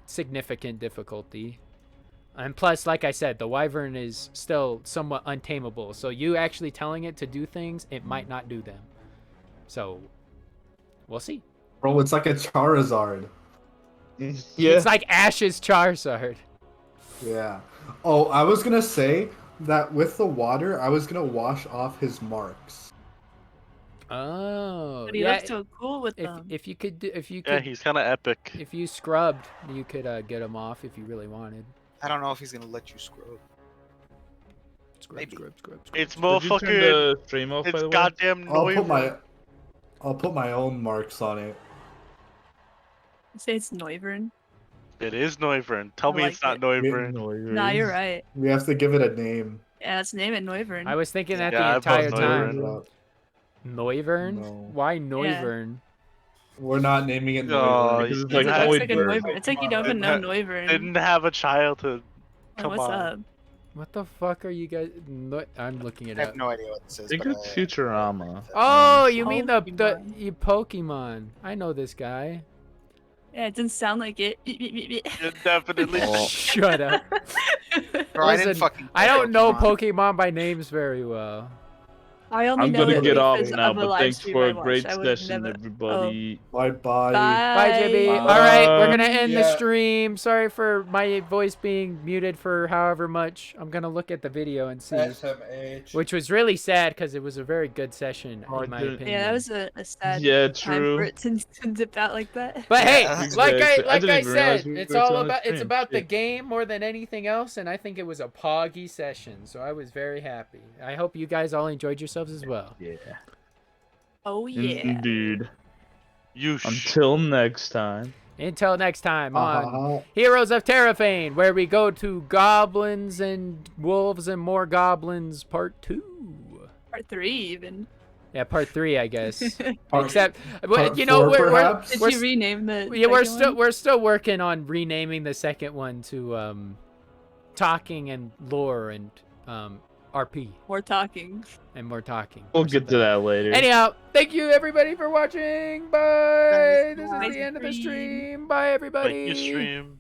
significant difficulty. And plus, like I said, the wyvern is still somewhat untamable. So you actually telling it to do things, it might not do them. So we'll see. Bro, it's like a Charizard. Yeah. It's like Ash's Charizard. Yeah. Oh, I was gonna say that with the water, I was gonna wash off his marks. Oh, But he yeah. looks so cool with them. If you could, Yeah, he's kind of epic. if you scrubbed, you could get him off if you really wanted. I don't know if he's gonna let you scrub. Scrub, Maybe. scrub. It's Did you turn motherfucking. the stream off, by It's the way? goddamn noise. I'll put my own marks on it. You say it's Noivern? It is Noivern. Tell I me like it's not it. Noivern. Nah, you're right. We have to give it a name. Yeah, let's name it Noivern. I was thinking that Yeah, I the entire both time. Noivern. Noivern? No. Why Noivern? We're not naming it. Oh, Noivern. Because you it's like It didn't looks have- like a Noivern. Noivern. It's like you don't even know Noivern. Didn't have a childhood. Oh, Come what's on. up? What the fuck are you guys? I'm looking it I up. have no idea what this is. Think but it's Futurama. Oh, you mean the Pokemon. you Pokemon? I know this guy. Yeah, it didn't sound like it. It definitely. Oh. Shut up. Bro, I didn't Listen, fucking. I don't know Pokemon. Pokemon by names very well. I only I'm know gonna it get off because now, of a but live thanks stream for I a great watched. I would session, never. everybody. Bye bye. Bye, Jimmy. Bye. All right, we're gonna end the Yeah. stream. Sorry for my voice being muted for however much. I'm gonna look at the video and see. SMH. Which was really sad because it was a very good session, Oh, I in my didn't- opinion. Yeah, that was a sad Yeah, time true. for it to dip out like that. But hey, Yeah. like Exactly. I I didn't even realize said, we it's were all on a about stream. the Shit. game more than anything else, and I think it was a poggy session, so I was very happy. I hope you guys all enjoyed yourselves as well. Yeah. Oh yeah. Indeed. You Until next time. Until next time on Uh-huh. Heroes of Terofane, where we go to Goblins and Wolves and More Goblins Part 2. Part 3 even. Yeah, Part 3, I guess. Part- Except, part you know, 4 perhaps? Did we're you rename the? yeah, second one? we're still working on renaming the second one to Talking and Lore and RP More talking. and More Talking. We'll or get to something. that later. Anyhow, thank you everybody for watching. Bye. Bye. This is Bye. the end of the stream. Bye everybody. Like your stream.